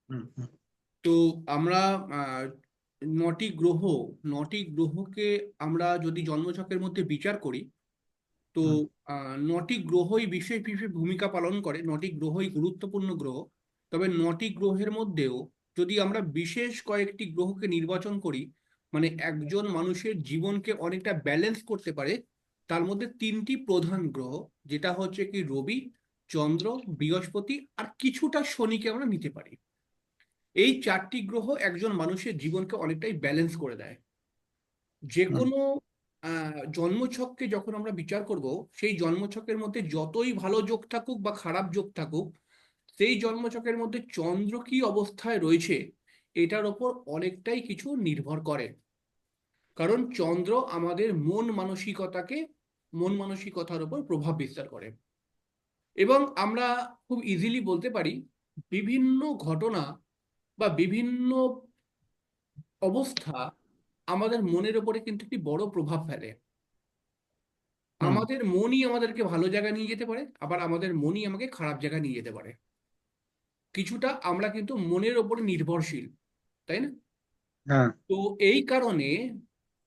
হুম হুম তো আমরা আহ, নটি গ্রহ নটি গ্রহকে আমরা যদি জন্মছকের মধ্যে বিচার করি, তো হুম নটি গ্রহই বিশেষ বিশেষ ভূমিকা পালন করে, নটি গ্রহই গুরুত্বপূর্ণ গ্রহ। তবে নটি গ্রহের মধ্যেও যদি আমরা বিশেষ কয়েকটি গ্রহকে নির্বাচন করি, মানে একজন মানুষের জীবনকে অনেকটা ব্যালেন্স করতে পারে, তার মধ্যে তিনটি প্রধান গ্রহ, যেটা হচ্ছে কি রবি, চন্দ্র, বৃহস্পতি আর কিছুটা শনিকে আমরা নিতে পারি। এই চারটি গ্রহ একজন মানুষের জীবনকে অনেকটাই ব্যালেন্স করে দেয়। যে হুম কোনো জন্মছককে যখন আমরা বিচার করব, সেই জন্মছকের মধ্যে যতই ভালো যোগ থাকুক বা খারাপ যোগ থাকুক, সেই জন্মছকের মধ্যে চন্দ্র কি অবস্থায় রয়েছে এটার ওপর অনেকটাই কিছু নির্ভর করে। কারণ চন্দ্র আমাদের মন মানসিকতার উপর প্রভাব বিস্তার করে। এবং আমরা খুব ইজিলি বলতে পারি, বিভিন্ন ঘটনা বা বিভিন্ন অবস্থা আমাদের মনের উপরে কিন্তু একটি বড় প্রভাব ফেলে। হুম আমাদের মনই আমাদেরকে ভালো জায়গায় নিয়ে যেতে পারে, আবার আমাদের মনই আমাকে খারাপ জায়গায় নিয়ে যেতে পারে। কিছুটা আমরা কিন্তু মনের ওপর নির্ভরশীল, তাই না? হ্যাঁ তো এই কারণে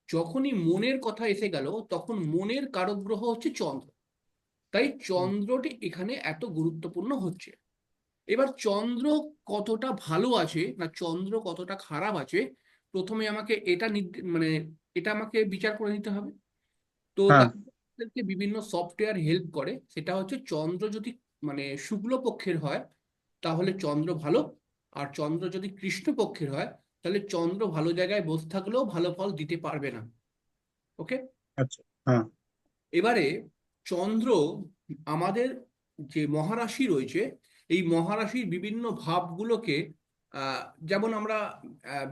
যখনই মনের কথা এসে গেল, তখন মনের কারক গ্রহ হচ্ছে চন্দ্র। তাই হুম চন্দ্রটি এখানে এত গুরুত্বপূর্ণ হচ্ছে। এবার চন্দ্র কতটা ভালো আছে না চন্দ্র কতটা খারাপ আছে, প্রথমে আমাকে মানে এটা আমাকে বিচার করে নিতে হবে। তো হ্যাঁ তাদেরকে বিভিন্ন সফটওয়্যার হেল্প করে, সেটা হচ্ছে চন্দ্র যদি মানে শুক্লপক্ষের হয় তাহলে চন্দ্র ভালো, আর চন্দ্র যদি কৃষ্ণপক্ষের হয় তাহলে চন্দ্র ভালো জায়গায় বসে থাকলেও ভালো ফল দিতে পারবে না। ওকে। আচ্ছা হ্যাঁ এবারে চন্দ্র আমাদের যে মহারাশি রয়েছে, এই মহারাশির বিভিন্ন ভাবগুলোকে আহ, যেমন আমরা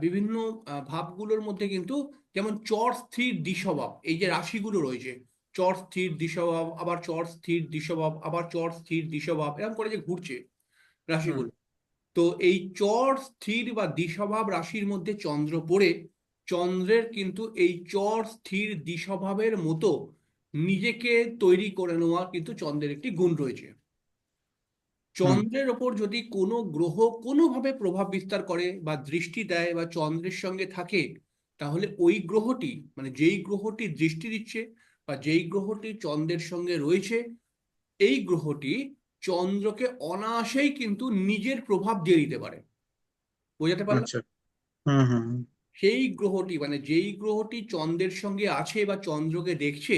বিভিন্ন ভাবগুলোর মধ্যে কিন্তু, যেমন চর স্থির দিশভাব, এই যে রাশিগুলো রয়েছে, চর স্থির দিশভাব, আবার চর স্থির দিশভাব, আবার চর স্থির দিশভাব, এরকম করে যে ঘুরছে হুম রাশিগুলো। তো এই চর স্থির বা দিশভাব রাশির মধ্যে চন্দ্র পড়ে, চন্দ্রের কিন্তু এই চর স্থির দিশভাবের মতো নিজেকে তৈরি করে নেওয়া কিন্তু চন্দ্রের একটি গুণ রয়েছে। হুম চন্দ্রের ওপর যদি কোনো গ্রহ কোনোভাবে প্রভাব বিস্তার করে বা দৃষ্টি দেয় বা চন্দ্রের সঙ্গে থাকে, তাহলে ওই গ্রহটি মানে যেই গ্রহটি দৃষ্টি দিচ্ছে বা যেই গ্রহটি চন্দ্রের সঙ্গে রয়েছে, এই গ্রহটি চন্দ্রকে অনায়াসেই কিন্তু নিজের প্রভাব দিয়ে দিতে পারে। বোঝাতে পারলাম? আচ্ছা হুম হুম হুম সেই গ্রহটি মানে যেই গ্রহটি চন্দ্রের সঙ্গে আছে বা চন্দ্রকে দেখছে,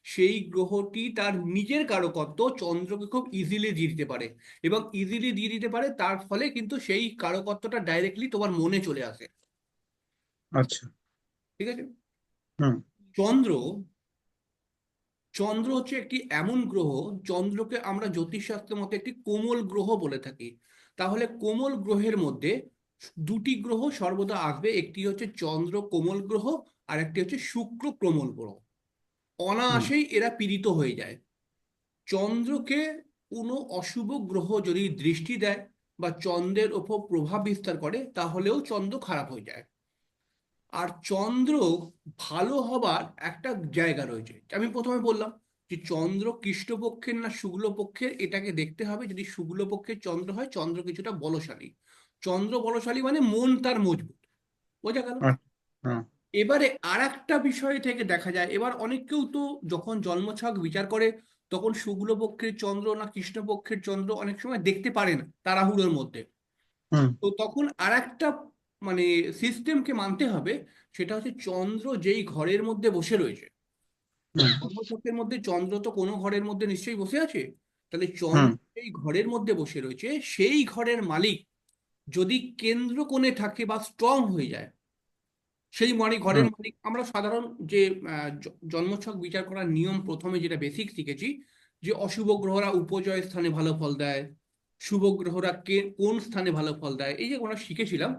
সেই গ্রহটি তার নিজের কারকত্ব চন্দ্রকে খুব ইজিলি দিয়ে দিতে পারে। এবং ইজিলি দিয়ে দিতে পারে, তার ফলে কিন্তু সেই কারকত্বটা ডাইরেক্টলি তোমার মনে চলে আসে। আচ্ছা ঠিক আছে। হুম চন্দ্র চন্দ্র হচ্ছে একটি এমন গ্রহ, চন্দ্রকে আমরা জ্যোতিষশাস্ত্রের মতে একটি কোমল গ্রহ বলে থাকি। তাহলে কোমল গ্রহের মধ্যে দুটি গ্রহ সর্বদা আসবে, একটি হচ্ছে চন্দ্র কোমল গ্রহ, আর একটি হচ্ছে শুক্র কোমল গ্রহ। হুম অনায়াসেই এরা পীড়িত হয়ে যায়। চন্দ্রকে কোনো অশুভ গ্রহ যদি দৃষ্টি দেয় বা চন্দ্রের ওপর প্রভাব বিস্তার করে, তাহলেও চন্দ্র খারাপ হয়ে যায়। আর চন্দ্র ভালো হবার একটা জায়গা রয়েছে, আমি প্রথমে বললাম যে চন্দ্র কৃষ্ণপক্ষের না শুক্লপক্ষের, এটাকে দেখতে হবে। যদি শুক্লপক্ষের চন্দ্র হয়, চন্দ্র কিছুটা বলশালী। চন্দ্র বলশালী মানে মন তার মজবুত। বোঝা গেল? আচ্ছা হ্যাঁ এবারে আর একটা বিষয় থেকে দেখা যায়, এবার অনেকেও তো যখন জন্মছক বিচার করে, তখন শুক্লপক্ষের চন্দ্র না কৃষ্ণপক্ষের চন্দ্র অনেক সময় দেখতে পারে না তাড়াহুড়োর মধ্যে। হুম তো তখন আর একটা মানে সিস্টেমকে মানতে হবে, সেটা হচ্ছে চন্দ্র যেই ঘরের মধ্যে বসে রয়েছে, হুম জন্মছকের মধ্যে চন্দ্র তো কোনো ঘরের মধ্যে নিশ্চয়ই বসে আছে। তাহলে হুম চন্দ্র যেই ঘরের মধ্যে বসে রয়েছে, সেই ঘরের মালিক যদি কেন্দ্র কোণে থাকে বা স্ট্রং হয়ে যায়, সেই মানে ঘরের হুম মালিক আমরা সাধারণ যে জন্মছক বিচার করার নিয়ম প্রথমে যেটা বেসিক শিখেছি, যে অশুভ গ্রহরা উপজয় স্থানে ভালো ফল দেয়, শুভ গ্রহরা কোন স্থানে ভালো ফল দেয়, এই যে আমরা শিখেছিলাম।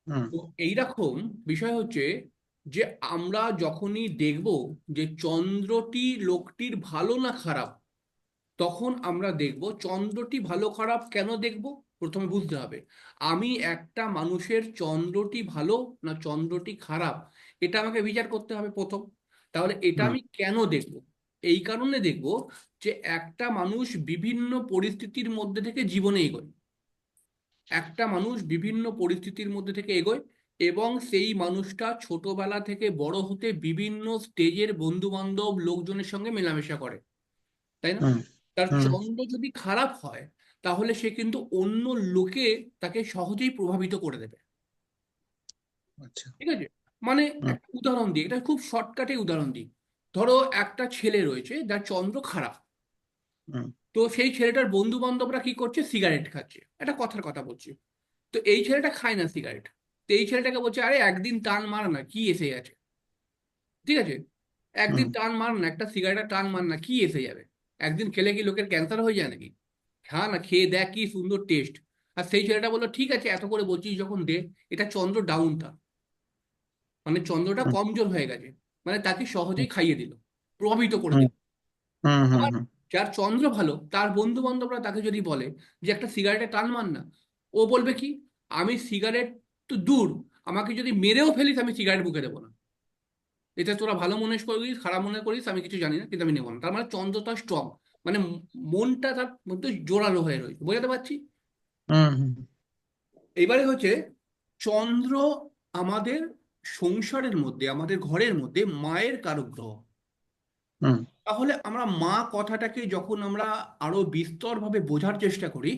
হুম তো এইরকম বিষয় হচ্ছে যে আমরা যখনই দেখব যে চন্দ্রটি লোকটির ভালো না খারাপ, তখন আমরা দেখব চন্দ্রটি ভালো খারাপ কেন দেখব। প্রথমে বুঝতে হবে, আমি একটা মানুষের চন্দ্রটি ভালো না চন্দ্রটি খারাপ, এটা আমাকে বিচার করতে হবে প্রথম। তাহলে এটা হুম আমি কেন দেখব? এই কারণে দেখব যে একটা মানুষ বিভিন্ন পরিস্থিতির মধ্যে থেকে জীবনে এগোয়। একটা মানুষ বিভিন্ন পরিস্থিতির মধ্যে থেকে এগোয়, এবং সেই মানুষটা ছোটবেলা থেকে বড় হতে বিভিন্ন স্টেজের বন্ধু বান্ধব লোকজনের সঙ্গে মেলামেশা করে, তাই না? হুম তার হুম। চন্দ্র যদি খারাপ হয়, তাহলে সে কিন্তু অন্য লোকে তাকে সহজেই প্রভাবিত করে দেবে। আচ্ছা। ঠিক আছে? মানে হুম একটা উদাহরণ দিই, এটা খুব শর্টকাটে উদাহরণ দিই। ধরো একটা ছেলে রয়েছে যার চন্দ্র খারাপ। হুম তো সেই ছেলেটার বন্ধু বান্ধবরা কি করছে, সিগারেট খাচ্ছে, একটা কথার কথা বলছি। তো এই ছেলেটা খায় না সিগারেট। তো এই ছেলেটাকে বলছে, আরে একদিন টান মার না, কি এসে গেছে? ঠিক আছে, একদিন হুম টান মার না, একটা সিগারেটের টান মার না, কি এসে যাবে? একদিন খেলে কি লোকের ক্যান্সার হয়ে যায় নাকি? খা না, খেয়ে দেখ কি সুন্দর টেস্ট। আর সেই ছেলেটা বললো, ঠিক আছে এত করে বলছিস যখন দে। এটা চন্দ্র ডাউন তার, মানে চন্দ্রটা হুম কমজোর হয়ে গেছে, মানে তাকে সহজেই খাইয়ে দিল, প্রভাবিত করে হুম দিল। হুম হুম আবার হুম যার চন্দ্র ভালো, তার বন্ধু বান্ধবরা তাকে যদি বলে যে একটা সিগারেটে টান মার না, ও বলবে কি, আমি সিগারেট তো দূর, আমাকে যদি মেরেও ফেলিস আমি সিগারেট মুখে দেবো না। এটা তোরা ভালো মনে করিস খারাপ মনে করিস আমি কিছু জানি না, কিন্তু আমি নেবো না। তার মানে চন্দ্রটা স্ট্রং, মানে মনটা তার মধ্যে জোরালো হয়ে রয়েছে, বোঝাতে পারছি? হুম হুম এবারে হচ্ছে, চন্দ্র আমাদের সংসারের মধ্যে, আমাদের ঘরের মধ্যে মায়ের কারক গ্রহ। হুম তাহলে আমরা মা কথাটাকে যখন আমরা আরো বিস্তরভাবে বোঝার চেষ্টা করি,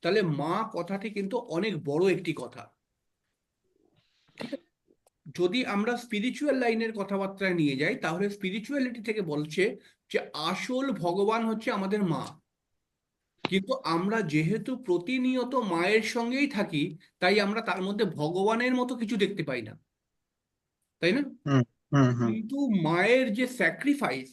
তাহলে মা কথাটি কিন্তু অনেক বড় একটি কথা। ঠিক আছে? যদি আমরা স্পিরিচুয়াল লাইনের কথাবার্তায় নিয়ে যাই, তাহলে স্পিরিচুয়ালিটি থেকে বলছে যে আসল ভগবান হচ্ছে আমাদের মা। কিন্তু আমরা যেহেতু প্রতিনিয়ত মায়ের সঙ্গেই থাকি, তাই আমরা তার মধ্যে ভগবানের মতো কিছু দেখতে পাই না, তাই না? হুম হুম হুম কিন্তু মায়ের যে স্যাক্রিফাইস,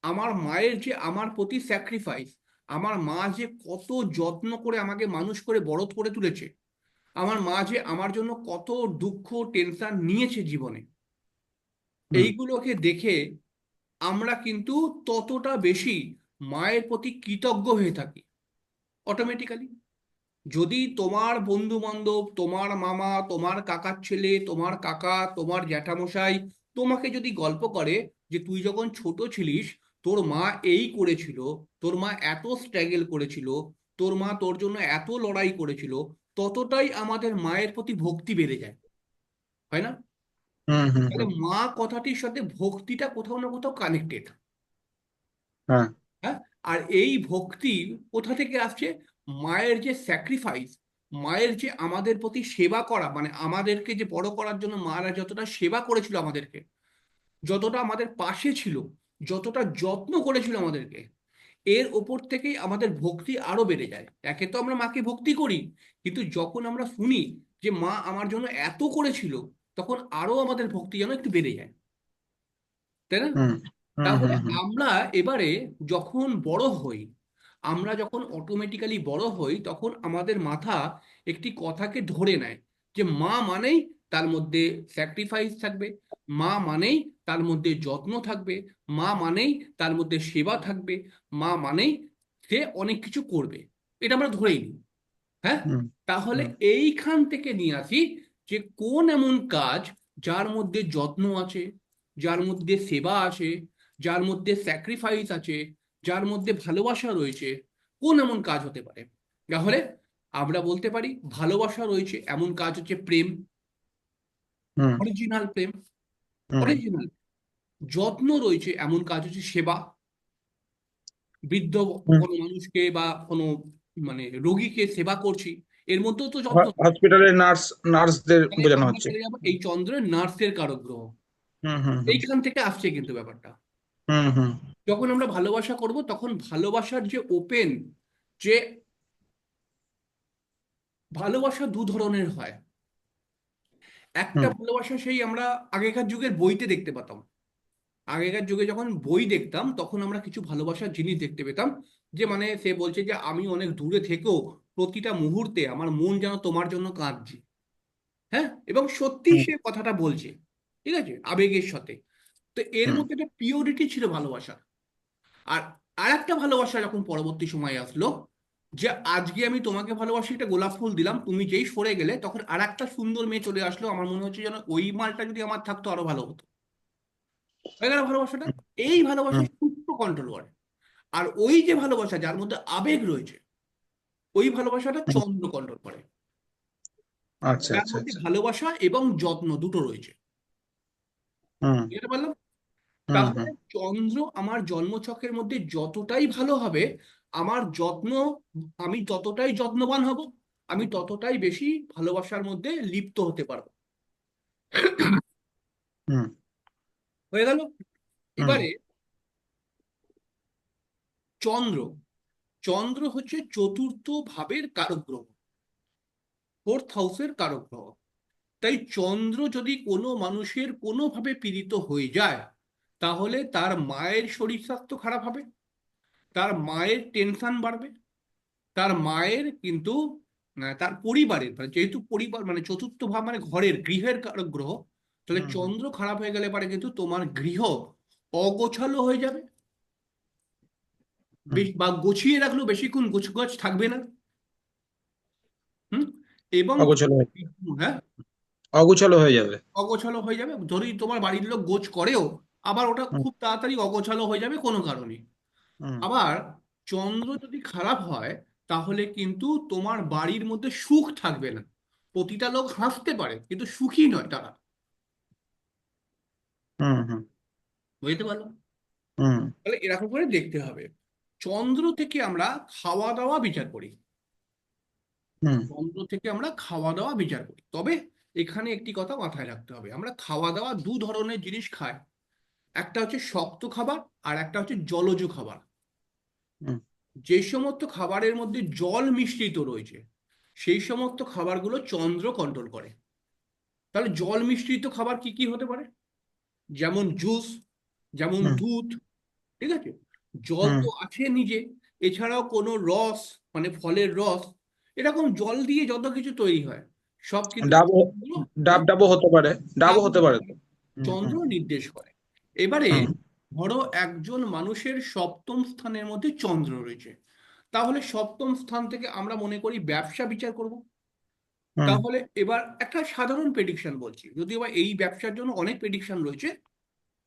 আমার মায়ের যে আমার প্রতি স্যাক্রিফাইস, আমার মা যে কত যত্ন করে আমাকে মানুষ করে বড় করে তুলেছে, আমার মা যে আমার জন্য কত দুঃখ টেনশন নিয়েছে জীবনে, হুম এইগুলোকে দেখে আমরা কিন্তু ততটা বেশি মায়ের প্রতি কৃতজ্ঞ হয়ে থাকি অটোমেটিক্যালি। যদি তোমার বন্ধু বান্ধব, তোমার মামা, তোমার কাকার ছেলে, তোমার কাকা, তোমার জ্যাঠামশাই তোমাকে যদি গল্প করে যে তুই যখন ছোট ছিলিস তোর মা এই করেছিল, তোর মা এত স্ট্রাগল করেছিল, তোর মা তোর জন্য এত লড়াই করেছিল, ততটাই আমাদের মায়ের প্রতি ভক্তি বেড়ে যায়, হয় না? হুম হুম তাহলে হুম। মা কথাটির সাথে ভক্তিটা কোথাও না কোথাও কানেক্টেড। হ্যাঁ। হ্যাঁ। আর এই ভক্তি কোথা থেকে আসছে? মায়ের যে স্যাক্রিফাইস, মায়ের যে আমাদের প্রতি সেবা করা, মানে আমাদেরকে যে বড় করার জন্য মারা যতটা সেবা করেছিল আমাদেরকে, যতটা আমাদের পাশে ছিল, যতটা যত্ন করেছিল আমাদেরকে, এর ওপর থেকেই আমাদের ভক্তি আরো বেড়ে যায়। একে তো আমরা মাকে ভক্তি করি, কিন্তু যখন আমরা শুনি যে মা আমার জন্য এত করেছিল, তখন আরো আমাদের ভক্তি যেন একটু বেড়ে যায়, তাই না? হুম হুম তাহলে হুম হুম আমরা এবারে যখন বড় হই, আমরা যখন অটোমেটিক্যালি বড় হই, তখন আমাদের মাথা একটি কথাকে ধরে নেয় যে মা মানেই তার মধ্যে স্যাক্রিফাইস থাকবে, মা মানেই তার মধ্যে যত্ন থাকবে, মা মানেই তার মধ্যে সেবা থাকবে, মা মানেই সে অনেক কিছু করবে। এটা আমরা ধরেই নিই। হ্যাঁ। হুম তাহলে হুম এইখান থেকে নিয়ে আসি যে কোন এমন কাজ যার মধ্যে যত্ন আছে, যার মধ্যে সেবা আছে, যার মধ্যে স্যাক্রিফাইস আছে, যার মধ্যে ভালোবাসা রয়েছে, কোন এমন কাজ হতে পারে? তাহলে আমরা বলতে পারি ভালোবাসা রয়েছে এমন কাজ হচ্ছে প্রেম, হুম অরিজিনাল প্রেম, হুম অরিজিনাল। যত্ন রয়েছে এমন কাজ হচ্ছে সেবা, বৃদ্ধ হুম। কোনো মানুষকে বা কোনো মানে রোগীকে সেবা করছি, এর মধ্যেও তো যত্ন। হসপিটালে নার্সদের তাহলে বোঝানো আমরা হচ্ছে। চলে যাবো এই চন্দ্রের নার্সের কারক গ্রহ। হুম হুম হুম এইখান থেকে আসছে কিন্তু ব্যাপারটা। হুম হুম যখন আমরা ভালোবাসা করব, তখন ভালোবাসার যে ওপেন, যে ভালোবাসা দু ধরনের হয়। একটা হুম ভালোবাসা সেই আমরা আগেকার যুগের বইতে দেখতে পেতাম। আগেকার যুগে যখন বই দেখতাম, তখন আমরা কিছু ভালোবাসার জিনিস দেখতে পেতাম, যে মানে সে বলছে যে আমি অনেক দূরে থেকেও প্রতিটা মুহূর্তে আমার মন যেন তোমার জন্য কাঁদছে। হ্যাঁ, এবং সত্যি হুম সে কথাটা বলছে, ঠিক আছে, আবেগের সাথে। তো এর হুম মধ্যে একটা পিওরিটি ছিল ভালোবাসা। আর আর একটা ভালোবাসা যখন পরবর্তী সময়ে আসলো, যে আজকে আমি তোমাকে ভালোবাসি, একটা গোলাপ ফুল দিলাম, তুমি যেই সরে গেলে তখন আর একটা সুন্দর মেয়ে চলে আসলো, আমার মনে হচ্ছে যেন ওই মালটা যদি আমার থাকতো আরো ভালো হতো। হয়ে গেল ভালোবাসাটা। এই ভালোবাসা হুম সূক্ষ্ম কন্ট্রোল করে। আর ওই যে ভালোবাসা যার মধ্যে আবেগ রয়েছে, ওই ভালোবাসাটা হুম চন্দ্র কন্ট্রোল করে। আচ্ছা যার আচ্ছা মধ্যে আচ্ছা। ভালোবাসা এবং যত্ন দুটো রয়েছে। হুম বুঝতে পারলাম? হুম তাহলে হুম চন্দ্র আমার জন্মছকের মধ্যে যতটাই ভালো হবে, আমার যত্ন, আমি ততটাই যত্নবান হব, আমি ততটাই বেশি ভালোবাসার মধ্যে লিপ্ত হতে পারবো। হুম হয়ে গেল। হুম এবারে চন্দ্র, চন্দ্র হচ্ছে চতুর্থ ভাবের কারক গ্রহ, ফোর্থ হাউসের কারক গ্রহ। তাই চন্দ্র যদি কোনো মানুষের কোনোভাবে পীড়িত হয়ে যায়, তাহলে তার মায়ের শরীর স্বাস্থ্য খারাপ হবে, তার মায়ের টেনশন বাড়বে, তার মায়ের কিন্তু তার পরিবারের, মানে যেহেতু পরিবার মানে চতুর্থ ভাব মানে ঘরের গৃহের কারক গ্রহ, তাহলে হুম হুম চন্দ্র খারাপ হয়ে গেলে পারে কিন্তু তোমার গৃহ অগোছালো হয়ে যাবে, হুম। বা গুছিয়ে রাখলেও বেশিক্ষণ গোছগাছ থাকবে না। হুম। এবং অগোছালো হ্যাঁ, অগোছালো হয়ে যাবে। অগোছালো হয়ে যাবে, যদি তোমার বাড়ির লোক গোছ করেও আবার ওটা হুম খুব তাড়াতাড়ি অগোছালো হয়ে যাবে কোনো কারণে। হুম আবার চন্দ্র যদি খারাপ হয়, তাহলে কিন্তু তোমার বাড়ির মধ্যে সুখ থাকবে না। প্রতিটা লোক হাসতে পারে কিন্তু সুখী নয় তারা। হুম হুম বুঝতে পারলো? হুম তাহলে এরকম করে দেখতে হবে। চন্দ্র থেকে আমরা খাওয়া দাওয়া বিচার করি, হুম চন্দ্র থেকে আমরা খাওয়া দাওয়া বিচার করি। তবে এখানে একটি কথা মাথায় রাখতে হবে, আমরা খাওয়া দাওয়া দু ধরনের জিনিস খাই, একটা হচ্ছে শক্ত খাবার আর একটা হচ্ছে জলজ খাবার। হুম যে সমস্ত খাবারের মধ্যে জল মিশ্রিত রয়েছে, সেই সমস্ত খাবারগুলো চন্দ্র কন্ট্রোল করে। তাহলে জল মিশ্রিত খাবার কি কি হতে পারে? যেমন জুস, যেমন হুম দুধ, ঠিক আছে? জল হুম। তো আছে নিজে, এছাড়াও কোনো রস, মানে ফলের রস, এরকম জল দিয়ে যত কিছু তৈরি হয় সব কিন্তু ডাবও, চন্দ্র, ডাব হ্যাঁ, ডাবও হতে পারে, ডাবও ডাবও হতে হতে পারে তো। পারে, হুম চন্দ্র হুম নির্দেশ করে। এবারে হুম ধরো একজন মানুষের সপ্তম স্থানের মধ্যে চন্দ্র রয়েছে, তাহলে সপ্তম স্থান থেকে আমরা মনে করি ব্যবসা বিচার করব। হুম তাহলে এবার একটা সাধারণ প্রেডিকশন বলছি, যদিও বা এই ব্যবসার জন্য অনেক প্রেডিকশন রয়েছে।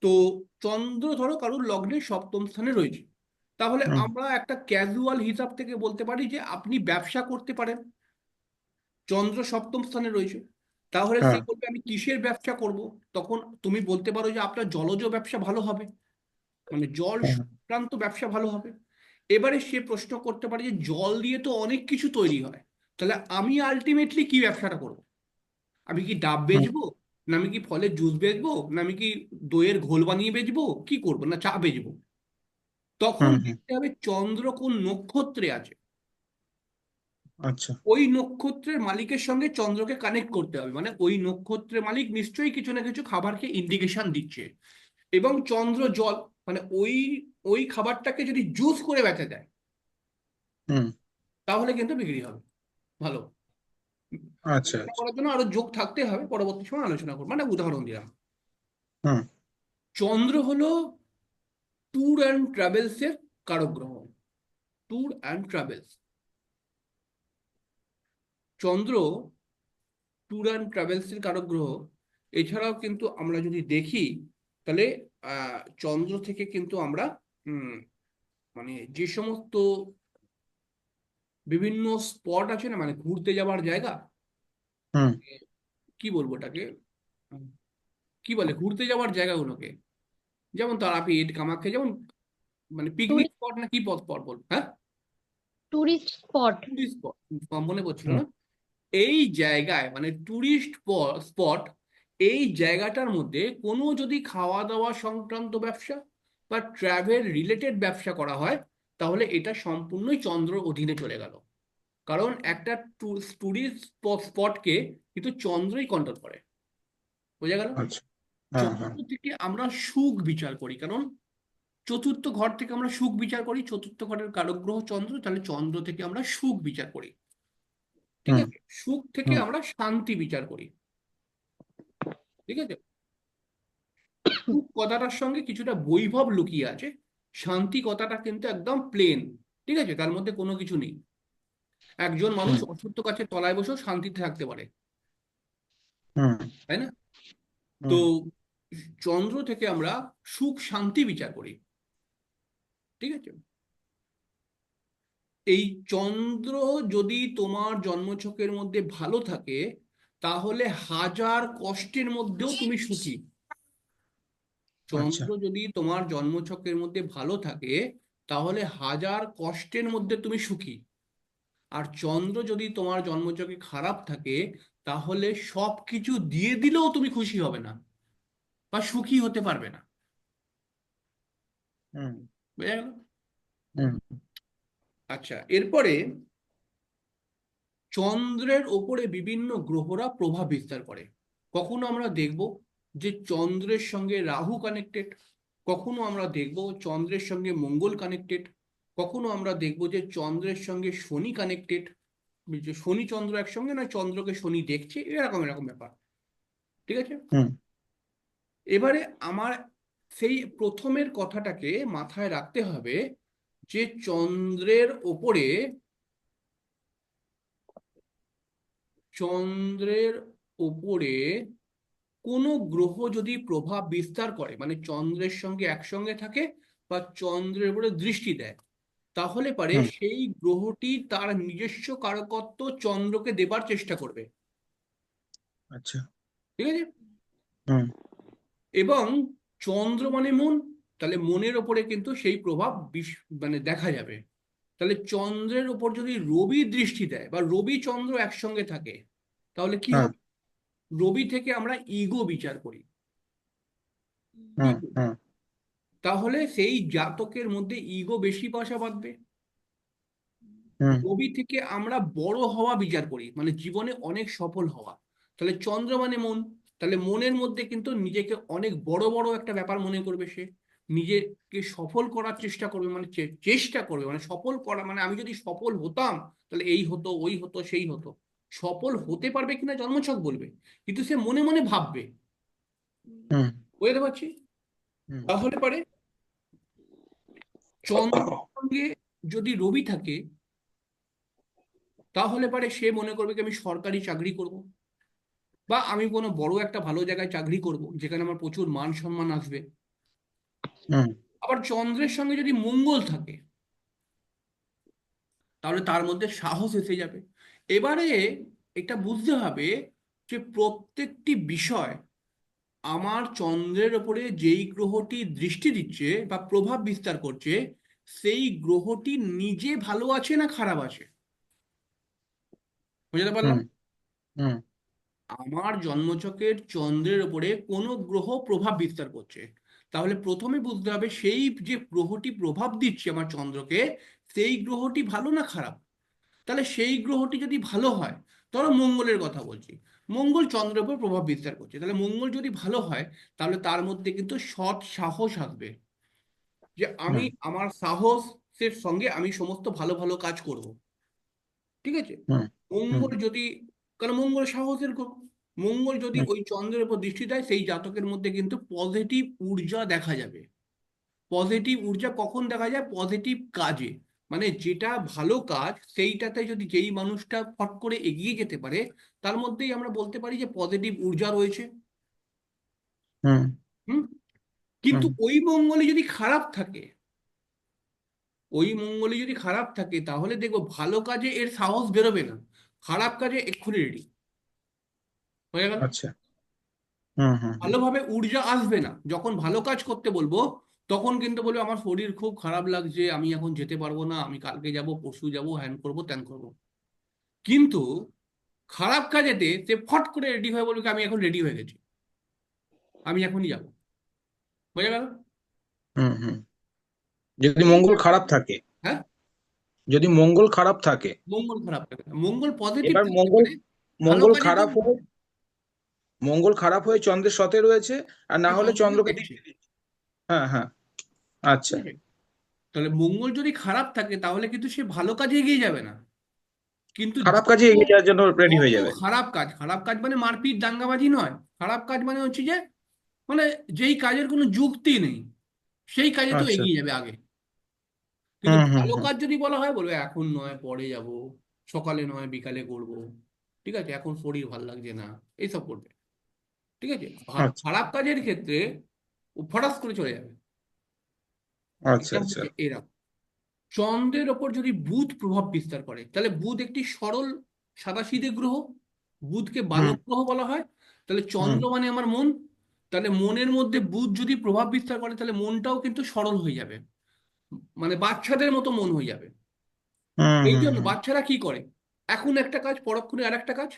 তো চন্দ্র ধরো কারোর লগ্নে সপ্তম স্থানে রয়েছে, তাহলে হুম আমরা একটা ক্যাজুয়াল হিসাব থেকে বলতে পারি যে আপনি ব্যবসা করতে পারেন, চন্দ্র সপ্তম স্থানে রয়েছে। তাহলে সে হ্যাঁ বলবে আমি কিসের ব্যবসা করব, তখন তুমি বলতে পারো যে আপনার জলজ ব্যবসা ভালো হবে, মানে জল হ্যাঁ সংক্রান্ত ব্যবসা ভালো হবে। এবারে সে প্রশ্ন করতে পারে যে জল দিয়ে তো অনেক কিছু তৈরি হয়, তাহলে আমি আলটিমেটলি কি ব্যবসাটা করব? আমি কি ডাব হুম বেচবো, না আমি কি ফলের জুস বেচবো, না আমি কি দইয়ের ঘোল বানিয়ে বেচবো, কি করবো, না চা বেচবো? তখন হুম হুম। দেখতে হবে চন্দ্র কোন নক্ষত্রে আছে। আচ্ছা। ওই নক্ষত্রের মালিকের সঙ্গে চন্দ্রকে কানেক্ট করতে হবে, মানে ওই নক্ষত্রের মালিক নিশ্চয়ই কিছু না কিছু খাবারকে ইন্ডিকেশন দিচ্ছে। এবং চন্দ্র জল, মানে ওই ওই খাবারটাকে যদি জুস করে বেচা যায়, হুম। তাহলে কিন্তু বিক্রি হবে ভালো। আচ্ছা এটা আচ্ছা। করার জন্য আরো যোগ থাকতে হবে, পরবর্তী সময় আলোচনা করবো, মানে উদাহরণ দিলাম। হুম চন্দ্র হলো ট্যুর অ্যান্ড ট্রাভেলস এর কারক গ্রহ, tour and travels. Chandra tour and travels এর কারক গ্রহ। এছাড়াও কিন্তু আমরা যদি দেখি, তাহলে চন্দ্র থেকে কিন্তু আমরা উম, মানে যে সমস্ত বিভিন্ন স্পট আছে না, মানে ঘুরতে যাওয়ার জায়গা, হুম। কি বলবো ওটাকে, উম, কি বলে ঘুরতে যাওয়ার জায়গাগুলোকে, যেমন তারাপীঠ, কামাখ্যা, যেমন মানে পিকনিক টুরিস্ট স্পট না কি পথ স্পট বল, হ্যাঁ, টুরিস্ট স্পট। টুরিস্ট স্পট, মনে পড়ছিল হুম না। এই জায়গায় মানে টুরিস্ট স্পট, এই জায়গাটার মধ্যে কোনো যদি খাওয়া দাওয়া সংক্রান্ত ব্যবসা বা ট্রাভেল রিলেটেড ব্যবসা করা হয়, তাহলে এটা সম্পূর্ণই চন্দ্র অধীনে চলে গেল। কারণ একটা টুরিস্ট স্পটকে কিন্তু চন্দ্রই কন্ট্রোল করে। বোঝা গেল? আচ্ছা। হ্যাঁ হ্যাঁ। চন্দ্র থেকে আমরা সুখ বিচার করি, কারণ চতুর্থ ঘর থেকে আমরা সুখ বিচার করি, চতুর্থ ঘরের কারক গ্রহ চন্দ্র, তাহলে চন্দ্র থেকে আমরা সুখ বিচার করি। ঠিক হুম আছে, সুখ থেকে হুম আমরা শান্তি বিচার করি। ঠিক আছে, সুখ কথাটার সঙ্গে কিছুটা বৈভব লুকিয়ে আছে, শান্তি কথাটা কিন্তু একদম প্লেন, ঠিক আছে, তার মধ্যে কোনো কিছু নেই। একজন মানুষ হুম অশ্বত্থ গাছের তলায় বসেও শান্তিতে থাকতে পারে, হুম তাই না? তো হুম চন্দ্র থেকে আমরা সুখ শান্তি বিচার করি। ঠিক আছে, এই চন্দ্র যদি তোমার জন্মছকের মধ্যে ভালো থাকে, তাহলে হাজার কষ্টের মধ্যেও তুমি সুখী। আচ্ছা। চন্দ্র যদি তোমার জন্মছকের মধ্যে ভালো থাকে তাহলে হাজার কষ্টের মধ্যে তুমি সুখী। আর চন্দ্র যদি তোমার জন্মছকে খারাপ থাকে তাহলে সবকিছু দিয়ে দিলেও তুমি খুশি হবে না বা সুখী হতে পারবে না। হুম। বোঝা গেল? হুম। আচ্ছা, এরপরে চন্দ্রের ওপরে বিভিন্ন গ্রহরা প্রভাব বিস্তার করে। কখনো আমরা দেখব যে চন্দ্রের সঙ্গে রাহু কানেক্টেড, কখনো আমরা দেখব চন্দ্রের সঙ্গে মঙ্গল কানেক্টেড, কখনো আমরা দেখব যে চন্দ্রের সঙ্গে শনি কানেক্টেড, যে শনি চন্দ্র একসঙ্গে, না চন্দ্রকে শনি দেখছে, এরকম এরকম ব্যাপার। ঠিক আছে? হুম। এবারে আমার সেই প্রথমের কথাটাকে মাথায় রাখতে হবে যে চন্দ্রের ওপরে কোনো গ্রহ যদি প্রভাব বিস্তার করে, মানে চন্দ্রের সঙ্গে একসঙ্গে থাকে বা চন্দ্রের উপরে দৃষ্টি দেয়, তাহলে পারে হুম। সেই গ্রহটি তার নিজস্ব কারকত্ব চন্দ্রকে দেবার চেষ্টা করবে। আচ্ছা। ঠিক আছে? হুম। এবং চন্দ্র মানে মন, তাহলে মনের ওপরে কিন্তু সেই প্রভাব মানে দেখা যাবে। তাহলে চন্দ্রের ওপর যদি রবি দৃষ্টি দেয় বা রবি চন্দ্র একসঙ্গে থাকে তাহলে কি হ্যাঁ। হবে? রবি থেকে আমরা ইগো বিচার করি। হুম। ইগো, হুম। তাহলে সেই জাতকের মধ্যে ইগো বেশি বাসা বাঁধবে। হুম। রবি থেকে আমরা বড় হওয়া বিচার করি, মানে জীবনে অনেক সফল হওয়া। তাহলে চন্দ্র মানে মন, তাহলে মনের মধ্যে কিন্তু নিজেকে অনেক বড় বড় একটা ব্যাপার মনে করবে সে, নিজেকে সফল করার চেষ্টা করবে, মানে চেষ্টা করবে, মানে সফল করা, মানে আমি যদি সফল হতাম তাহলে এই হতো, ওই হতো, সেই হতো। সফল হতে পারবে কিনা জন্মছক বলবে, কিন্তু সে মনে মনে ভাববে। হুম। বুঝতে পারছি? হুম। তাহলে পারে চন্দ্রের সঙ্গে যদি রবি থাকে তাহলে পারে সে মনে করবে কি আমি সরকারি চাকরি করব, বা আমি কোনো বড় একটা ভালো জায়গায় চাকরি করব যেখানে আমার প্রচুর মান সম্মান আসবে। হুম। আবার চন্দ্রের সঙ্গে যদি মঙ্গল থাকে তাহলে তার মধ্যে সাহস এসে যাবে। এবারে এটা বুঝতে হবে যে প্রত্যেকটি বিষয় আমার চন্দ্রের ওপরে যেই গ্রহটি দৃষ্টি দিচ্ছে বা প্রভাব বিস্তার করছে সেই গ্রহটি নিজে ভালো আছে না খারাপ আছে। বুঝতে পারলাম? হুম। হুম। আমার জন্মছকের চন্দ্রের উপরে কোনো গ্রহ প্রভাব বিস্তার করছে, তাহলে প্রথমে বুঝতে হবে সেই যে গ্রহটি প্রভাব দিচ্ছে আমার চন্দ্রকে সেই গ্রহটি ভালো না খারাপ। তাহলে সেই গ্রহটি যদি ভালো হয়, ধরো মঙ্গলের কথা বলছি, মঙ্গল চন্দ্রের উপর প্রভাব বিস্তার করছে, তাহলে মঙ্গল যদি ভালো হয় তাহলে তার মধ্যে কিন্তু সৎ সাহস আসবে, যে আমি হুম। আমার সাহসের সঙ্গে আমি সমস্ত ভালো ভালো কাজ করব। ঠিক আছে? হুম। হুম। মঙ্গল যদি, কারণ মঙ্গল সাহসের গ্রহ, মঙ্গল যদি হুম। ওই চন্দ্রের উপর দৃষ্টি দেয় সেই জাতকের মধ্যে কিন্তু পজিটিভ ঊর্জা দেখা যাবে। পজিটিভ ঊর্জা কখন দেখা যায়? পজিটিভ কাজে, মানে যেটা ভালো কাজ সেইটাতে যদি যেই মানুষটা ফট করে এগিয়ে যেতে পারে তার মধ্যেই আমরা বলতে পারি যে পজিটিভ ঊর্জা রয়েছে। হুম। হুম। কিন্তু হুম। ওই মঙ্গলই যদি খারাপ থাকে, ওই মঙ্গলই যদি খারাপ থাকে তাহলে দেখবো ভালো কাজে এর সাহস বেরোবে না, খারাপ কাজে এক্ষুনি রেডি হয়ে গেল। আচ্ছা। হুম। হুম। হুম। ভালোভাবে ঊর্জা আসবে না, যখন ভালো কাজ করতে বলবো তখন কিন্তু বলবে আমার শরীর খুব খারাপ লাগছে, আমি এখন যেতে পারবো না, আমি কালকে যাব, পরশু যাব, হ্যান করবো ত্যান করবো। কিন্তু খারাপ কাজেতে সে ফট করে রেডি হয়ে বলবে কি, আমি এখন রেডি হয়ে গেছি, আমি এখনই যাবো। বোঝা গেল? হুম। হুম। যদি মঙ্গল এইটা, খারাপ থাকে, হ্যাঁ, যদি মঙ্গল খারাপ থাকে, মঙ্গল খারাপ থাকে না, মঙ্গল পজিটিভ এবার থাকতে মঙ্গল পারে, ভালো মঙ্গল কাজে তো। খারাপ হয়ে মঙ্গল খারাপ হয়ে চন্দ্রের সাথে রয়েছে, আর না হ্যাঁ, হলে চন্দ্রকে চন্দ্রকে দেখছে। দৃষ্টি দিচ্ছে। হ্যাঁ, হ্যাঁ। ঠিক আচ্ছা। আছে? তাহলে মঙ্গল যদি খারাপ থাকে তাহলে কিন্তু সে ভালো কাজে এগিয়ে যাবে না। কিন্তু খারাপ কাজে যত এগিয়ে যাওয়ার জন্য রেডি যত হয়ে যাবে। খারাপ কাজ, খারাপ কাজ মানে মারপিট দাঙ্গাবাজি নয়, খারাপ কাজ মানে হচ্ছে যে, মানে যেই কাজের কোনো যুক্তি নেই সেই কাজে তো আচ্ছা। এগিয়ে যাবে আগে। কিন্তু হুম। হুম। ভালো হুম। কাজ যদি বলা হয় বলবে এখন নয় পরে যাব, সকালে নয় বিকালে করব, ঠিক আছে, এখন শরীর ভাল লাগছে না, এইসব করবে। ঠিক আছে? আচ্ছা। খারাপ কাজের ক্ষেত্রে ও ফটাস করে চলে যাবে। আচ্ছা। এটা আচ্ছা। হচ্ছে এরকম। চন্দ্রের ওপর যদি বুধ প্রভাব বিস্তার করে তাহলে বুধ একটি সরল সাদাসিধে গ্রহ, বুধকে হুম বালক গ্রহ বলা হয়। তাহলে হুম চন্দ্র মানে আমার মন, তাহলে মনের মধ্যে বুধ যদি প্রভাব বিস্তার করে তাহলে মনটাও কিন্তু সরল হয়ে যাবে, মানে বাচ্চাদের মতো মন হয়ে যাবে। হুম এই হুম জন্য হুম বাচ্চারা কি করে, এখন একটা কাজ পরক্ষণে আর একটা কাজ,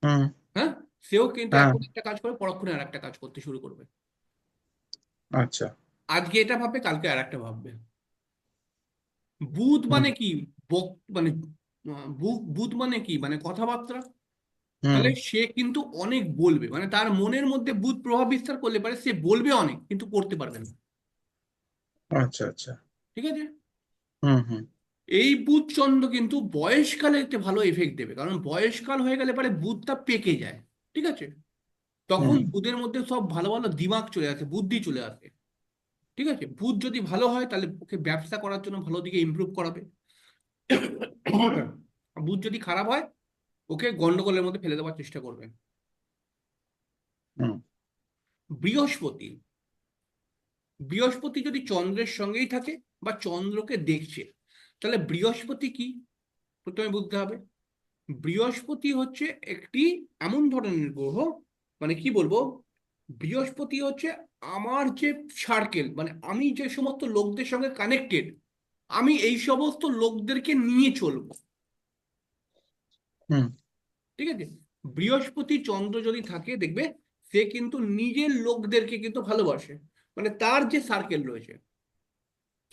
হুম, হ্যাঁ, সেও কিন্তু হ্যাঁ, এখন একটা কাজ করে পরক্ষণে আর একটা কাজ করতে শুরু করবে। আচ্ছা, আজকে এটা ভাববে, কালকে আর একটা ভাববে। বুধ হুম মানে কি, মানে বুধ মানে কি, মানে কথাবার্তা। হুম, তাহলে সে কিন্তু অনেক বলবে, মানে তার মনের মধ্যে বুধ প্রভাব বিস্তার করলে পারে সে বলবে অনেক কিন্তু করতে পারবে না। আচ্ছা আচ্ছা, ঠিক আছে। হুম হুম এই বুধ চন্দ্র কিন্তু বয়সকালে একটা ভালো এফেক্ট দেবে, কারণ বয়সকাল হয়ে গেলে পরে বুধটা পেকে যায়। ঠিক আছে। তখন হুম বুধের মধ্যে সব ভালো ভালো দিমাগ চলে আসে, বুদ্ধি চলে আসে। ঠিক আছে। বুধ যদি ভালো হয় তাহলে ওকে ব্যবসা করার জন্য ভালো দিকে ইমপ্রুভ করাবে। বুধ যদি খারাপ হয় ওকে গন্ডগোলের মধ্যে ফেলে দেওয়ার চেষ্টা করবে। হুম বৃহস্পতি, বৃহস্পতি যদি চন্দ্রের সঙ্গেই থাকে বা চন্দ্রকে দেখছে, তাহলে বৃহস্পতি কি প্রথমে বুঝতে হবে। বৃহস্পতি হচ্ছে একটি এমন ধরনের গ্রহ, মানে কি বলবো, বৃহস্পতি হচ্ছে আমার যে সার্কেল, মানে আমি যে সমস্ত লোকদের সঙ্গে কানেক্টেড, আমি এই সমস্ত লোকদেরকে নিয়ে চলবো। হুম ঠিক আছে। বৃহস্পতি চন্দ্র যদি থাকে দেখবে সে কিন্তু নিজের লোকদেরকে কিন্তু ভালোবাসে, মানে তার যে সার্কেল রয়েছে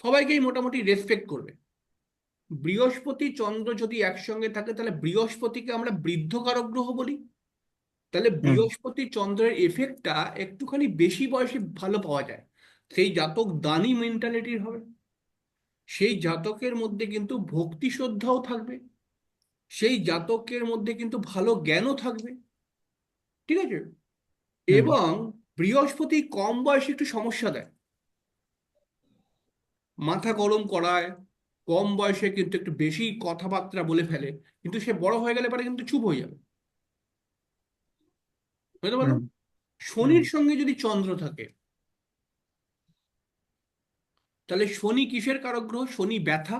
সবাইকেই মোটামুটি রেসপেক্ট করবে। বৃহস্পতি চন্দ্র যদি একসঙ্গে থাকে তাহলে বৃহস্পতিকে আমরা বৃদ্ধকারক গ্রহ বলি। তাহলে হুম বৃহস্পতি চন্দ্রের এফেক্টটা একটুখানি বেশি বয়সে ভালো পাওয়া যায়। সেই জাতক দানী মেন্টালিটির হবে, সেই জাতকের মধ্যে কিন্তু ভক্তি শ্রদ্ধাও থাকবে, সেই জাতকের মধ্যে কিন্তু ভালো জ্ঞানও থাকবে। ঠিক আছে। হুম এবং বৃহস্পতি কম বয়সে একটু সমস্যা দেয়, মাথা গরম করায়, কম বয়সে কিন্তু একটু বেশি কথাবার্তা বলে ফেলে, কিন্তু সে বড় হয়ে গেলে পরে কিন্তু চুপ হয়ে যাবে। বুঝতে পারলো। হুম হুম শনির সঙ্গে যদি চন্দ্র থাকে তাহলে শনি কিসের কারক গ্রহ, শনি ব্যথা,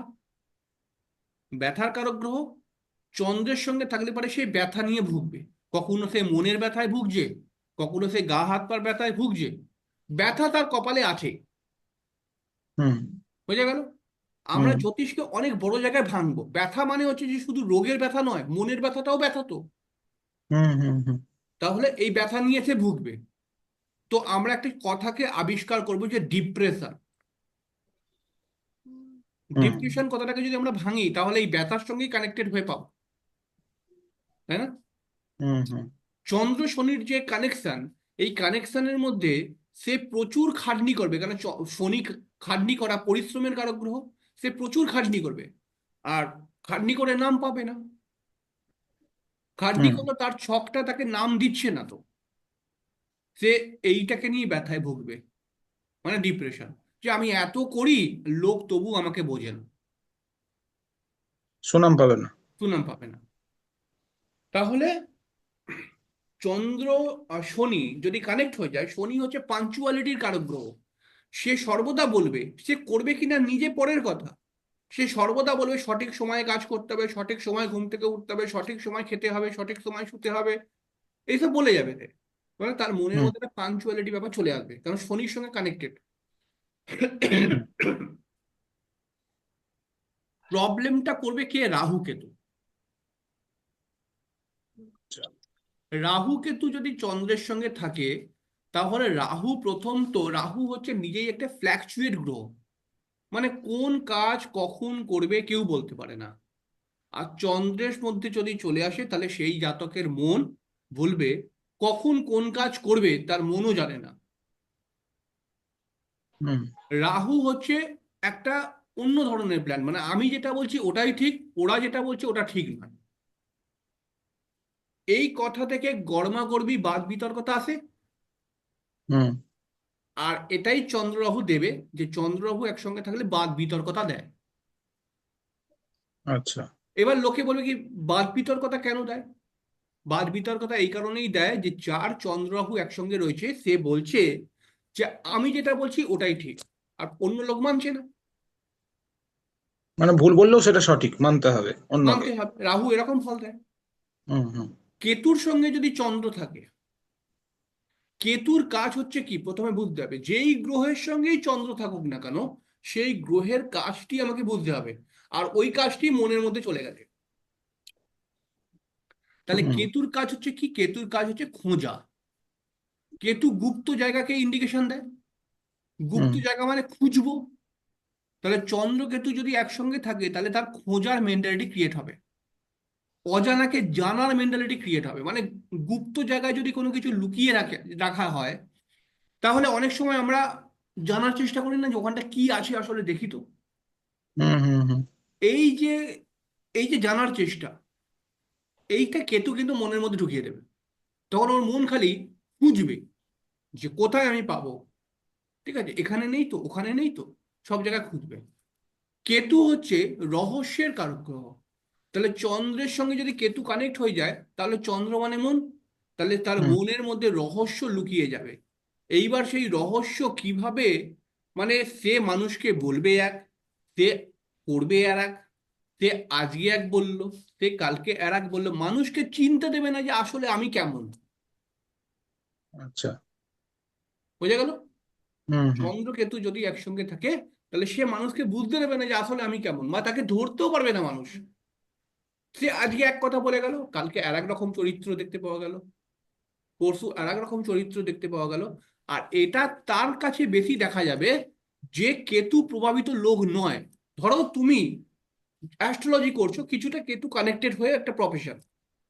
ব্যথার কারক গ্রহ। চন্দ্রের সঙ্গে থাকলে পারে সে ব্যথা নিয়ে ভুগবে, কখনো সে মনের ব্যথায় ভুগছে, কখনো সে গা হাত পার ব্যথায় ভুগছে, ব্যথা তার কপালে আছে। হুম বুঝে গেল। আমরা হুম জ্যোতিষকে অনেক বড় জায়গায় ভাঙবো, ব্যথা মানে হচ্ছে যে শুধু রোগের ব্যথা নয়, মনের ব্যথাটাও ব্যথা তো। হুম হুম হুম তাহলে এই ব্যথা নিয়ে সে ভুগবে। তো আমরা একটি কথাকে আবিষ্কার করবো যে ডিপ্রেশন। হুম ডিপ্রেশন কথাটাকে যদি আমরা ভাঙি তাহলে এই ব্যথার সঙ্গেই কানেক্টেড হয়ে পাবো, তাই না। হুম হুম চন্দ্র শনির যে কানেকশন, এই কানেকশনের মধ্যে সে প্রচুর খাটনি করবে, কারণ শনি খাটনি করা পরিশ্রমের কারক গ্রহ, সে প্রচুর খাটনি করবে। আর খাটনি করে নাম পাবে না, খাটনি হুম করলে তার ছকটা তাকে নাম দিচ্ছে না, তো সে এইটাকে নিয়ে ব্যথায় ভুগবে, মানে ডিপ্রেশন, যে আমি এত করি লোক তবু আমাকে বোঝে না, সুনাম পাবে না। সুনাম পাবে না। তাহলে চন্দ্র আর শনি যদি কানেক্ট হয়ে যায়, শনি হচ্ছে পাঞ্চুয়ালিটির কারক গ্রহ। সে সর্বদা বলবে, সে করবে কিনা নিজে পরের কথা, সে সর্বদা বলবে সঠিক সময়ে কাজ করতে হবে, সঠিক সময় ঘুম থেকে উঠতে হবে, সঠিক সময় খেতে হবে, সঠিক সময় শুতে হবে, এইসব বলে যাবে সে। মানে তার মনের হুম মধ্যে একটা পাঞ্চুয়ালিটি ব্যাপার চলে আসবে, কারণ শনির সঙ্গে কানেক্টেড। হুম প্রবলেমটা করবে কে, রাহু কেতু। আচ্ছা, রাহু কেতু যদি চন্দ্রের সঙ্গে থাকে তাহলে রাহু, প্রথম তো রাহু হচ্ছে নিজেই একটা ফ্ল্যাকচুয়েট গ্রহ, মানে কোন কাজ কখন করবে কেউ বলতে পারে না। আর চন্দ্রের মধ্যে যদি চলে আসে তাহলে সেই জাতকের মন বলবে কখন কোন কাজ করবে তার মনও জানে না। হুম রাহু হচ্ছে একটা অন্য ধরনের প্ল্যান, মানে আমি যেটা বলছি ওটাই ঠিক, ওরা যেটা বলছে ওটা ঠিক নয়। এই কথা থেকে গড়মাগড়বি বাদ বিতর্কতা আসে। হুম আর এটাই চন্দ্র রাহু দেবে, যে চন্দ্র রাহু একসঙ্গে থাকলে বাদ বিতর্কতা দেয়। আচ্ছা, এবার লোকে বলবে কি বাদ বিতর্কতা কেন দেয়, বাদ বিতর্কতা এই কারণেই দেয় যে যার চন্দ্র রাহু একসঙ্গে রয়েছে সে বলছে যে আমি যেটা বলছি ওটাই ঠিক, আর অন্য লোক মানছে না। মানে ভুল বললেও সেটা সঠিক মানতে হবে অন্যকে। মানতে হবে, রাহু এরকম ফল দেয়। হুম হুম কেতুর সঙ্গে যদি চন্দ্র থাকে, কেতুর কাজ হচ্ছে কি প্রথমে বুঝতে হবে, যেই গ্রহের সঙ্গেই চন্দ্র থাকুক না কেন সেই গ্রহের কাজটি আমাকে বুঝতে হবে, আর ওই কাজটি মনের মধ্যে চলে গেছে। তাহলে হুম কেতুর কাজ হচ্ছে কি, কেতুর কাজ হচ্ছে খোঁজা। কেতু গুপ্ত জায়গাকে ইন্ডিকেশন দেয়, গুপ্ত হুম জায়গা মানে খুঁজবো। তাহলে চন্দ্র কেতু যদি একসঙ্গে থাকে তাহলে তার খোঁজার মেন্টালিটি ক্রিয়েট হবে, অজানাকে জানার মেন্টালিটি ক্রিয়েট হবে। মানে গুপ্ত জায়গায় যদি কোনো কিছু লুকিয়ে রাখা হয়, তাহলে অনেক সময় আমরা জানার চেষ্টা করি না যে ওখানটা কি আছে, আসলে দেখি তো। হুম হুম হুম এই যে এই যে জানার চেষ্টা, এইটা কেতু কিন্তু মনের মধ্যে ঢুকিয়ে দেবে। তখন ওর মন খালি খুঁজবে যে কোথায় আমি পাবো, ঠিক আছে, এখানে নেই তো, ওখানে নেই তো, সব জায়গায় খুঁজবে। কেতু হচ্ছে রহস্যের কারক গ্রহ। তাহলে চন্দ্রের সঙ্গে যদি কেতু কানেক্ট হয়ে যায় তাহলে চন্দ্র মানে মন, তাহলে তার হুম মনের মধ্যে রহস্য লুকিয়ে যাবে। এইবার সেই রহস্য কিভাবে, মানে সে মানুষকে বলবে এক, সে করবে আর এক, সে আজকে এক বললো, সে কালকে আর এক বললো, মানুষকে চিনতে দেবে না যে আসলে আমি কেমন। আচ্ছা বোঝা গেল? হুম হুম চন্দ্র কেতু যদি একসঙ্গে থাকে তাহলে সে মানুষকে বুঝতে দেবে না যে আসলে আমি কেমন, বা তাকে ধরতেও পারবে না মানুষ। সে আজকে এক কথা বলে গেল, কালকে আর এক রকম চরিত্র দেখতে পাওয়া গেল, পরশু আর এক রকম চরিত্র দেখতে পাওয়া গেল। আর এটা তার কাছে বেশি দেখা যাবে যে কেতু প্রভাবিত লোক নয়। ধরো তুমি অ্যাস্ট্রোলজি করছো, কিছুটা কেতু কানেক্টেড হয়ে একটা প্রফেশন,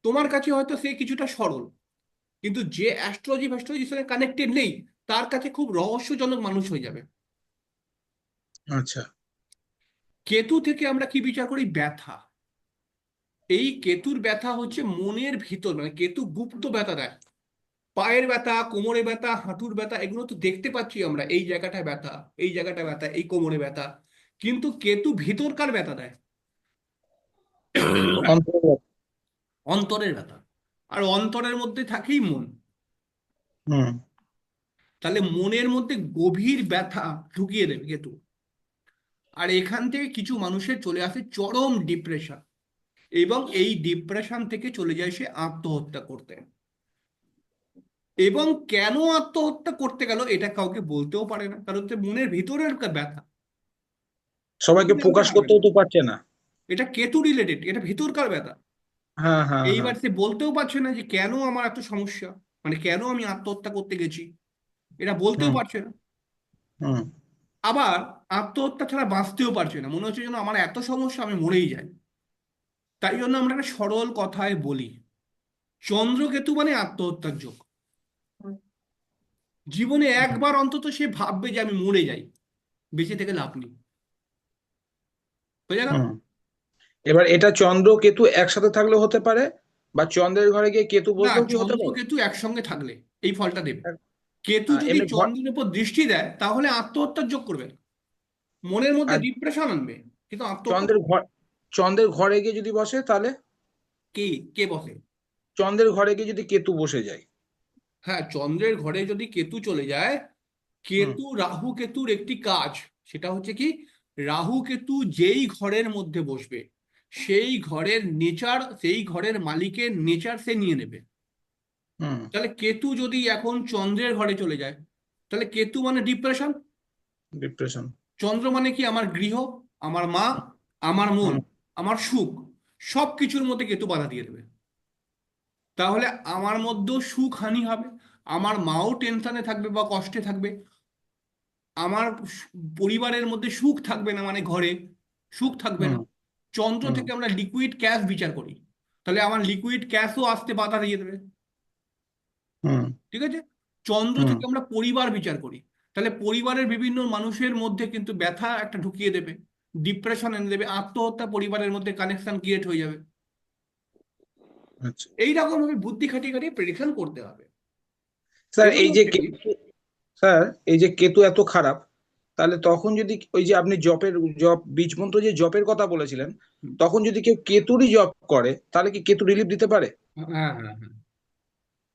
তোমার কাছে হয়তো সে কিছুটা সরল, কিন্তু যে অ্যাস্ট্রোলজি ফ্যাস্ট্রোলজির সঙ্গে কানেক্টেড নেই তার কাছে খুব রহস্যজনক মানুষ হয়ে যাবে। আচ্ছা কেতু থেকে আমরা কি বিচার করি, ব্যথা। এই কেতুর ব্যথা হচ্ছে মনের ভিতর, মানে কেতু গুপ্ত ব্যথা দেয়। পায়ের ব্যথা, কোমরে ব্যথা, হাঁটুর ব্যথা, এগুলো তো দেখতে পাচ্ছি আমরা, এই জায়গাটায় ব্যথা, এই জায়গাটা ব্যথা, এই কোমরে ব্যথা। কিন্তু কেতু ভিতরকার ব্যথা দেয়, অন্তর্গত। অন্তরের ব্যথা। আর অন্তরের মধ্যে থাকেই মন। হুম তাহলে মনের মধ্যে গভীর ব্যথা ঢুকিয়ে দেবে কেতু। আর এখান থেকে কিছু মানুষের চলে আসে চরম ডিপ্রেশন, এবং এই ডিপ্রেশন থেকে চলে যায় সে আত্মহত্যা করতে। এবং কেন আত্মহত্যা করতে গেল এটা কাউকে বলতেও পারে না, কারণ হচ্ছে মনের ভিতরের ব্যথা, সবাইকে বলতে প্রকাশ পারবে না। করতেও তো পারছে না। এটা কেতু রিলেটেড, এটা ভিতরকার ব্যথা। হ্যাঁ হ্যাঁ হ্যাঁ এইবার সে বলতেও পারছে না যে কেন আমার এত সমস্যা, মানে কেন আমি আত্মহত্যা করতে গেছি, এটা বলতেও হুম পারছে না। হুম আবার আত্মহত্যা ছাড়া বাঁচতেও পারছে না, মনে হচ্ছে যেন আমার এত সমস্যা আমি মরেই যাই। তাই জন্য আমরা একটা সরল কথায় বলি, চন্দ্রকেতু মানে আত্মহত্যার যোগ। জীবনে একবার অন্তত সে ভাববে যে আমি মরে যাই, বেঁচে থেকে লাভ নেই। বোঝা গেল? হুম এবার এটা চন্দ্র কেতু একসাথে থাকলেও হতে পারে, বা চন্দ্রের ঘরে গিয়ে কেতু না, বসলেও কি হতে চন্দ্র পারে? কেতু একসঙ্গে থাকলে এই ফলটা দেবে। কেতু যদি এমনি ঘর, চন্দ্রের উপর দৃষ্টি দেয় তাহলে আত্মহত্যার যোগ করবে না, মনের মধ্যে আর ডিপ্রেশন আনবে, কিন্তু আত্মহত্যা চন্দ্রের করবে না। ঘর, চন্দ্রের ঘরে গিয়ে যদি বসে তাহলে, কে কে বসে? চন্দ্রের ঘরে গিয়ে যদি কেতু বসে যায়। হ্যাঁ, চন্দ্রের ঘরে যদি কেতু চলে যায়, হুম কেতু রাহু কেতুর একটি কাজ, সেটা হচ্ছে কি, রাহু কেতু যেই ঘরের মধ্যে বসবে সেই ঘরের নেচার, সেই ঘরের মালিকের নেচার সে নিয়ে নেবে। হুম তাহলে কেতু যদি এখন চন্দ্রের ঘরে চলে যায়, তাহলে কেতু মানে ডিপ্রেশন, ডিপ্রেশন। চন্দ্র মানে কি আমার গৃহ, আমার মা, আমার মন, হুম আমার সুখ, সব কিছুর মধ্যে কেতু বাধা দিয়ে দেবে। তাহলে আমার মধ্যেও সুখ হানি হবে, আমার মাও টেনশনে থাকবে বা কষ্টে থাকবে, আমার পরিবারের মধ্যে সুখ থাকবে না, মানে ঘরে সুখ থাকবে হুম না। চন্দ্র হুম থেকে আমরা লিকুইড ক্যাশ বিচার করি, তাহলে আমার লিকুইড ক্যাশও আসতে বাধা দিয়ে দেবে। হুম ঠিক আছে? চন্দ্র হুম থেকে আমরা পরিবার বিচার করি, তাহলে পরিবারের বিভিন্ন মানুষের মধ্যে কিন্তু ব্যথা একটা ঢুকিয়ে দেবে, ডিপ্রেশন এনে দেবে, আত্মহত্যা, পরিবারের মধ্যে কানেকশন ক্রিয়েট হয়ে যাবে। আচ্ছা এইরকম ভাবে বুদ্ধি খাটিয়ে খাটিয়ে প্রেডিকশন করতে হবে। স্যার, এবং এই যে হচ্ছে কি, স্যার, এই যে কেতু এত খারাপ, তাহলে তখন যদি ওই যে আপনি জপের, জপ বীজ মন্ত্র যে জপের কথা বলেছিলেন, তখন যদি কেউ কেতুরই জপ করে তাহলে কি কেতু রিলিফ দিতে পারে? হ্যাঁ হ্যাঁ হ্যাঁ,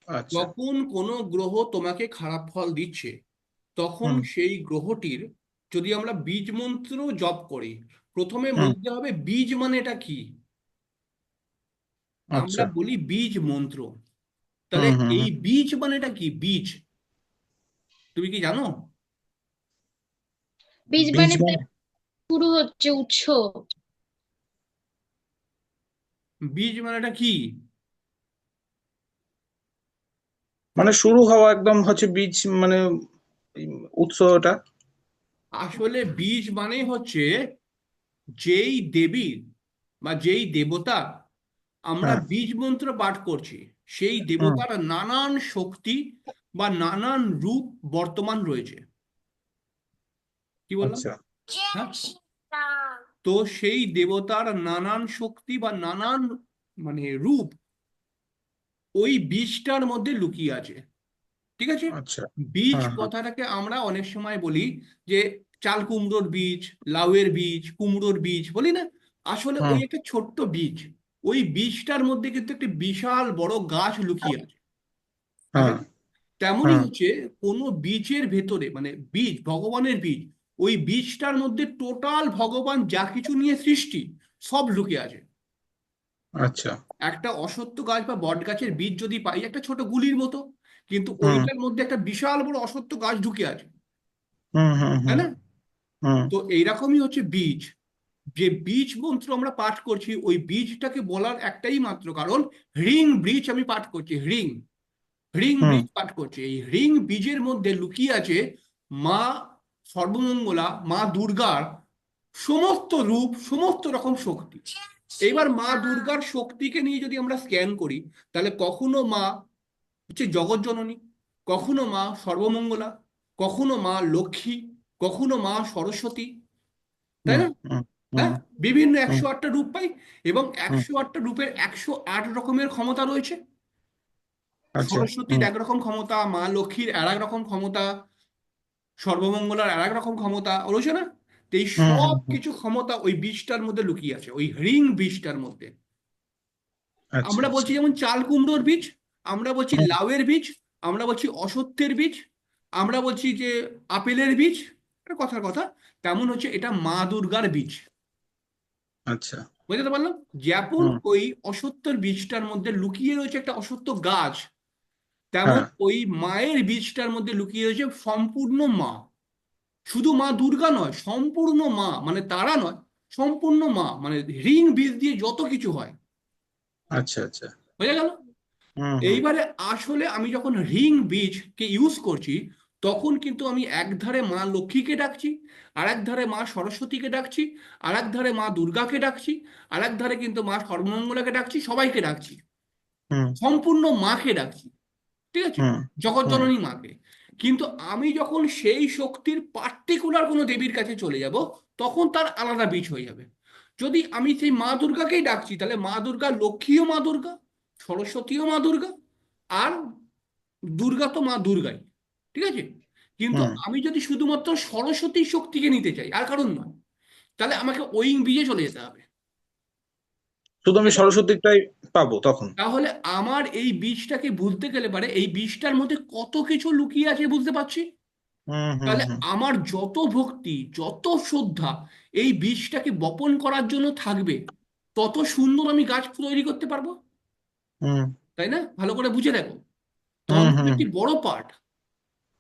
আচ্ছা যখন কোনো গ্রহ তোমাকে খারাপ ফল দিচ্ছে তখন হুম সেই গ্রহটির যদি আমরা বীজ মন্ত্র জপ করি, প্রথমে হুম বুঝতে হবে বীজ মানে এটা কি। আমরা আচ্ছা। বলি বীজ মন্ত্র। তাহলে হুম হুম এই হুম। বীজ মানেটা কি? বীজ তুমি কি জানো? বীজ বীজ মানে তো মানে শুরু হচ্ছে উৎস। বীজ মানেটা কি? মানে শুরু হওয়া একদম হচ্ছে বীজ, মানে উৎসটা। আসলে বীজ মানে হচ্ছে যেই দেবীর বা যেই দেবতা আমরা হ্যাঁ। বীজ মন্ত্র পাঠ করছি, সেই হুম। দেবতার নানান শক্তি বা নানান রূপ বর্তমান রয়েছে। কি বললাম? আচ্ছা। হ্যাঁ, তো সেই দেবতার নানান শক্তি বা নানান রূপ ওই বীজটার মধ্যে লুকিয়ে আছে। ঠিক আছে? আচ্ছা। বীজ হ্যাঁ হ্যাঁ। কথাটাকে আমরা অনেক সময় বলি যে চাল কুমড়োর বীজ, লাউয়ের বীজ, কুমড়োর বীজ বলি না? আসলে ওই হুম। একটা ছোট্ট বীজ। ওই বীজটার মধ্যে কিন্তু একটি বিশাল বড় গাছ লুকিয়ে আছে। আছে হ্যাঁ না? তেমনই হ্যাঁ। হচ্ছে কোনো বীজের ভেতরে, মানে বীজ ভগবানের বীজ, ওই বীজটার মধ্যে টোটাল ভগবান যা কিছু নিয়ে সৃষ্টি সব লুকিয়ে আছে। আচ্ছা। একটা অশ্বত্থ গাছ বা বট গাছের বীজ যদি পাই একটা ছোট গুলির মতো, কিন্তু হুম ওইটার মধ্যে একটা বিশাল বড় অশ্বত্থ গাছ ঢুকে আছে। হুম হুম তাই হুম না? হুম। তো এইরকমই হচ্ছে বীজ। যে বীজ মন্ত্র আমরা পাঠ করছি, ওই বীজটাকে বলার একটাই মাত্র কারণ, হ্রিং বীজ আমি পাঠ করছি, হ্রিং হ্রিং হুম। বীজ পাঠ করছি। এই হ্রিং বীজের মধ্যে লুকিয়ে আছে মা সর্বমঙ্গলা, মা দুর্গার সমস্ত রূপ, সমস্ত রকম শক্তি। এবার মা দুর্গার শক্তিকে নিয়ে যদি আমরা স্ক্যান করি, তাহলে কখনো মা হচ্ছে জগৎ জননী, কখনো মা সর্বমঙ্গলা, কখনো মা লক্ষ্মী, কখনো মা সরস্বতী। তাই হুম না? হুম হুম হ্যাঁ, বিভিন্ন হুম 108টা রূপ পাই, এবং হুম। 108টা রূপের 108 রকমের ক্ষমতা রয়েছে। আচ্ছা। সরস্বতীর হুম এক রকম ক্ষমতা, মা লক্ষ্মীর আর এক রকম ক্ষমতা, সর্বমঙ্গলার আর এক রকম ক্ষমতা রয়েছে না? তো এই হুম হুম সব হুম। কিছু ক্ষমতা ওই বীজটার মধ্যে লুকিয়ে আছে, ওই হ্রিং বীজটার মধ্যে। আচ্ছা আমরা আচ্ছা। বলছি যেমন চাল কুমড়োর বীজ, আমরা বলছি হুম। লাউয়ের বীজ, আমরা বলছি অসত্যের বীজ, আমরা বলছি যে আপেলের বীজ, এটা কথার কথা। তেমন হচ্ছে এটা মা দুর্গার বীজ। আচ্ছা। বুঝতে পারলাম? যেমন হুম। ওই অসত্যের বীজটার মধ্যে লুকিয়ে রয়েছে একটা অসত্য গাছ, তেমন হ্যাঁ। ওই মায়ের বীজটার মধ্যে লুকিয়ে রয়েছে সম্পূর্ণ মা। শুধু মা দুর্গা নয়, সম্পূর্ণ মা, মানে তারা নয়, সম্পূর্ণ মা, মানে রিং বীজ দিয়ে যত কিছু হয়। আচ্ছা আচ্ছা। বোঝা গেল? হুম হুম এইবারে আসলে আমি যখন রিং বীজকে ইউজ করছি, তখন কিন্তু আমি এক ধারে মা লক্ষ্মীকে ডাকছি, আর এক ধারে মা সরস্বতীকে ডাকছি, আর এক ধারে মা দুর্গাকে ডাকছি, আর এক ধারে কিন্তু মা সর্বমঙ্গলাকে ডাকছি, সবাইকে ডাকছি, হুম সম্পূর্ণ মাকে ডাকছি। ঠিক আছে? হুম হুম জগৎজননী মাকে। কিন্তু আমি যখন সেই শক্তির পার্টিকুলার কোনো দেবীর কাছে চলে যাব, তখন তার আলাদা বীজ হয়ে যাবে। যদি আমি সেই মা দুর্গাকেই ডাকছি, তাহলে মা দুর্গা, লক্ষ্মীও মা দুর্গা, সরস্বতীও মা দুর্গা, আর দুর্গা তো মা দুর্গাই। ঠিক আছে? কিন্তু হুম। আমি যদি শুধুমাত্র সরস্বতীর শক্তিকে নিতে চাই, আর কারণ নয়, তাহলে আমাকে ওয়িং বীজে চলে যেতে হবে। শুধু আমি সরস্বতীটাই পাবো তখন? তাহলে আমার এই বীজটাকে বুঝতে গেলে পারে এই বীজটার মধ্যে কত কিছু লুকিয়ে আছে বুঝতে পারছি। হুম হুম তাহলে হুম আমার যত ভক্তি, যত শ্রদ্ধা এই বীজটাকে বপন করার জন্য থাকবে, তত সুন্দর আমি গাছ তৈরি করতে পারবো। হুম তাই না? ভালো করে বুঝে দেখো, হুম তন্ত্র হুম একটি বড় পার্ট,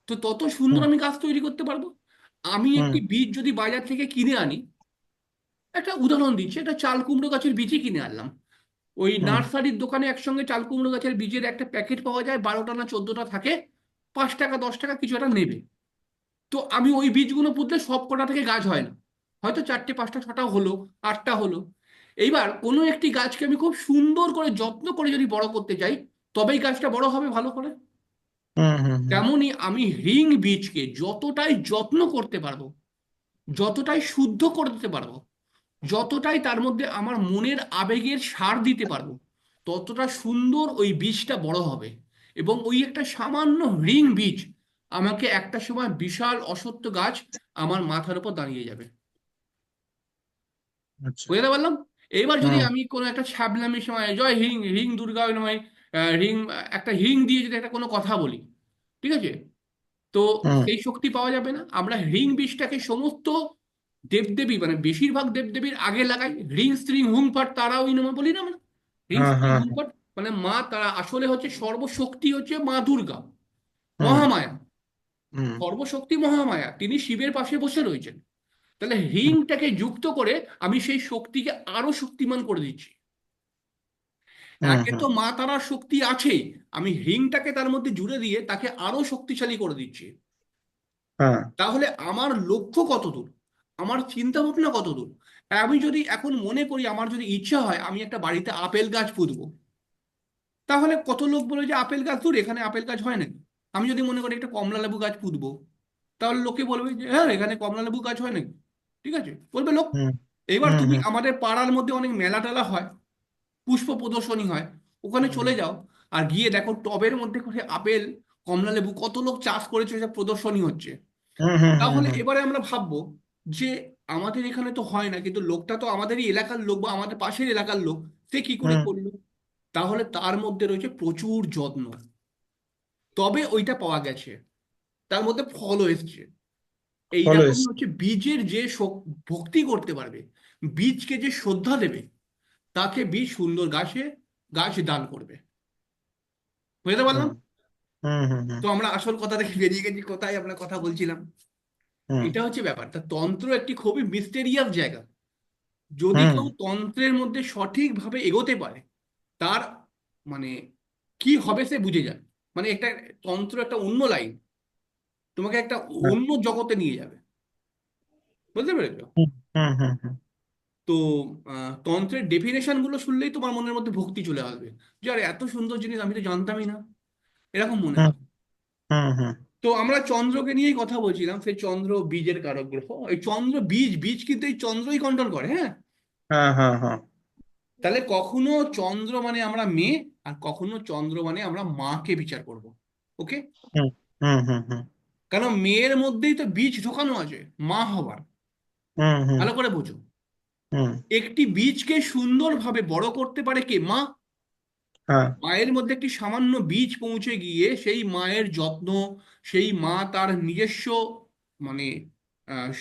তো তত সুন্দর হুম আমি গাছ তৈরি করতে পারবো। আমি হুম একটি বীজ যদি বাজার থেকে কিনে আনি, একটা উদাহরণ দিচ্ছি, একটা চাল কুমড়ো গাছের বীজই কিনে আনলাম, ওই হুম নার্সারির দোকানে একসঙ্গে চাল কুমড়ো গাছের বীজের একটা প্যাকেট পাওয়া যায়, 12টা না 14টা থাকে, 5 টাকা 10 টাকা কিছু একটা নেবে। তো আমি ওই বীজগুলো পুঁতলে সব কটা থেকে গাছ হয় না, হয়তো 4টে 5টা 6টা হলো, 8টা হলো। এইবার কোনো একটি গাছকে আমি খুব সুন্দর করে যত্ন করে যদি বড় করতে চাই, তবেই গাছটা বড় হবে ভালো করে। হুম হুম হুম তেমনি আমি রিং বীজকে যতটাই যত্ন করতে পারবো, যতটাই শুদ্ধ করে দিতে পারবো, যতটাই তার মধ্যে আমার মনের আবেগের সার দিতে পারবো, ততটা সুন্দর ওই বীজটা বড় হবে। এবং ওই একটা সামান্য রিং বীজ আমাকে একটা সময় বিশাল অশ্বত্থ গাছ আমার মাথার উপর দাঁড়িয়ে যাবে। আচ্ছা। বুঝতে পারলাম? এবার যদি হুম আমি কোনো একটা ছ্যাবলামির সময় জয় হিং রিং দুর্গা নয়, রিং, একটা হিং দিয়ে যদি একটা কোনো কথা বলি, ঠিক আছে, তো হুম সেই শক্তি পাওয়া যাবে না। আমরা হ্রিং বীজটাকে সমস্ত দেবদেবী, মানে বেশিরভাগ দেবদেবীর আগে লাগাই, হ্রিং স্ত্রী হুং ফট তারা ওই নমঃ বলি না আমরা? হ্রিং হ্যাঁ স্ত্রী হ্যাঁ ভূমিপট মানে মা, তারা আসলে হচ্ছে সর্বশক্তি, হচ্ছে মা দুর্গা, হুম মহামায়া। হুম সর্বশক্তি মহামায়া, তিনি শিবের পাশে বসে রয়েছেন। তাহলে হুম হিংটাকে যুক্ত করে আমি সেই শক্তিকে আরো শক্তিমান করে দিচ্ছি। হুম একে হুম, তো মা তারার শক্তি আছেই, আমি হিংটাকে তার মধ্যে জুড়ে দিয়ে তাকে আরো শক্তিশালী করে দিচ্ছি। হ্যাঁ তাহলে আমার লক্ষ্য কত দূর, আমার চিন্তা ভাবনা কত দূর। আমি যদি এখন মনে করি, আমার যদি ইচ্ছা হয় আমি একটা বাড়িতে আপেল গাছ পুঁতবো, তাহলে কত লোক বলে যে আপেল গাছ দূর, এখানে আপেল গাছ হয় নাকি। আমি যদি মনে করি একটা কমলা লেবু গাছ পুঁতবো, তাহলে লোকে বলবে যে হ্যাঁ এখানে কমলা লেবু গাছ হয় নাকি। ঠিক আছে, বলবে লোক। হুম এবার হুম তুমি হুম আমাদের পাড়ার মধ্যে অনেক মেলা টেলা হয়, পুষ্প প্রদর্শনী হয়, ওখানে হুম চলে যাও, আর গিয়ে দেখো টবের মধ্যে করে আপেল, কমলা লেবু কত লোক চাষ করেছে, সব প্রদর্শনী হচ্ছে। হুম হুম হুম তাহলে হুম এবারে আমরা ভাববো যে আমাদের এখানে তো হয় না, কিন্তু লোকটা তো আমাদেরই এলাকার লোক বা আমাদের পাশের এলাকার লোক, সে কি করে হুম, করলো। তাহলে তার মধ্যে রয়েছে প্রচুর যত্ন, তবে ওইটা পাওয়া গেছে, তার মধ্যে ফলও এসছে। ফলো এইরকমই এসছে। হচ্ছে বীজের যে ভক্তি করতে পারবে, বীজকে যে শ্রদ্ধা দেবে, তাকে বীজ সুন্দর গাছে গাছ দান করবে। বুঝতে হুম পারলাম। হুম হুম হুম তো আমরা আসল কথা থেকে বেরিয়ে গেছি, কোথায় আমরা কথা বলছিলাম। হুম এটা হচ্ছে ব্যাপারটা, তন্ত্র একটি খুবই মিস্টেরিয়াস জায়গা। যদি হুম কেউ তন্ত্রের মধ্যে সঠিকভাবে এগোতে পারে, তার মানে কি হবে সে বুঝে যায়। মানে একটা তন্ত্র একটা অন্য লাইন, তোমাকে একটা হ্যাঁ, অন্য জগতে নিয়ে যাবে। বুঝতে পেরেছো? হুম হুম হুম হুম তো তন্ত্রের ডেফিনেশন গুলো শুনলেই তোমার মনের মধ্যে ভক্তি চলে আসবে, যে আরে এত সুন্দর জিনিস আমি তো জানতামই না, এরকম মনে হুম হবে। হুম হুম, তো আমরা চন্দ্রকে নিয়েই কথা বলছিলাম, সেই চন্দ্র বীজের কারক গ্রহ, এই চন্দ্র বীজ, বীজ কিন্তু এই চন্দ্রই কন্ট্রোল করে, হ্যাঁ। হ্যাঁ হ্যাঁ হ্যাঁ, তাহলে কখনো চন্দ্র মানে আমরা মেয়ে, আর কখনো চন্দ্র মানে আমরা মাকে বিচার করব। ওকে। হুম হুম হুম হুম কারণ মেয়ের মধ্যেই তো বীজ ঢোকানো আছে মা হবার। হুম হুম ভালো করে বোঝো, হুম, একটি বীজকে সুন্দরভাবে বড় করতে পারে কে? মা। হ্যাঁ মায়ের মধ্যে একটি সামান্য বীজ পৌঁছে গিয়ে সেই মায়ের যত্ন, সেই মা তার নিজস্ব মানে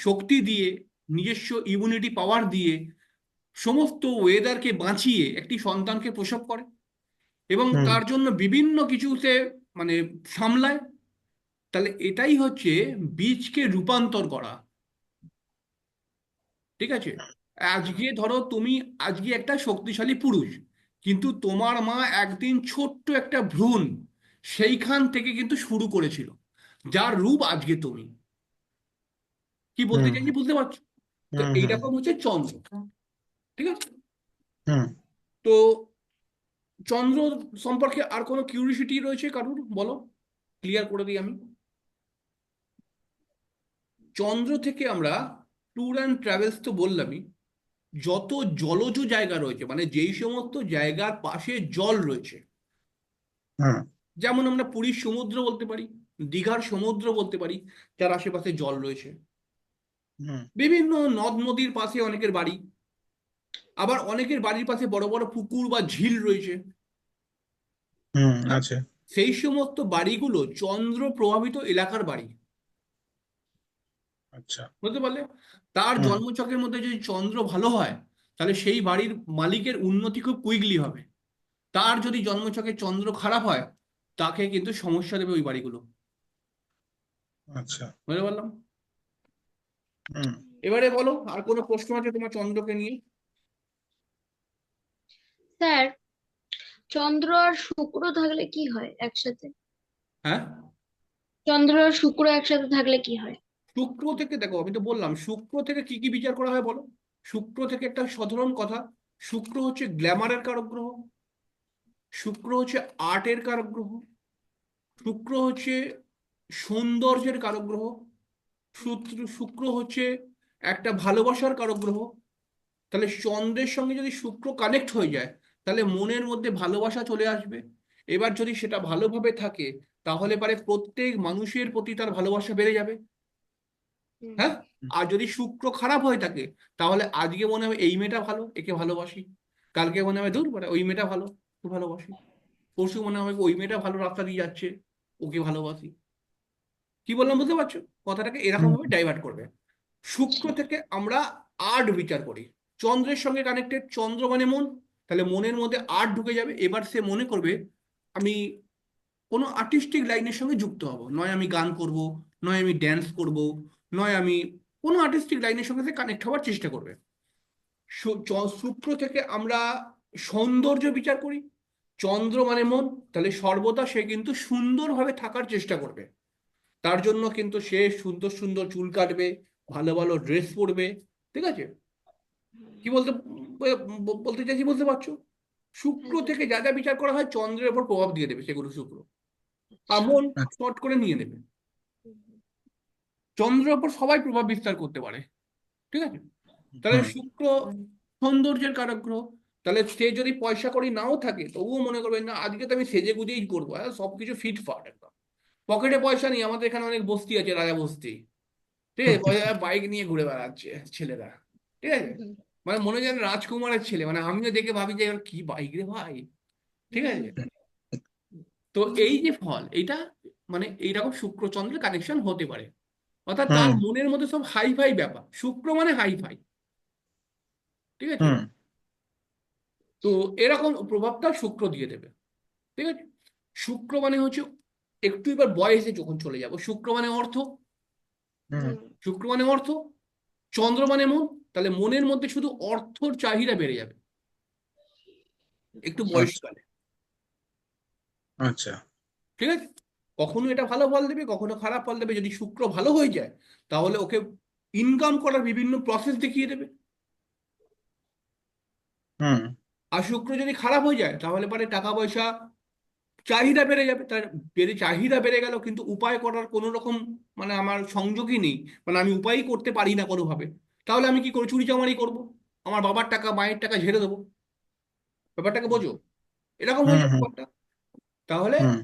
শক্তি দিয়ে, নিজস্ব ইমিউনিটি পাওয়ার দিয়ে সমস্ত ওয়েদারকে বাঁচিয়ে একটি সন্তানকে প্রসব করে, এবং হুম তার জন্য বিভিন্ন কিছু সে মানে সামলায়। তাহলে এটাই হচ্ছে বীজকে রূপান্তর করা। ঠিক আছে। আজকে ধরো তুমি আজকে একটা শক্তিশালী পুরুষ, কিন্তু তোমার মা একদিন ছোট্ট একটা ভ্রূণ, সেইখান থেকে কিন্তু শুরু করেছিল, যার রূপ আজকে তুমি। কি বলতে হুম চাইছি বুঝতে পারছো? তো হুম হুম এইরকম হচ্ছে চন্দ্র। ঠিক আছে। হুম, তো চন্দ্র সম্পর্কে আর কোনো কিউরিসিটি রয়েছে কারুর, বলো, ক্লিয়ার করে দিই আমি। চন্দ্র থেকে আমরা ট্যুর অ্যান্ড ট্রাভেলস তো বললামই, যত জলজ জায়গা রয়েছে, মানে যেই সমস্ত জায়গার পাশে জল রয়েছে, হ্যাঁ, যেমন আমরা পুরীর সমুদ্র বলতে পারি, দীঘার সমুদ্র বলতে পারি, যার আশেপাশে জল রয়েছে। হুম বিভিন্ন নদ নদীর পাশে অনেকের বাড়ি, আবার অনেকের বাড়ির পাশে বড় বড় পুকুর বা ঝিল রয়েছে। হুম, হ্যাঁ, আছে। সেই সমস্ত বাড়িগুলো চন্দ্র প্রভাবিত এলাকার বাড়ি। আচ্ছা। বুঝতে পারলে? তার হুম জন্মছকের মধ্যে যদি চন্দ্র ভালো হয়, তাহলে সেই বাড়ির মালিকের উন্নতি খুব কুইকলি হবে। তার যদি জন্মছকে চন্দ্র খারাপ হয়, তাকে কিন্তু সমস্যা দেবে ওই বাড়িগুলো। আচ্ছা। বুঝতে পারলাম। হুম, এবারে বলো, আর কোনো প্রশ্ন আছে তোমার চন্দ্রকে নিয়ে? স্যার, চন্দ্র আর শুক্র থাকলে কি হয় একসাথে? হ্যাঁ, চন্দ্র আর শুক্র একসাথে থাকলে কি হয়? শুক্র থেকে দেখো, আমি তো বললাম শুক্র থেকে কি কি বিচার করা হয় বলো। শুক্র থেকে একটা সাধারণ কথা, শুক্র হচ্ছে গ্ল্যামারের কারক গ্রহ, শুক্র হচ্ছে আর্টের কারক গ্রহ, শুক্র হচ্ছে সৌন্দর্যের কারক গ্রহ, শুক্র হচ্ছে একটা ভালোবাসার কারক গ্রহ। তাহলে চন্দ্রের সঙ্গে যদি শুক্র কানেক্ট হয়ে যায়, তাহলে মনের মধ্যে ভালোবাসা চলে আসবে। এবার যদি সেটা ভালোভাবে থাকে, তাহলে পারে প্রত্যেক মানুষের প্রতি তার ভালোবাসা বেড়ে যাবে। হুম। হ্যাঁ। আর যদি শুক্র খারাপ হয়ে থাকে, তাহলে আজকে মনে হবে এই মেয়েটা ভালো, একে ভালোবাসি, কালকে মনে হবে দূর মানে ওই মেয়েটা ভালো, ওকে ভালোবাসি, পরশু মনে হবে ওই মেয়েটা ভালো রাস্তা দিয়ে যাচ্ছে, ওকে ভালোবাসি। কি বললাম বুঝতে পারছো? কথাটাকে এরকম হুম ভাবে ডাইভার্ট করবে। শুক্র থেকে আমরা আর্ট বিচার করি, চন্দ্রের সঙ্গে কানেক্টেড, চন্দ্র মানে মন, তাহলে মনের মধ্যে আর্ট ঢুকে যাবে। এবার সে মনে করবে আমি কোনো আর্টিস্টিক লাইনের সঙ্গে যুক্ত হব, নয় আমি গান করব, নয় আমি ড্যান্স করব, নয় আমি কোনো আর্টিস্টিক লাইনের সঙ্গে সে কানেক্ট হওয়ার চেষ্টা করবে। শুক্র থেকে আমরা সৌন্দর্য বিচার করি, চন্দ্র মানে মন, তাহলে সর্বদা সে কিন্তু সুন্দরভাবে থাকার চেষ্টা করবে। তার জন্য কিন্তু সে সুন্দর সুন্দর চুল কাটবে, ভালো ভালো ড্রেস পরবে, ঠিক আছে? কি বলতে চাইছি বুঝতে পারছো? শুক্র হ্যাঁ, থেকে যা যা বিচার করা হয় চন্দ্রের উপর প্রভাব দিয়ে দেবে সেগুলো শুক্র, আর মন আচ্ছা। শর্ট করে নিয়ে নেবে। চন্দ্রের উপর সবাই প্রভাব বিস্তার করতে পারে, ঠিক আছে? তাহলে হুম শুক্র সৌন্দর্যের কারক গ্রহ। তাহলে সে যদি পয়সা কড়ি নাও থাকে তবুও মনে করবে না আজকে তো আমি সেজে গুজেই করবো, সবকিছু ফিটফাট একদম। পকেটে পয়সা নেই, আমাদের এখানে অনেক বস্তি আছে, রাজা বস্তি, ঠিক আছে, বাইক নিয়ে ঘুরে বেড়াচ্ছে ছেলেরা, ঠিক আছে, মানে মনে হয় যেন রাজকুমারের ছেলে, মানে আমিও দেখে ভাবি যে এবার কি বাইক রে ভাই, ঠিক আছে? তো এই যে ফল এইটা, মানে এইরকম শুক্র চন্দ্রের কানেকশন হতে পারে, অর্থাৎ তার হুম মনের মধ্যে সব হাই ফাই ব্যাপার, শুক্র মানে হাই ফাই, ঠিক আছে? হুম তো এরকম প্রভাবটা শুক্র দিয়ে দেবে, ঠিক আছে? শুক্র মানে হচ্ছে, একটু এবার বয়সে যখন চলে যাব, শুক্র মানে অর্থ, হুম শুক্র মানে অর্থ, চন্দ্র মানে মন, তাহলে মনের মধ্যে শুধু অর্থর চাহিদা বেড়ে যাবে একটু আচ্ছা বয়সকালে, আচ্ছা ঠিক আছে? কখনো এটা ভালো ফল দেবে, কখনো খারাপ ফল দেবে। যদি শুক্র ভালো হয়ে যায় তাহলে ওকে ইনকাম করার বিভিন্ন প্রসেস দেখিয়ে দেবে, হুম আর শুক্র যদি খারাপ হয়ে যায় তাহলে পরে টাকা পয়সা চাহিদা বেড়ে যাবে, তার চাহিদা বেড়ে গেল কিন্তু উপায় করার কোনো রকম, মানে আমার সংযোগই নেই, মানে আমি উপায়ই করতে পারি না কোনোভাবে, তাহলে আমি কি করবো? চুরি চামারি করবো, আমার বাবার টাকা মায়ের টাকা ঝেড়ে দেবো। ব্যাপারটাকে বোঝো, এরকম হয়ে হুম যাবে হুম ব্যাপারটা। তাহলে হুম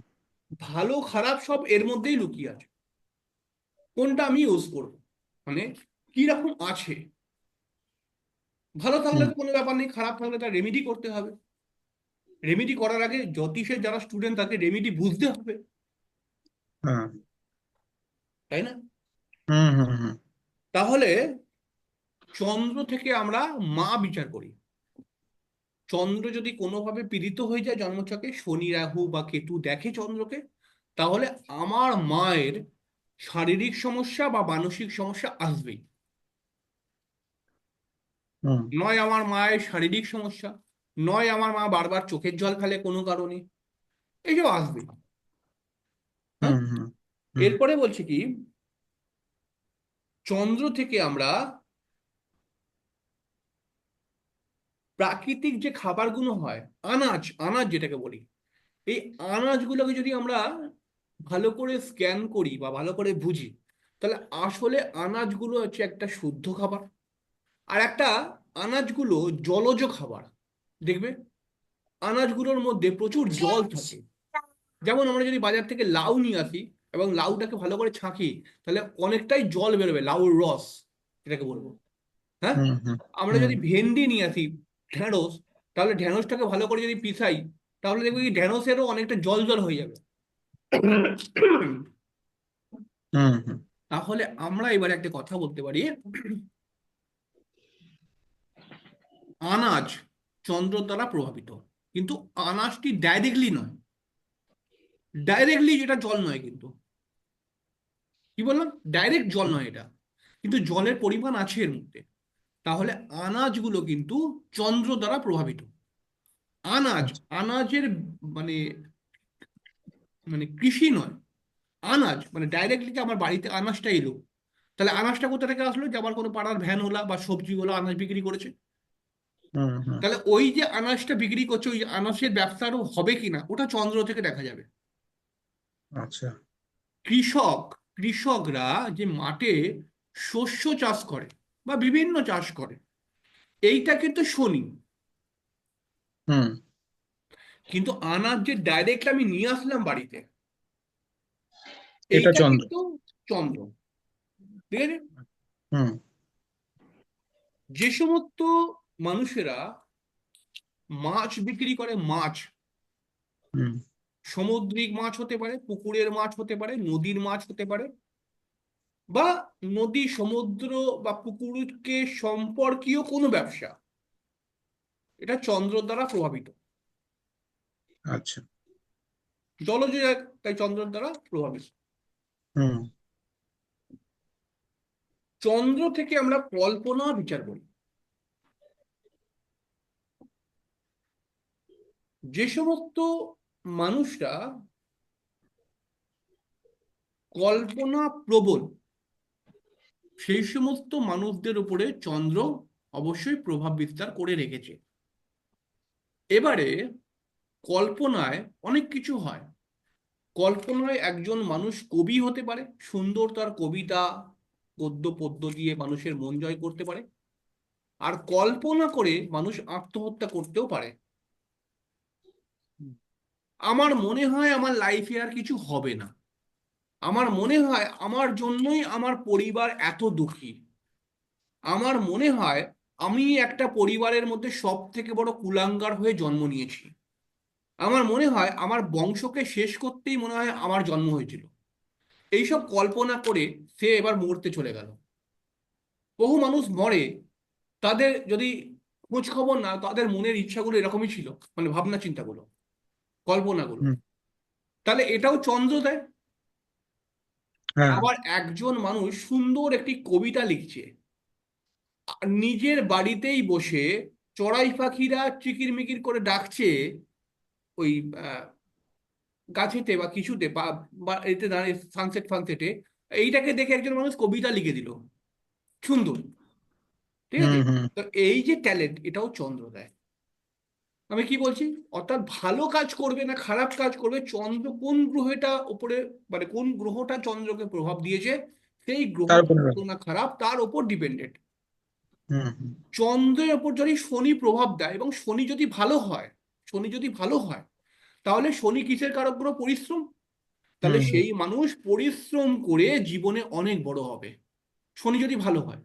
ভালো খারাপ সব এর মধ্যেই লুকিয়ে আছে, কোনটা আমি ইউজ করবো, মানে কি রকম আছে। ভালো থাকলে হুম তো কোনো ব্যাপার নেই, খারাপ থাকলে তার রেমিডি করতে হবে। রেমিডি করার আগে জ্যোতিষের যারা স্টুডেন্ট তাকে রেমিডি বুঝতে হবে, হ্যাঁ তাই না? হুম হুম হুম তাহলে চন্দ্র থেকে আমরা মা বিচার করি। চন্দ্র যদি কোনোভাবে পীড়িত হয়ে যায় জন্মছকে, শনি রাহু বা কেতু দেখে চন্দ্রকে, তাহলে আমার মায়ের শারীরিক সমস্যা বা মানসিক সমস্যা আসবেই। হুম নয় আমার মায়ের শারীরিক সমস্যা, নয় আমার মা বারবার চোখের জল ফেলে কোনো কারণে, এইসব আসবে। হ্যাঁ, হুম হুম হুম এরপরে বলছে কি, চন্দ্র থেকে আমরা প্রাকৃতিক যে খাবারগুলো হয়, আনাজ আনাজ যেটাকে বলি, এই আনাজগুলোকে যদি আমরা ভালো করে স্ক্যান করি বা ভালো করে বুঝি, তাহলে আসলে আনাজগুলো হচ্ছে একটা শুদ্ধ খাবার, আর একটা আনাজগুলো জলজ খাবার। দেখবে আনাজগুলোর মধ্যে প্রচুর জল থাকে। যেমন আমরা যদি বাজার থেকে লাউ নিয়ে আসি এবং লাউটাকে ভালো করে ছাঁকি, তাহলে অনেকটাই জল বেরোবে, লাউর রস যেটাকে বলবো। হ্যাঁ, হুম হুম আমরা হুম যদি ভেন্ডি নিয়ে আসি, ঢেঁড়স, তাহলে ঢেঁড়সটাকে ভালো করে যদি পিসাই, তাহলে দেখবো কি ঢেঁড়সেরও অনেকটা জল জল হয়ে যাবে। হুম হুম তাহলে আমরা এবার একটা কথা বলতে পারি, আনাজ চন্দ্র দ্বারা প্রভাবিত, কিন্তু আনাজটি ডাইরেক্টলি নয়, ডাইরেক্টলি যেটা জল নয় কিন্তু, কি বললাম, ডাইরেক্ট জল নয় এটা, কিন্তু জলের পরিমাণ আছে এর মধ্যে। তাহলে আনাজগুলো কিন্তু চন্দ্র দ্বারা প্রভাবিত। আনাজ, আচ্ছা আনাজের মানে, মানে কৃষি নয়, আনাজ মানে ডাইরেক্টলি যে আমার বাড়িতে আনাজটা এলো, তাহলে আনাজটা কোথা থেকে আসলো? যে আমার কোনো পাড়ার ভ্যানওয়ালা বা সবজিওয়ালা আনাজ বিক্রি করেছে। হুম হুম তাহলে ওই যে আনাজটা বিক্রি করছে, ওই আনাজের ব্যবসারও হবে কিনা ওটা চন্দ্র থেকে দেখা যাবে। আচ্ছা কৃষক, কৃষকরা যে মাঠে শস্য চাষ করে বা বিভিন্ন চাষ করে, এইটা কিন্তু শনি, হুম কিন্তু আনাজ যে ডাইরেক্ট আমি নিয়ে আসলাম বাড়িতে, এটা এইটা চন্দ্র কিন্তু চন্দ্র, ঠিক আছে? হুম যে সমস্ত মানুষেরা মাছ বিক্রি করে, মাছ হুম সামুদ্রিক মাছ হতে পারে, পুকুরের মাছ হতে পারে, নদীর মাছ হতে পারে, বা নদী সমুদ্র বা পুকুরকে সম্পর্কীয় কোনো ব্যবসা, এটা চন্দ্র দ্বারা প্রভাবিত। আচ্ছা। জলজ জায়গা, তাই চন্দ্র দ্বারা প্রভাবিত। হুম। চন্দ্র থেকে আমরা কল্পনা বিচার করি। যে সমস্ত মানুষরা কল্পনা প্রবল, সেই সমস্ত মানুষদের উপরে চন্দ্র অবশ্যই প্রভাব বিস্তার করে রেখেছে। এবারে কল্পনায় অনেক কিছু হয়। কল্পনায় একজন মানুষ কবি হতে পারে, সুন্দর তার কবিতা গদ্য পদ্য দিয়ে মানুষের মন জয় করতে পারে। আর কল্পনা করে মানুষ আত্মহত্যা করতেও পারে। আমার মনে হয় আমার লাইফে আর কিছু হবে না, আমার মনে হয় আমার জন্যই আমার পরিবার এত দুঃখী, আমার মনে হয় আমি একটা পরিবারের মধ্যে সব থেকে বড় কুলাঙ্গার হয়ে জন্ম নিয়েছি, আমার মনে হয় আমার বংশকে শেষ করতেই মনে হয় আমার জন্ম হয়েছিল। এইসব কল্পনা করে সে এবার মরতে চলে গেল। বহু মানুষ মরে, তাদের যদি খোঁজ খবর না, তাদের মনের ইচ্ছাগুলো এরকমই ছিল, মানে ভাবনা চিন্তাগুলো, কল্পনাগুলো। হুম। তাহলে এটাও চন্দ্র দেয়। হ্যাঁ। আবার একজন মানুষ সুন্দর একটি কবিতা লিখছে, আর নিজের বাড়িতেই বসে চড়াই পাখিরা চিকিরমিকির করে ডাকছে ওই আহ, গাছেতে বা কিছুতে বা বা এতে দাঁড়িয়ে সানসেট ফানসেটে, এইটাকে দেখে একজন মানুষ কবিতা লিখে দিল সুন্দর। ঠিক হুম। আছে? হুম। তো এই যে ট্যালেন্ট, এটাও চন্দ্র দেয়। আমি কি বলছি, অর্থাৎ ভালো কাজ করবে না খারাপ কাজ করবে, চন্দ্র কোন গ্রহটা উপরে, মানে কোন গ্রহটা চন্দ্রকে প্রভাব দিয়েছে, সেই গ্রহটা তারপরে। ভালো না খারাপ তার উপর ডিপেন্ডেন্ট। হুম। হুম। চন্দ্রের ওপর যদি শনি প্রভাব দেয়, এবং শনি যদি ভালো হয়, শনি যদি ভালো হয়, তাহলে শনি কিসের কারক গ্রহ? পরিশ্রম। তাহলে হুম। হুম। সেই মানুষ পরিশ্রম করে জীবনে অনেক বড় হবে, শনি যদি ভালো হয়।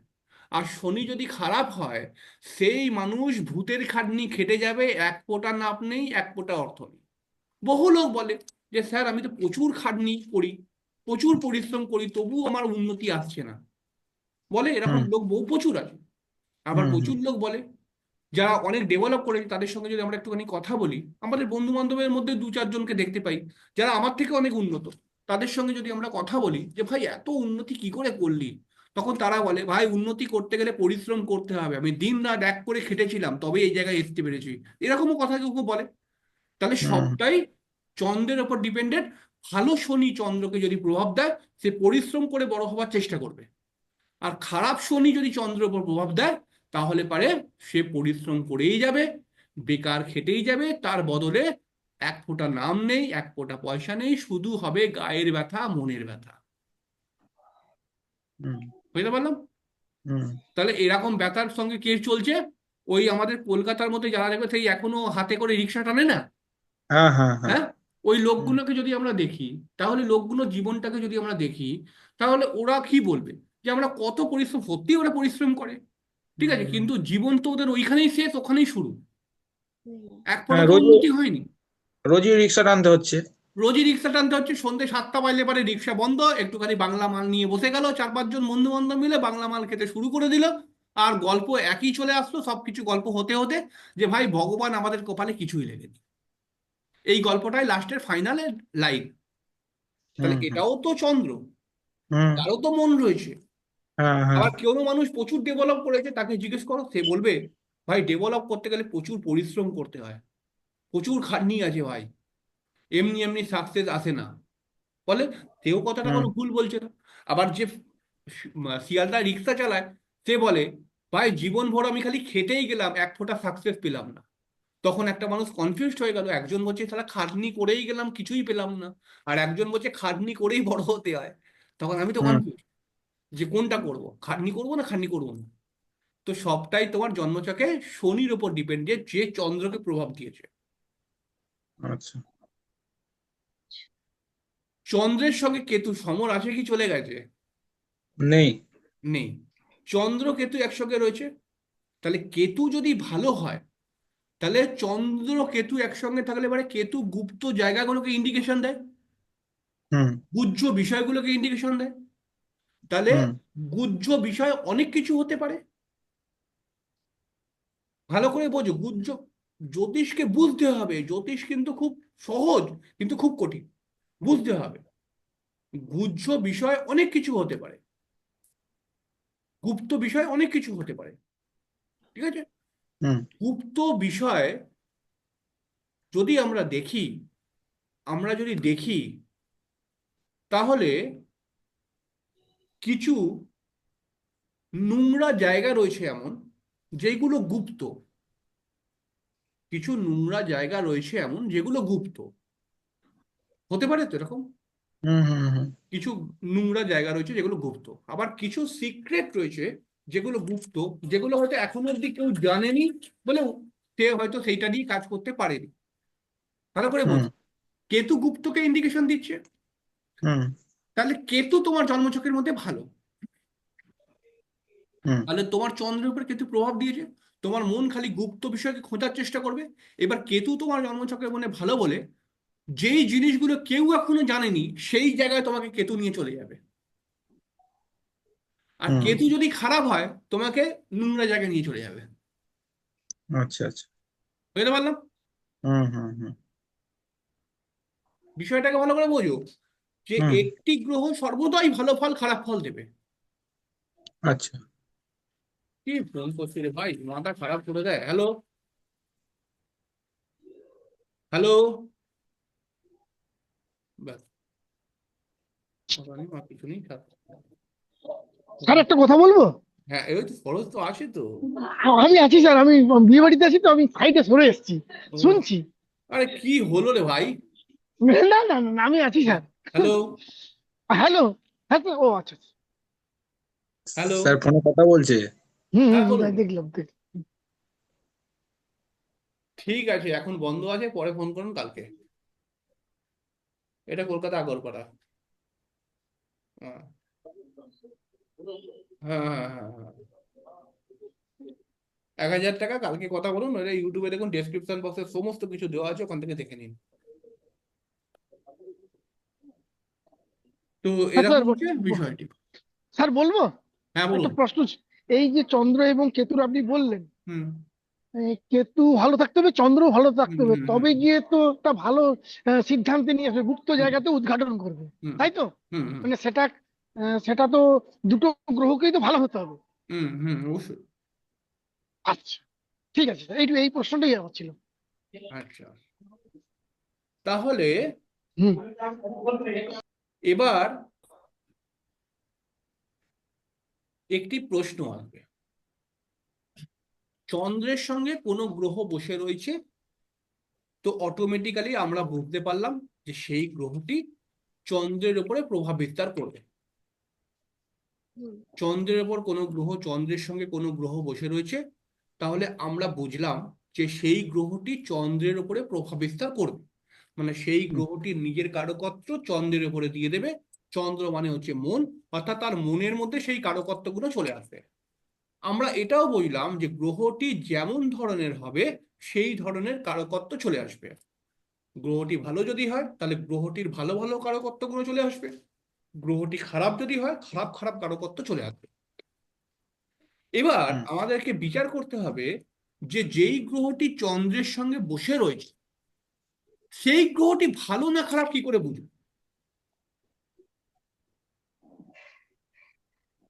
আর শনি যদি খারাপ হয়, সেই মানুষ ভূতের খাটনি খেটে যাবে, এক ফোঁটা লাভ নেই, এক ফোঁটা অর্থ নেই। বহু লোক বলে যে স্যার আমি তো প্রচুর খাটনি করি, প্রচুর পরিশ্রম করি, তবুও আমার উন্নতি আসছে না। বলে এরকম হুম। লোক বহু প্রচুর আছে। আবার হুম। হুম। প্রচুর লোক বলে যারা অনেক ডেভেলপ করেছে, তাদের সঙ্গে যদি আমরা একটুখানি কথা বলি, আমাদের বন্ধু বান্ধবের মধ্যে দু চারজনকে দেখতে পাই যারা আমার থেকে অনেক উন্নত, তাদের সঙ্গে যদি আমরা কথা বলি যে ভাই এত উন্নতি কি করে করলি, তখন তারা বলে ভাই উন্নতি করতে গেলে পরিশ্রম করতে হবে, আমি দিন রাত এক করে খেটেছিলাম তবে এই জায়গায় আসতে পেরেছি। এরকমও কথা কেউ কেউ বলে। তাহলে হুম। সবটাই চন্দ্রের ওপর ডিপেন্ডেন্ট। ভালো শনি চন্দ্রকে যদি প্রভাব দেয়, সে পরিশ্রম করে বড় হওয়ার চেষ্টা করবে। আর খারাপ শনি যদি চন্দ্রের উপর প্রভাব দেয়, তাহলে পারে সে পরিশ্রম করেই যাবে, বেকার খেটেই যাবে, তার বদলে এক ফোঁটা নাম নেই, এক ফোঁটা পয়সা নেই, শুধু হবে গায়ের ব্যথা মনের ব্যথা। হুম। বুঝতে পারলাম? হুম। তাহলে এরকম ব্যথার সঙ্গে কে চলছে? ওই আমাদের কলকাতার মধ্যে যারা দেখবে সেই এখনো হাতে করে রিক্সা টানে না, হ্যাঁ। হ্যাঁ। হ্যাঁ। হ্যাঁ, ওই হুম। লোকগুলোকে যদি আমরা দেখি, তাহলে লোকগুলোর জীবনটাকে যদি আমরা দেখি, তাহলে ওরা কি বলবে যে আমরা কত পরিশ্রম, সত্যি ওরা পরিশ্রম করে, ঠিক আছে, হুম। কিন্তু জীবন তো ওদের ওইখানেই শেষ, ওখানেই শুরু, হুম। এক ফোঁটা হ্যাঁ, তো রোজই উন্নতি হয়নি। রোজই রিক্সা টানতে হচ্ছে। রোজই রিক্সা টানতে হচ্ছে, সন্ধ্যে 7টা বাজলে পারে রিক্সা বন্ধ, একটুখানি বাংলা মাল নিয়ে বসে গেল, চার পাঁচজন বন্ধু বান্ধব মিলে বাংলা মাল খেতে শুরু করে দিল। আর গল্প একই চলে আসলো, সবকিছু গল্প হতে হতে যে ভাই ভগবান আমাদের কপালে কিছুই লেগেনি, এই গল্পটাই লাস্টের ফাইনালের লাইন। তাহলে হুম। হুম। এটাও তো চন্দ্র, হুম। তারও তো মন রয়েছে। হ্যাঁ। হ্যাঁ। আবার কেউ মানুষ প্রচুর ডেভেলপ করেছে, তাকে জিজ্ঞেস করো, সে বলবে ভাই ডেভেলপ করতে গেলে প্রচুর পরিশ্রম করতে হয়, প্রচুর খাটনি আছে ভাই, এমনি এমনি সাকসেস আসে না। বলে সেও কথাটা হুম। কোনো ভুল বলছে না। আবার যে শিয়ালদা রিক্সা চালায়, সে বলে ভাই জীবন ভর আমি খালি খেটেই গেলাম, এক ফোঁটা সাকসেস পেলাম না। তখন একটা মানুষ কনফিউজড হয়ে গেল, একজন বলছে তাহলে খাটনি করেই গেলাম কিছুই পেলাম না, আর একজন বলছে খাটনি করেই বড় হতে হয়। তখন আমি তো হুম। কনফিউজ যে কোনটা করব, খাটনি করব না খাটনি করব না। তো সবটাই তোমার জন্মছকে শনির উপর ডিপেন্ড, যে চন্দ্রকে প্রভাব দিয়েছে। আচ্ছা। চন্দ্রের সঙ্গে কেতু সমর আছে কি চলে গেছে? নেই। নেই। চন্দ্র কেতু একসঙ্গে রয়েছে। তাহলে কেতু যদি ভালো হয়, তাহলে চন্দ্র কেতু একসঙ্গে থাকলে এবারে কেতু গুপ্ত জায়গাগুলোকে ইন্ডিকেশন দেয়, হুম। গুহ্য বিষয়গুলোকে ইন্ডিকেশন দেয়। তাহলে হুম। গুহ্য বিষয় অনেক কিছু হতে পারে। ভালো করে বোঝো, জ্যোতিষকে বুঝতে হবে। জ্যোতিষ কিন্তু খুব সহজ, কিন্তু খুব কঠিন। বুঝতে হবে, গুহ্য বিষয় অনেক কিছু হতে পারে, গুপ্ত বিষয় অনেক কিছু হতে পারে, ঠিক আছে? হুম গুপ্ত বিষয় যদি আমরা যদি দেখি, তাহলে কিছু নোংরা জায়গা রয়েছে এমন, যেগুলো গুপ্ত। কিছু নোংরা জায়গা রয়েছে এমন যেগুলো গুপ্ত হতে পারে। তো এরকম হুম হুম হুম কিছু নোংরা জায়গা রয়েছে যেগুলো গুপ্ত, আবার কিছু সিক্রেট রয়েছে যেগুলো গুপ্ত, যেগুলো হয়তো এখনো অব্দি কেউ জানেনি বলে সে হয়তো সেইটা নিয়ে কাজ করতে পারেনি। ভালো করে হুম বোঝো, কেতু গুপ্তকে ইন্ডিকেশন দিচ্ছে। হুম তাহলে কেতু তোমার জন্মছকের মধ্যে ভালো, হুম তাহলে তোমার চন্দ্রের উপর কেতু প্রভাব দিয়েছে, তোমার মন খালি গুপ্ত বিষয়কে খোঁজার চেষ্টা করবে। এবার কেতু তোমার জন্মছকের মনে ভালো বলে যেই জিনিসগুলো কেউ এখনো জানেনি সেই জায়গায় তোমাকে কেতু নিয়ে চলে যাবে। আর হুম কেতু যদি খারাপ হয় তোমাকে নোংরা জায়গায় নিয়ে চলে যাবে। আচ্ছা আচ্ছা। বুঝতে পারলাম? হুম হুম হুম বিষয়টাকে ভালো করে বোঝো, যে হুম একটি গ্রহ সর্বদাই ভালো ফল খারাপ ফল দেবে। আচ্ছা। কি ফোন করছি রে ভাই, মাথা খারাপ করে দেয়। হ্যালো, হ্যালো, ব্যাস, কথা নেই, আর কিছু নেই, থাক। স্যার একটা কথা বলবো? হ্যাঁ, এই তো খরচ তো আসে তো। আমি আছি স্যার, আমি বিয়ে বাড়িতে আছি তো, আমি সাইডে সরে এসেছি, ও, শুনছি। আরে কি হলো রে ভাই? না না না না, আমি আছি স্যার। Hello, hello. হ্যাঁ স্যার, ও আচ্ছা আচ্ছা। হ্যালো, স্যার ফোনে কথা বলছে। হুম হ্যাঁ হুম, বলুন। তাই দেখলাম ঠিক আছে, এখন বন্ধ আছে, পরে ফোন করুন কালকে। এটা কলকাতা আগরপাড়া। হ্যাঁ হ্যাঁ হ্যাঁ হ্যাঁ হ্যাঁ। 1,000 টাকা, কালকে কথা বলুন। নইলে ইউটিউবে দেখুন, ডেসক্রিপশন বক্সে সমস্ত কিছু দেওয়া আছে, ওখান থেকে দেখে নিন। তো হ্যাঁ স্যার। এরকম হচ্ছে বিষয়টি। স্যার বলবো? হ্যাঁ একটা বলুন। প্রশ্ন এই যে চন্দ্র এবং কেতুর আপনি বললেন, হুম কেতু ভালো থাকতে হবে, চন্দ্র ভালো হুম থাকতে হবে, হুম হুম তবে গিয়ে তো একটা ভালো সিদ্ধান্তে নিয়ে আসবে, গুপ্ত জায়গাতে উদ্ঘাটন করবে, হুম তাই তো? হুম হুম মানে সেটা তো দুটো গ্রহকেই তো ভালো হতে হবে। হুম হুম, অবশ্যই। আচ্ছা, ঠিক আছে স্যার, এই প্রশ্নটাই আমার ছিল। আচ্ছা, তাহলে হুম। এবার একটি প্রশ্ন আসবে। চন্দ্রের সঙ্গে কোনো গ্রহ বসে রয়েছে, তো অটোমেটিক্যালি আমরা বুঝতে পারলাম যে সেই গ্রহটি চন্দ্রের উপরে প্রভাব বিস্তার করবে। হুম চন্দ্রের ওপর কোনো গ্রহ, চন্দ্রের সঙ্গে কোনো গ্রহ বসে রয়েছে, তাহলে আমরা বুঝলাম যে সেই গ্রহটি চন্দ্রের উপরে প্রভাব বিস্তার করবে। মানে সেই হুম গ্রহটির নিজের কারকত্ব চন্দ্রের উপরে দিয়ে দেবে। চন্দ্র মানে হচ্ছে মন, অর্থাৎ তার মনের মধ্যে সেই কারকত্বগুলো চলে আসবে। আমরা এটাও বুঝলাম যে গ্রহটি যেমন ধরনের হবে সেই ধরনের কারকত্ব চলে আসবে। গ্রহটি ভালো যদি হয় তাহলে গ্রহটির ভালো ভালো কারকত্বগুলো চলে আসবে, গ্রহটি খারাপ যদি হয় খারাপ খারাপ কারকত্ব চলে আসবে। এবার হুম আমাদেরকে বিচার করতে হবে যে যেই গ্রহটি চন্দ্রের সঙ্গে বসে রয়েছে সেই গ্রহটি ভালো না খারাপ কি করে বুঝবো?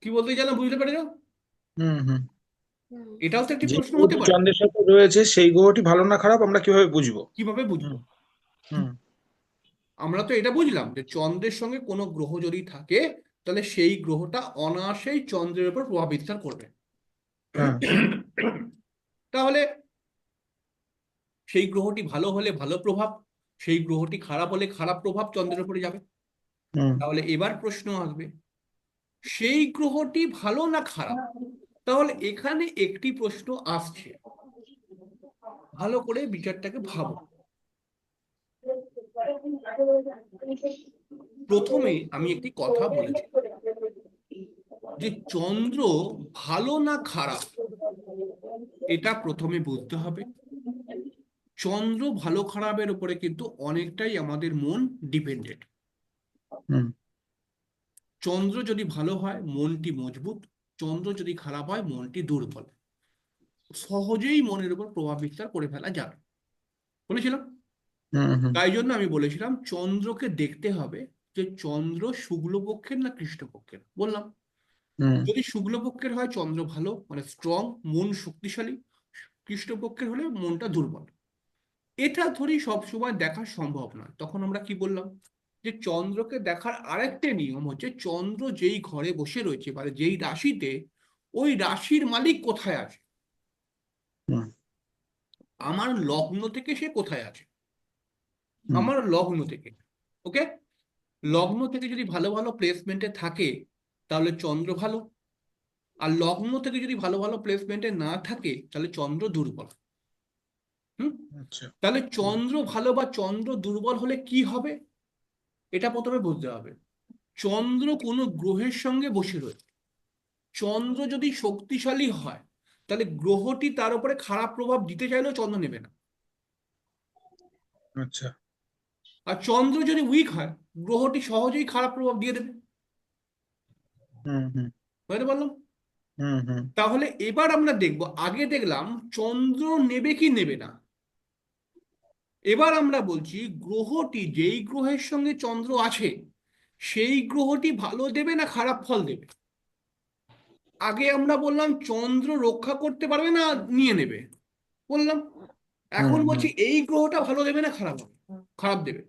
কি বলতে জানো, বুঝতে পারি না? হুম হুম। হুম এটাও তো একটি যে প্রশ্ন হতে গ্রহটি পারে। চন্দ্রের সাথে রয়েছে সেই গ্রহটি ভালো না খারাপ আমরা কিভাবে বুঝবো? কিভাবে বুঝবো? হুম হুম আমরা তো এটা বুঝলাম যে চন্দ্রের সঙ্গে কোনো গ্রহ যদি থাকে তাহলে সেই গ্রহটা অনায়াসেই চন্দ্রের উপর প্রভাব বিস্তার করবে। হ্যাঁ তাহলে সেই গ্রহটি ভালো হলে ভালো প্রভাব, সেই গ্রহটি খারাপ হলে খারাপ প্রভাব চন্দ্রের উপরে যাবে। হুম তাহলে এবার প্রশ্ন আসবে, সেই গ্রহটি ভালো না খারাপ? তাহলে এখানে একটি প্রশ্ন আসছে, ভালো করে বিচারটাকে ভাবো। প্রথমে আমি একটি কথা বলেছি যে চন্দ্র ভালো না খারাপ এটা প্রথমে বুঝতে হবে। চন্দ্র ভালো খারাপের উপরে কিন্তু অনেকটাই আমাদের মন ডিপেন্ডেন্ট। হুম চন্দ্র যদি ভালো হয় মনটি মজবুত, চন্দ্র যদি খারাপ হয় মনটি দুর্বল। সহজেই মনের উপর প্রভাব বিস্তার করে ফেলা যাবে। বলেছিলাম। হুম হুম তাই জন্য আমি বলেছিলাম চন্দ্রকে দেখতে হবে যে চন্দ্র শুক্লপক্ষের না কৃষ্ণপক্ষের। বললাম হুম যদি শুক্লপক্ষের হয় চন্দ্র ভালো, মানে স্ট্রং, মন শক্তিশালী। কৃষ্ণপক্ষের হলে মনটা দুর্বল। এটা ধরি সবসময় দেখা সম্ভব নয়, তখন আমরা কি বললাম যে চন্দ্রকে দেখার আরেকটা নিয়ম হচ্ছে চন্দ্র যেই ঘরে বসে রয়েছে মানে যেই রাশিতে, ওই রাশির মালিক কোথায় আছে। হুম আমার লগ্ন থেকে সে কোথায় আছে, হুম আমার লগ্ন থেকে। ওকে, লগ্ন থেকে যদি ভালো ভালো প্লেসমেন্টে থাকে তাহলে চন্দ্র ভালো, আর লগ্ন থেকে যদি ভালো ভালো প্লেসমেন্টে না থাকে তাহলে চন্দ্র দুর্বল। হুম। আচ্ছা তাহলে হুম চন্দ্র ভালো বা চন্দ্র দুর্বল হলে কি হবে, এটা প্রথমে বুঝতে হবে। চন্দ্র কোনো গ্রহের সঙ্গে বসে রয়েছে। চন্দ্র যদি শক্তিশালী হয় তাহলে গ্রহটি তার উপরে খারাপ প্রভাব দিতে চাইলেও চন্দ্র নেবে না। আচ্ছা আর চন্দ্র যদি উইক হয় গ্রহটি সহজেই খারাপ প্রভাব দিয়ে দেবে। হুম হুম বুঝতে পারলাম। হুম হুম তাহলে এবার আমরা দেখব, আগে দেখলাম চন্দ্র নেবে কি নেবে না, এবার আমরা বলছি গ্রহটি যেই গ্রহের সঙ্গে চন্দ্র আছে সেই গ্রহটি ভালো দেবে না খারাপ ফল দেবে। আগে আমরা বললাম চন্দ্র রক্ষা করতে পারবে না, নিয়ে নেবে বললাম। হুম এখন হুম বলছি এই গ্রহটা ভালো দেবে না খারাপ হবে, খারাপ দেবে।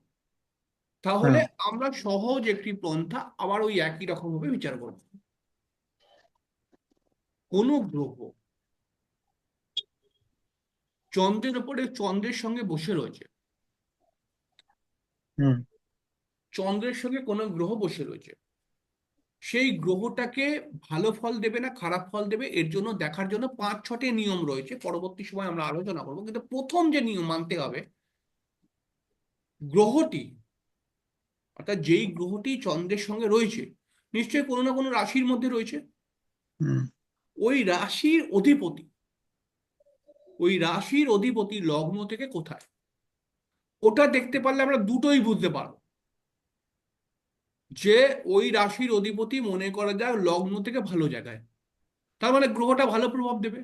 তাহলে হ্যাঁ আমরা সহজ একটি পন্থা আবার ওই একই রকম ভাবে বিচার করব। কোন গ্রহ চন্দ্রের উপরে চন্দ্রের সঙ্গে বসে রয়েছে, হুম চন্দ্রের সঙ্গে কোনো গ্রহ বসে রয়েছে, সেই গ্রহটাকে ভালো ফল দেবে না খারাপ ফল দেবে, এর জন্য দেখার জন্য 5-6টি নিয়ম রয়েছে, পরবর্তী সময় আমরা আলোচনা করবো। কিন্তু প্রথম যে নিয়ম মানতে হবে, গ্রহটি অর্থাৎ যেই গ্রহটি চন্দ্রের সঙ্গে রয়েছে নিশ্চয়ই কোনো না কোনো রাশির মধ্যে রয়েছে। হুম ওই রাশির অধিপতি, ওই রাশির অধিপতি লগ্ন থেকে কোথায়, ওটা দেখতে পারলে আমরা দুটোই বুঝতে পারবো যে ওই রাশির অধিপতি মনে করা যায় লগ্ন থেকে ভালো জায়গায়, তার মানে গ্রহটা ভালো প্রভাব দেবে,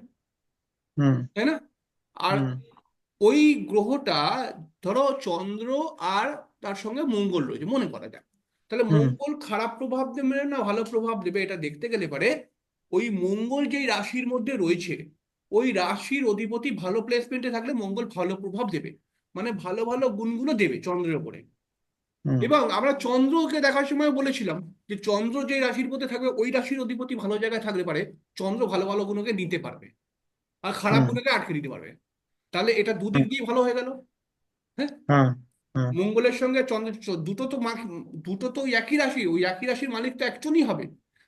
হুম তাই না? আর হুম ওই গ্রহটা ধরো চন্দ্র আর তার সঙ্গে মঙ্গল রয়েছে মনে করা যায়, তাহলে হুম মঙ্গল খারাপ প্রভাব দেবে না ভালো প্রভাব দেবে এটা দেখতে গেলে পারে ওই মঙ্গল যেই রাশির মধ্যে রয়েছে ওই রাশির অধিপতি ভালো প্লেসমেন্টে থাকলে মঙ্গল ভালো প্রভাব দেবে, মানে ভালো ভালো গুণগুলো দেবে চন্দ্রের উপরে। হুম এবং আমরা চন্দ্রকে দেখার সময় বলেছিলাম যে চন্দ্র যে রাশির মধ্যে থাকবে ওই রাশির অধিপতি ভালো জায়গায় থাকলে পারে চন্দ্র ভালো ভালো গুণকে নিতে পারবে আর খারাপ হুম গুণকে আটকে দিতে পারবে। তাহলে এটা দুদিক হুম দিয়ে ভালো হয়ে গেল। হ্যাঁ, হ্যাঁ হ্যাঁ মঙ্গলের সঙ্গে চন্দ্র দুটো তো দুটো তো একই রাশি, ওই একই রাশির মালিক তো একজনই হবে।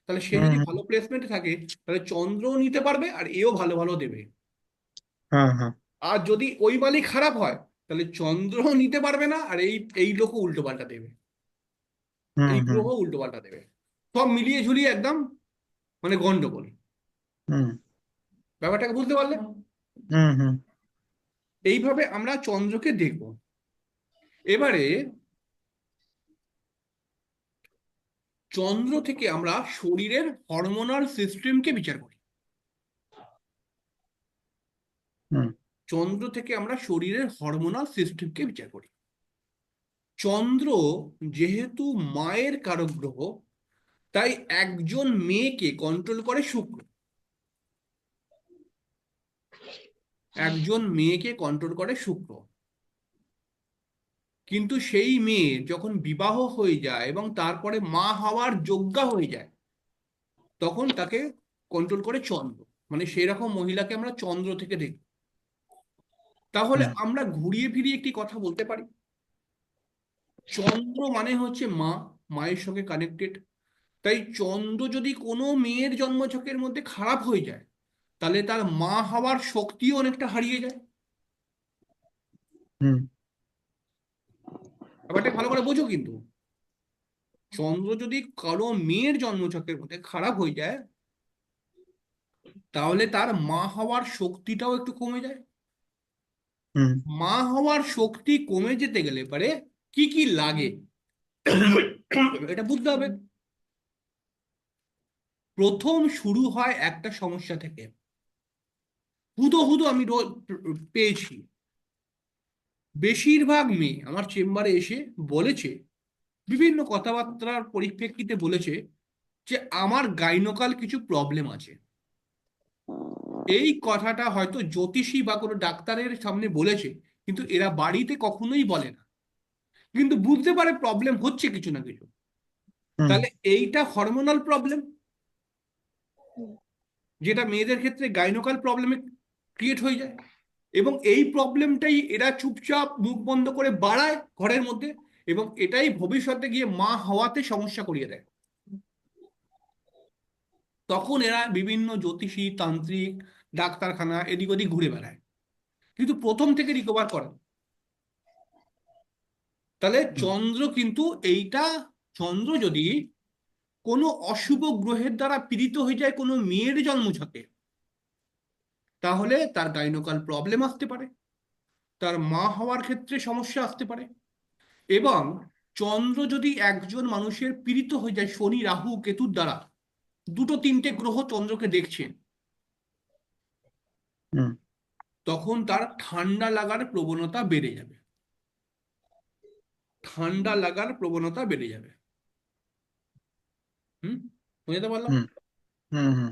তাহলে সে হুম যদি হুম ভালো প্লেসমেন্টে থাকে তাহলে চন্দ্রও নিতে পারবে আর এও ভালো ভালো দেবে। হ্যাঁ হ্যাঁ আর যদি ওই মালিক খারাপ হয় তাহলে চন্দ্র নিতে পারবে না আর এই এই লোকও উল্টো পাল্টা দেবে, হুম এই হুম গ্রহ উল্টো পাল্টা দেবে। সব মিলিয়ে ঝুলিয়ে একদম মানে গন্ডগোল। হুম ব্যাপারটাকে বুঝতে পারলে? হুম হুম এইভাবে আমরা চন্দ্রকে দেখব। এবারে চন্দ্র থেকে আমরা শরীরের হরমোনাল সিস্টেমকে বিচার করি। হুম চন্দ্র থেকে আমরা শরীরের হরমোনাল সিস্টেমকে বিচার করি। চন্দ্র যেহেতু মায়ের কারক গ্রহ, তাই একজন মেয়েকে কন্ট্রোল করে শুক্র, একজন মেয়েকে কন্ট্রোল করে শুক্র। কিন্তু সেই মেয়ে যখন বিবাহ হয়ে যায় এবং তারপরে মা হওয়ার যোগ্যা হয়ে যায় তখন তাকে কন্ট্রোল করে চন্দ্র, মানে সেই রকম মহিলাকে আমরা চন্দ্র থেকে দেখি। তাহলে হুম আমরা ঘুরিয়ে ফিরিয়ে একটি কথা বলতে পারি, চন্দ্র মানে হচ্ছে মা, মায়ের সঙ্গে কানেক্টেড। তাই চন্দ্র যদি কোনো মেয়ের জন্মছকের মধ্যে খারাপ হয়ে যায় তাহলে তার মা হওয়ার শক্তিও অনেকটা হারিয়ে যায়। হুম ব্যাপারটা ভালো করে বোঝো কিন্তু, চন্দ্র যদি কারো মেয়ের জন্মছকের মধ্যে খারাপ হয়ে যায় তাহলে তার মা হওয়ার শক্তিটাও একটু কমে যায়। হুম মা হওয়ার শক্তি কমে যেতে গেলে পারে কি কি লাগে এটা বুঝতে হবে। প্রথম শুরু হয় একটা সমস্যা থেকে, হুদো আমি পেয়েছি। বেশিরভাগ মেয়ে আমার চেম্বারে এসে বলেছে, বিভিন্ন কথাবার্তার পরিপ্রেক্ষিতে বলেছে যে আমার গাইনোকাল কিছু প্রবলেম আছে। এই কথাটা হয়তো জ্যোতিষী বা কোনো ডাক্তারের সামনে বলেছে, কিন্তু এরা বাড়িতে কখনোই বলে না, কিন্তু বুঝতে পারে প্রবলেম হচ্ছে কিছু না কিছু। হুম তাহলে এইটা হরমোনাল প্রবলেম, হুম, যেটা মেয়েদের ক্ষেত্রে গাইনোকাল প্রবলেমে ক্রিয়েট হয়ে যায়, এবং এই প্রবলেমটাই এরা চুপচাপ মুখ বন্ধ করে বাড়ায় ঘরের মধ্যে, এবং এটাই ভবিষ্যতে গিয়ে মা হওয়াতে সমস্যা করিয়ে দেয়। তখন এরা বিভিন্ন জ্যোতিষী, তান্ত্রিক, ডাক্তারখানা এদিক ওদিক ঘুরে বেড়ায়, কিন্তু প্রথম থেকে রিকভার করে না। তাহলে হুম চন্দ্র কিন্তু এইটা, চন্দ্র যদি কোনো অশুভ গ্রহের দ্বারা পীড়িত হয়ে যায় কোনো মেয়ের জন্মছকে, তাহলে তার গাইনোকাল প্রবলেম আসতে পারে, তার মা হওয়ার ক্ষেত্রে সমস্যা আসতে পারে। এবং চন্দ্র যদি একজন মানুষের পীড়িত হয়ে যায় শনি, রাহু, কেতুর দ্বারা, দুটো তিনটে গ্রহ চন্দ্রকে দেখছে, হুম তখন তার ঠান্ডা লাগার প্রবণতা বেড়ে যাবে, ঠান্ডা লাগার প্রবণতা বেড়ে যাবে। হুম, বুঝতে পারলাম? হুম হুম হুম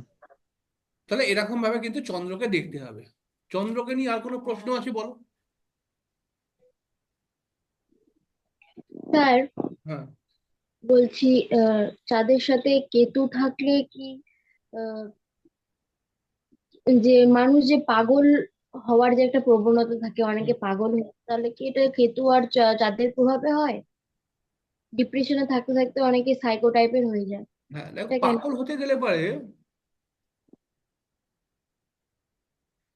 তাহলে এরকম ভাবে কিন্তু চন্দ্রকে দেখতে হবে। চন্দ্রকে নিয়ে আর কোনো প্রশ্ন আছে বলো? স্যার হ্যাঁ, বলছি চাঁদের সাথে কেতু থাকলে কি আহ, যে মানুষ যে পাগল হওয়ার যে একটা প্রবণতা থাকে, অনেকে পাগল হয়, তাহলে কি এটা কেতু আর চাঁদের প্রভাবে হয়? ডিপ্রেশনে থাকতে থাকতে অনেকে সাইকো টাইপের হয়ে যায়, হ্যাঁ, দেখো এটা কেন? পাগল হতে গেলে পারে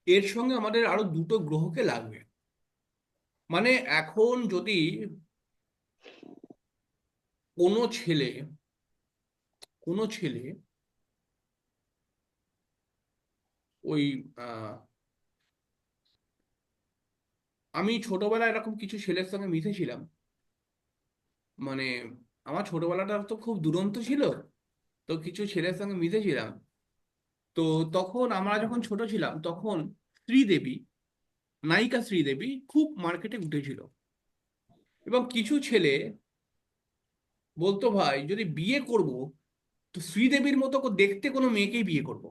এর সঙ্গে আমাদের আরো দুটো গ্রহকে লাগবে। মানে এখন যদি কোনো ছেলে, কোনো ছেলে ওই আহ, আমি ছোটবেলায় এরকম কিছু ছেলের সঙ্গে মিশেছিলাম। মানে আমার ছোটবেলাটা তো খুব দুরন্ত ছিল, তো কিছু ছেলের সঙ্গে মিশেছিলাম। তো তখন আমরা যখন ছোট ছিলাম তখন শ্রীদেবী, নায়িকা শ্রীদেবী খুব মার্কেটে উঠেছিল, এবং কিছু ছেলে বলতো ভাই যদি বিয়ে করব তো শ্রীদেবীর মতো দেখতে কোনো মেয়েকেই বিয়ে করব,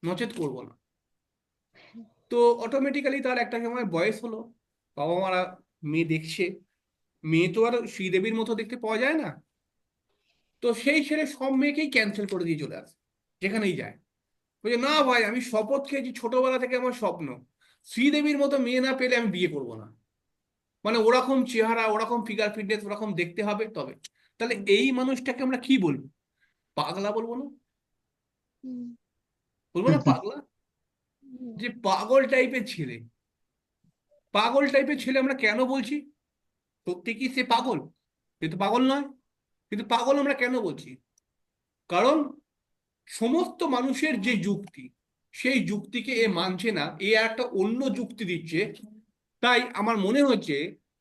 নচেত করব না। তো অটোমেটিক্যালি তার একটা সময় বয়স হলো, বাবা মারা মেয়ে দেখছে, মেয়ে তো আর শ্রীদেবীর মতো দেখতে পাওয়া যায় না। তো সেই ছেলে সব মেয়েকেই ক্যান্সেল করে দিয়ে চলে আসে, যেখানেই যায়। বলছে না ভাই, আমি শপথ খেয়েছি ছোটবেলা থেকে আমার স্বপ্ন, শ্রীদেবীর মতো মেয়ে না পেলে আমি বিয়ে করব না। মানে ওরকম চেহারা, ওরকম ফিগার ফিটনেস, ওরকম দেখতে হবে তবে। তাহলে এই মানুষটাকে আমরা কি বলবো? পাগলা বলবো না? হুম, বলবো হুম না হুম পাগলা? হুম, যে পাগল টাইপের ছেলে, পাগল টাইপের ছেলে আমরা কেন বলছি? সত্যি কি সে পাগল? সে তো পাগল নয়, কিন্তু পাগল আমরা কেন বলছি? কারণ সমস্ত মানুষের যে যুক্তি, সেই যুক্তিকে এ মানছে না, এ একটা অন্য যুক্তি দিচ্ছে। তাই আমার মনে হচ্ছে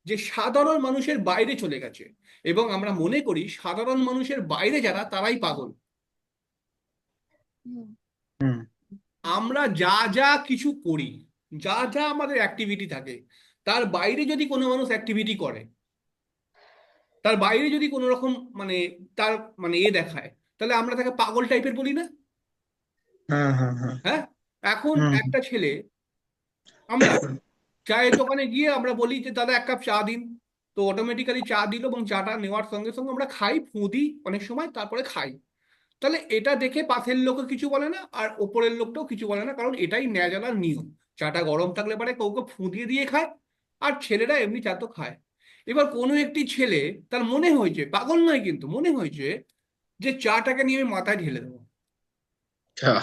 যে সাধারণ মানুষের বাইরে চলে গেছে, এবং আমরা মনে করি সাধারণ মানুষের বাইরে যারা তারাই পাগল। হুম, হুম আমরা যা যা কিছু করি, যা যা আমাদের অ্যাক্টিভিটি থাকে, তার বাইরে যদি কোনো মানুষ অ্যাক্টিভিটি করে, তার বাইরে যদি কোনো রকম মানে তার মানে এ দেখায়, তাহলে আমরা তাকে পাগল টাইপের বলি না? হ্যাঁ হ্যাঁ হ্যাঁ হ্যাঁ, এখন হুম একটা ছেলে, আমরা চায়ের দোকানে গিয়ে আমরা বলি যে দাদা এক কাপ চা দিন, তো অটোমেটিক্যালি চা দিল, এবং চাটা নেওয়ার সঙ্গে সঙ্গে আমরা খাই, ফু দিই অনেক সময়, তারপরে খাই। তাহলে এটা দেখে পাশের লোকও কিছু বলে না, আর ওপরের লোকটাও কিছু বলে না, কারণ এটাই ন্যাচারাল নিয়ম। চাটা গরম থাকলে পারে কাউকে ফু দিয়ে দিয়ে খায়, আর ছেলেরা এমনি চা তো খায়। এবার কোনো একটি ছেলে, তার মনে হয়েছে, পাগল নয় কিন্তু, মনে হয়েছে যে চাটাকে নিয়ে আমি মাথায় ঢেলে দেবো, আচ্ছা,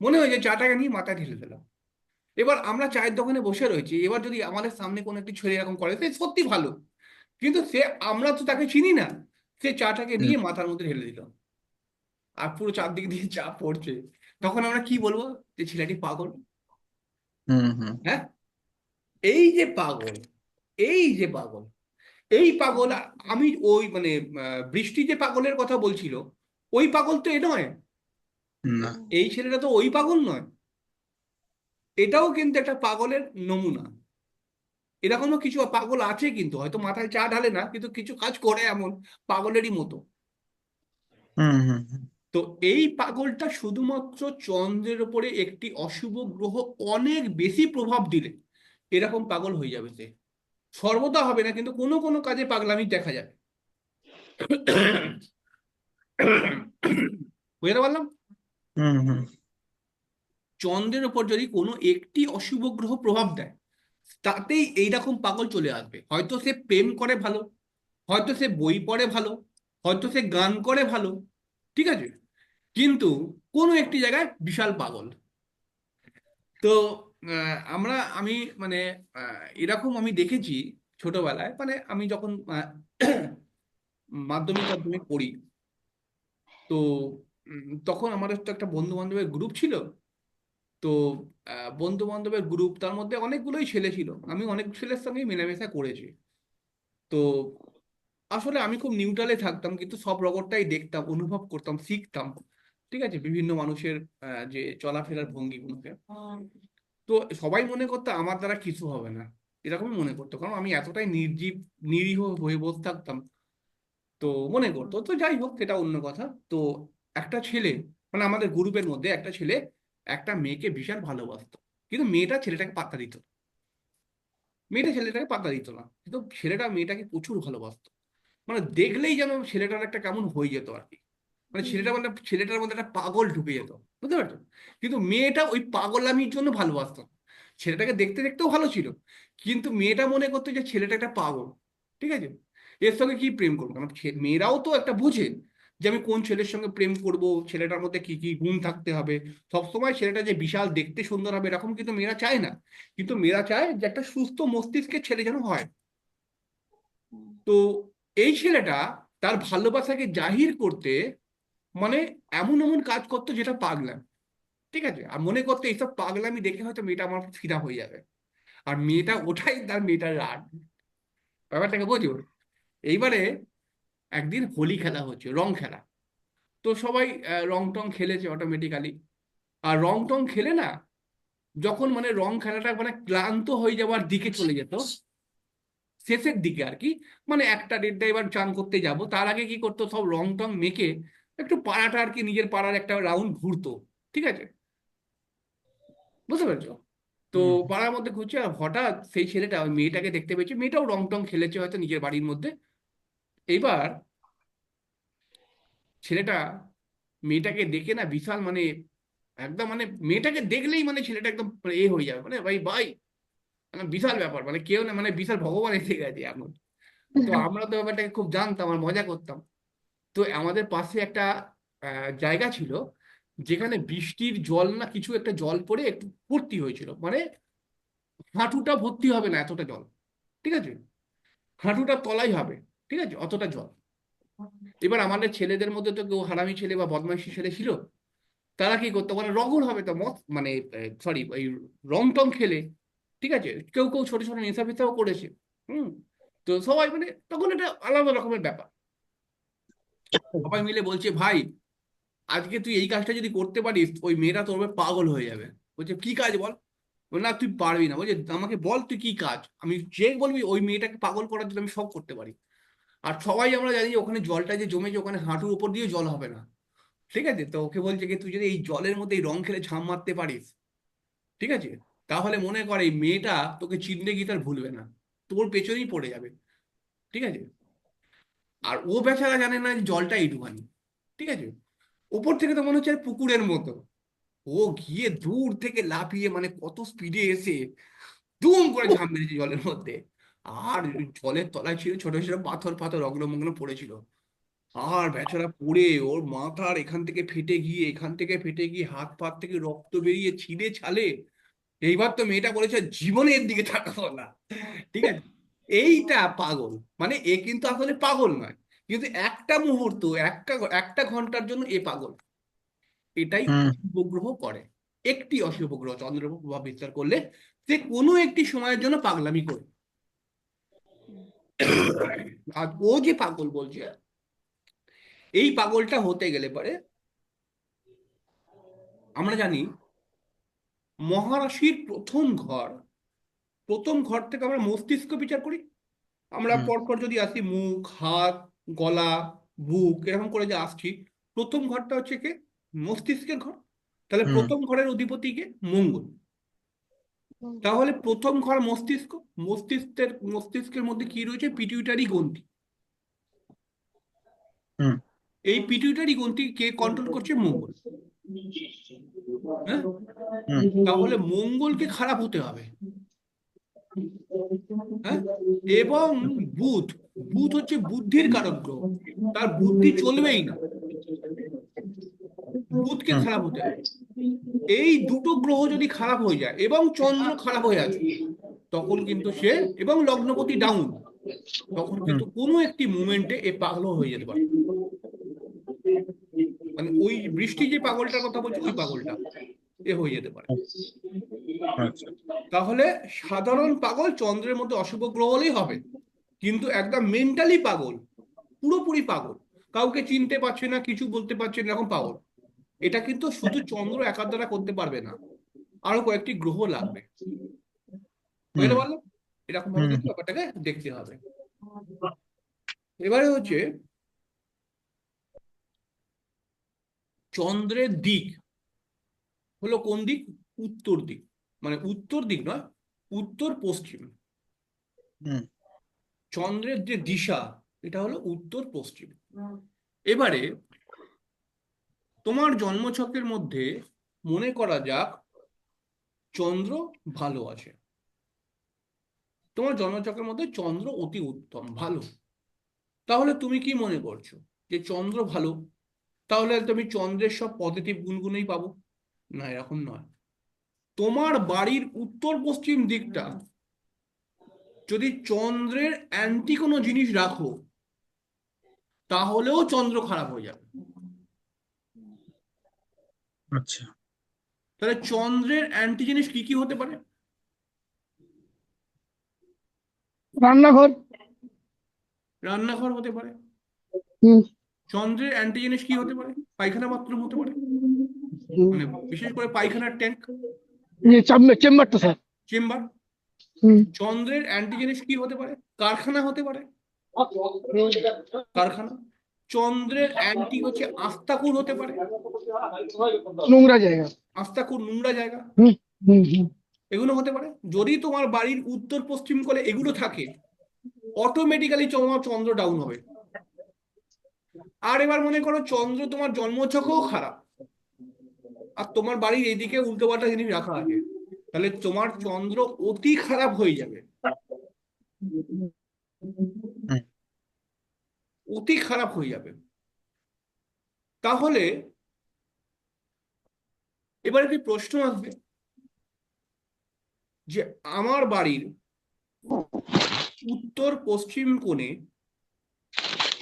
মনে হয়েছে চাটাকে নিয়ে মাথায় ঢেলে দিলাম। এবার আমরা চায়ের দোকানে বসে রয়েছি, এবার যদি আমাদের সামনে কোনো একটি ছেলে এরকম করে, সে সত্যি ভালো, কিন্তু সে, আমরা তো তাকে চিনি না, সে চাটাকে হুম নিয়ে মাথার মধ্যে ঢেলে দিল, আর পুরো চারদিক দিয়ে চা পড়ছে। তখন আমরা কি বলবো? যে ছেলেটি পাগল। হুম হুম হ্যাঁ, এই যে পাগল, এই যে পাগল, এই পাগল, আমি ওই মানে বৃষ্টি যে পাগলের কথা বলছিল, ওই পাগল তো এ নয়, না হুম, এই ছেলেটা তো ওই পাগল নয়। এটাও কিন্তু একটা পাগলের নমুনা। এরকমও কিছু পাগল আছে, কিন্তু হয়তো মাথায় চা ঢালে না, কিন্তু কিছু কাজ করে এমন পাগলেরই মতো। হুম হুম হুম। তো এই পাগলটা শুধুমাত্র চন্দ্রের উপরে একটি অশুভ গ্রহ অনেক বেশি প্রভাব দিলে এরকম পাগল হয়ে যাবে সে। সর্বদা হবে না, কিন্তু কোনো কোনো কাজে পাগলামি দেখা যাবে। বুঝতে পারলাম? হুম হুম। চন্দ্রের উপর যদি কোনো একটি অশুভ গ্রহ প্রভাব দেয়, তাতেই এইরকম পাগল চলে আসবে। হয়তো সে প্রেম করে ভালো, হয়তো সে বই পড়ে ভালো, হয়তো সে গান করে ভালো, ঠিক আছে, কিন্তু কোনো একটি জায়গায় বিশাল পাগল। তো আমি মানে এরকম আমি দেখেছি ছোটবেলায়, মানে আমি যখন মাধ্যমিক টাধ্যমিক পড়ি, তো তখন আমাদের তো একটা বন্ধু বান্ধবের গ্রুপ ছিল। তো বন্ধু বান্ধবের গ্রুপ, তার মধ্যে অনেকগুলোই ছেলে ছিল, আমি অনেক ছেলের সঙ্গেই মেলামেশা করেছি। তো আসলে আমি খুব নিউট্রালে থাকতাম, কিন্তু সব রকমটাই দেখতাম, অনুভব করতাম, শিখতাম, ঠিক আছে, বিভিন্ন মানুষের যে চলাফেরার ভঙ্গিগুলোকে। তো সবাই মনে করতো আমার দ্বারা কিছু হবে না, এরকমই মনে করতো, কারণ আমি এতটাই নির্জীব নিরীহ হয়ে বসে থাকতাম। তো মনে করতো, তো যাই হোক, সেটা অন্য কথা। তো একটা ছেলে, মানে আমাদের গ্রুপের মধ্যে একটা ছেলে একটা মেয়েকে বিশাল ভালোবাসতো, কিন্তু মেয়েটা ছেলেটাকে পাত্তা দিত না। মেয়েটা ছেলেটাকে পাত্তা দিত না, কিন্তু ছেলেটা মেয়েটাকে প্রচুর ভালোবাসতো। মানে দেখলেই যেন ছেলেটার একটা কেমন হয়ে যেত আর কি। মানে ছেলেটার মধ্যে একটা পাগল ঢুকে যেত, বুঝতে পারছো? কিন্তু মেয়েটা ওই পাগলামির জন্য ভালোবাসতো না। ছেলেটাকে দেখতে দেখতেও ভালো ছিল, কিন্তু মেয়েটা মনে করতো যে ছেলেটা একটা পাগল, ঠিক আছে, এর সঙ্গে কি প্রেম করবো। কারণ মেয়েরাও তো একটা বোঝে যে আমি কোন ছেলের সঙ্গে প্রেম করব, ছেলেটার মধ্যে কি কি গুণ থাকতে হবে। সবসময় ছেলেটা যে বিশাল দেখতে সুন্দর হবে এরকম কিন্তু মেয়েরা চায় না, কিন্তু মেয়েরা চায় যে একটা সুস্থ মস্তিষ্কের ছেলে যেন হয়। তো এই ছেলেটা তার ভালোবাসাকে জাহির করতে মানে এমন এমন কাজ করতো যেটা পাগলাম, ঠিক আছে, আর মনে করতো এইসব পাগলামি দেখে হয়তো মেয়েটা আমার ফিদা হয়ে যাবে। আর মেয়েটা ওঠাই তার মেয়েটার রাগ। ব্যাপারটাকে বোঝো? এইবারে একদিন হোলি খেলা হচ্ছে, রং খেলা। তো সবাই রং টং খেলেছে অটোমেটিক্যালি। আর রং টং খেলে না, যখন মানে রং খেলাটা মানে ক্লান্ত হয়ে যাওয়ার দিকে চলে যেত, শেষের দিকে আর কি, মানে একটা দেড়টা এবার চান করতে যাব, তার আগে কি করতো, সব রং টং মেখে একটু পাড়াটা আর কি, নিজের পাড়ার একটা রাউন্ড ঘুরতো, ঠিক আছে, বুঝতে পেরেছো? তো হুম পাড়ার মধ্যে ঘুরছে, আর হঠাৎ সেই ছেলেটা ওই মেয়েটাকে দেখতে পেয়েছে, মেয়েটাও রং টং খেলেছে হয়তো নিজের বাড়ির মধ্যে। এইবার ছেলেটা মেয়েটাকে দেখে না বিশাল মানে একদম মানে মেয়েটাকে দেখলেই মানে ছেলেটা একদম মানে এ হয়ে যাবে, মানে ভাই ভাই, মানে বিশাল ব্যাপার, মানে কেউ না, মানে বিশাল ভগবান এসে গেছে এমন। তো আমরা তো ব্যাপারটাকে খুব জানতাম আর মজা করতাম। তো আমাদের পাশে একটা জায়গা ছিল, যেখানে বৃষ্টির জল না কিছু একটা জল পড়ে একটু ভর্তি হয়েছিল, মানে হাঁটুটা ভর্তি হবে না এতটা জল, ঠিক আছে, হাঁটুটা তলাই হবে, ঠিক আছে, অতটা জল। এবার আমাদের ছেলেদের মধ্যে তো কেউ হারামি ছেলে বা বদমাইশি ছেলে ছিল, তারা কি করতো, মানে রগর হবে তো মত মানে সরি ওই রং টং খেলে, ঠিক আছে, কেউ কেউ ছোট ছোট নেশা ফেশাও করেছে। হুম। তো সবাই মানে তখন এটা আলাদা রকমের ব্যাপার। সবাই মিলে বলছে, ভাই আজকে তুই এই কাজটা যদি করতে পারিস ওই মেয়েটা তোর উপর পাগল হয়ে যাবে। বলছে কি কাজ বল। বলে, না তুই পারবি না। বলছে আমাকে বল তুই কি কাজ, আমি যে বলবি ওই মেয়েটাকে পাগল করার জন্য আমি সব করতে পারি। আর সবাই আমরা জানি যে ওখানে জলটা যে জমেছে ওখানে হাঁটুর উপর দিয়ে জল হবে না, ঠিক আছে, তো ওকে বলছে কি তুই যদি এই জলের মধ্যে এই রং খেলে ঝাঁপ মারতে পারিস, ঠিক আছে, তাহলে মনে কর এই মেয়েটা তোকে চিনতে গিয়ে তার ভুলবে না, তোর পেছনেই পড়ে যাবে, ঠিক আছে। আর ও বেচারা জানে না যে জলটা এইটুখানি, ঠিক আছে, ওপর থেকে তো মনে হচ্ছে পুকুরের মতো। ও গিয়ে দূর থেকে লাফিয়ে মানে কত স্পিডে এসে দুম করে ঝাঁপ মেরেছে জলের মধ্যে। আর জলের তলায় ছিল ছোট ছোট পাথর পাথর অগ্ন মগ্ন পড়েছিল। আর বেচারা পড়ে ওর মাথার এখান থেকে ফেটে গিয়ে এখান থেকে ফেটে গিয়ে হাত পাত থেকে রক্ত বেরিয়ে ছিঁড়ে ছালে। এইবার তো মেয়েটা বলেছে জীবনে এর দিকে তাকাবো না, ঠিক আছে। এইটা পাগল, মানে এ কিন্তু আসলে পাগল নয়, কিন্তু একটা মুহূর্ত একটা একটা ঘন্টার জন্য এ পাগল। এটাই হুম। অশুভ গ্রহ করে। একটি অশুভ গ্রহ চন্দ্রের উপর প্রভাব বিস্তার করলে সে কোনো একটি সময়ের জন্য পাগলামি করে। আর ও যে পাগল বলছে, এই পাগলটা হতে গেলে পরে আমরা জানি মহারাশির প্রথম ঘর থেকে আমরা মস্তিষ্ক বিচার করি। আমরা হুম পরপর যদি আসি মুখ, হাত, গলা, বুক এরকম করে যে আসছি, প্রথম ঘরটা হচ্ছে কে? মস্তিষ্কের ঘর। তাহলে হুম প্রথম ঘরের অধিপতি কে? মঙ্গল। তাহলে প্রথম ঘর মস্তিষ্ক। মস্তিষ্কের মধ্যে কি রয়েছে? পিটুইটারি গ্রন্থি। হুম এই পিটুইটারি গ্রন্থি কে কন্ট্রোল করছে? মঙ্গল। হ্যাঁ, হুম তাহলে মঙ্গলকে খারাপ হতে হবে। হ্যাঁ, এবং বুধ, বুধ হচ্ছে বুদ্ধির কারক গ্রহ, তার বুদ্ধি চলবেই না, বুধকে হুম খারাপ হতে হবে। এই দুটো গ্রহ যদি খারাপ হয়ে যায় এবং চন্দ্র খারাপ হয়ে আছে, তখন কিন্তু সে, এবং লগ্নপতি ডাউন, তখন হুম কিন্তু কোনো একটি মুমেন্টে এ পাগল হয়ে যেতে পারে। মানে ওই বৃষ্টি যে পাগলটার কথা বলছে, ওই পাগলটা এ হয়ে যেতে পারে। আচ্ছা তাহলে সাধারণ পাগল চন্দ্রের মধ্যে অশুভ গ্রহ হলেই হবে, কিন্তু একদম মেন্টালি পাগল, পুরোপুরি পাগল, কাউকে চিনতে পারছে না, কিছু বলতে পারছে না, এরকম পাগল, এটা কিন্তু শুধু চন্দ্র একার দ্বারা করতে পারবে না, আরো কয়েকটি গ্রহ লাগবে। বুঝতে হুম পারলাম? এরকম ভাবে হুম কিন্তু ব্যাপারটাকে দেখতে হবে। এবারে হচ্ছে চন্দ্রের দিক হলো কোন দিক? উত্তর দিক। মানে উত্তর দিক নয়, উত্তর পশ্চিম। হুম চন্দ্রের যে দিশা, এটা হলো উত্তর পশ্চিম। এবারে তোমার জন্মছকের মধ্যে মনে করা যাক চন্দ্র ভালো আছে, তোমার জন্মছকের মধ্যে চন্দ্র অতি উত্তম, ভালো। তাহলে তুমি কি মনে করছো যে চন্দ্র ভালো, তাহলে তুমি চন্দ্রের সব পজিটিভ গুণগুলোই পাবো? না, এরকম নয়। তোমার বাড়ির উত্তর পশ্চিম দিকটা যদি চন্দ্রের অ্যান্টি কোনো জিনিস রাখো, তাহলেও চন্দ্র খারাপ হয়ে যাবে। আচ্ছা তাহলে চন্দ্রের অ্যান্টি জিনিস কি কি হতে পারে? রান্নাঘর। রান্নাঘর হতে পারে। হুম চন্দ্রের অ্যান্টি জিনিস কি হতে পারে? পায়খানা বাথরুম হতে পারে, হুম। মানে বিশেষ করে পায়খানার ট্যাঙ্ক, চেম্বারটা স্যার। চেম্বার। হুম চন্দ্রের অ্যান্টি জিনিস কি হতে পারে? কারখানা হতে পারে, কারখানা। চন্দ্রের অ্যান্টি হচ্ছে আস্তাকুর হতে পারে, নোংরা জায়গা। আস্তাকুর নোংরা জায়গা, হুম হুম হুম। এগুলো হতে পারে। যদি তোমার বাড়ির উত্তর পশ্চিম কোণে এগুলো থাকে, অটোমেটিক্যালি তোমার চন্দ্র ডাউন হবে। আর এবার মনে করো চন্দ্র তোমার জন্মছকেও খারাপ, আর তোমার বাড়ির এইদিকে উল্টোপাল্টা জিনিস রাখা আছে, তাহলে তোমার চন্দ্র অতি খারাপ হয়ে যাবে, হুম অতি খারাপ হয়ে যাবে। তাহলে এবার একটি প্রশ্ন আসবে যে আমার বাড়ির উত্তর পশ্চিম কোণে,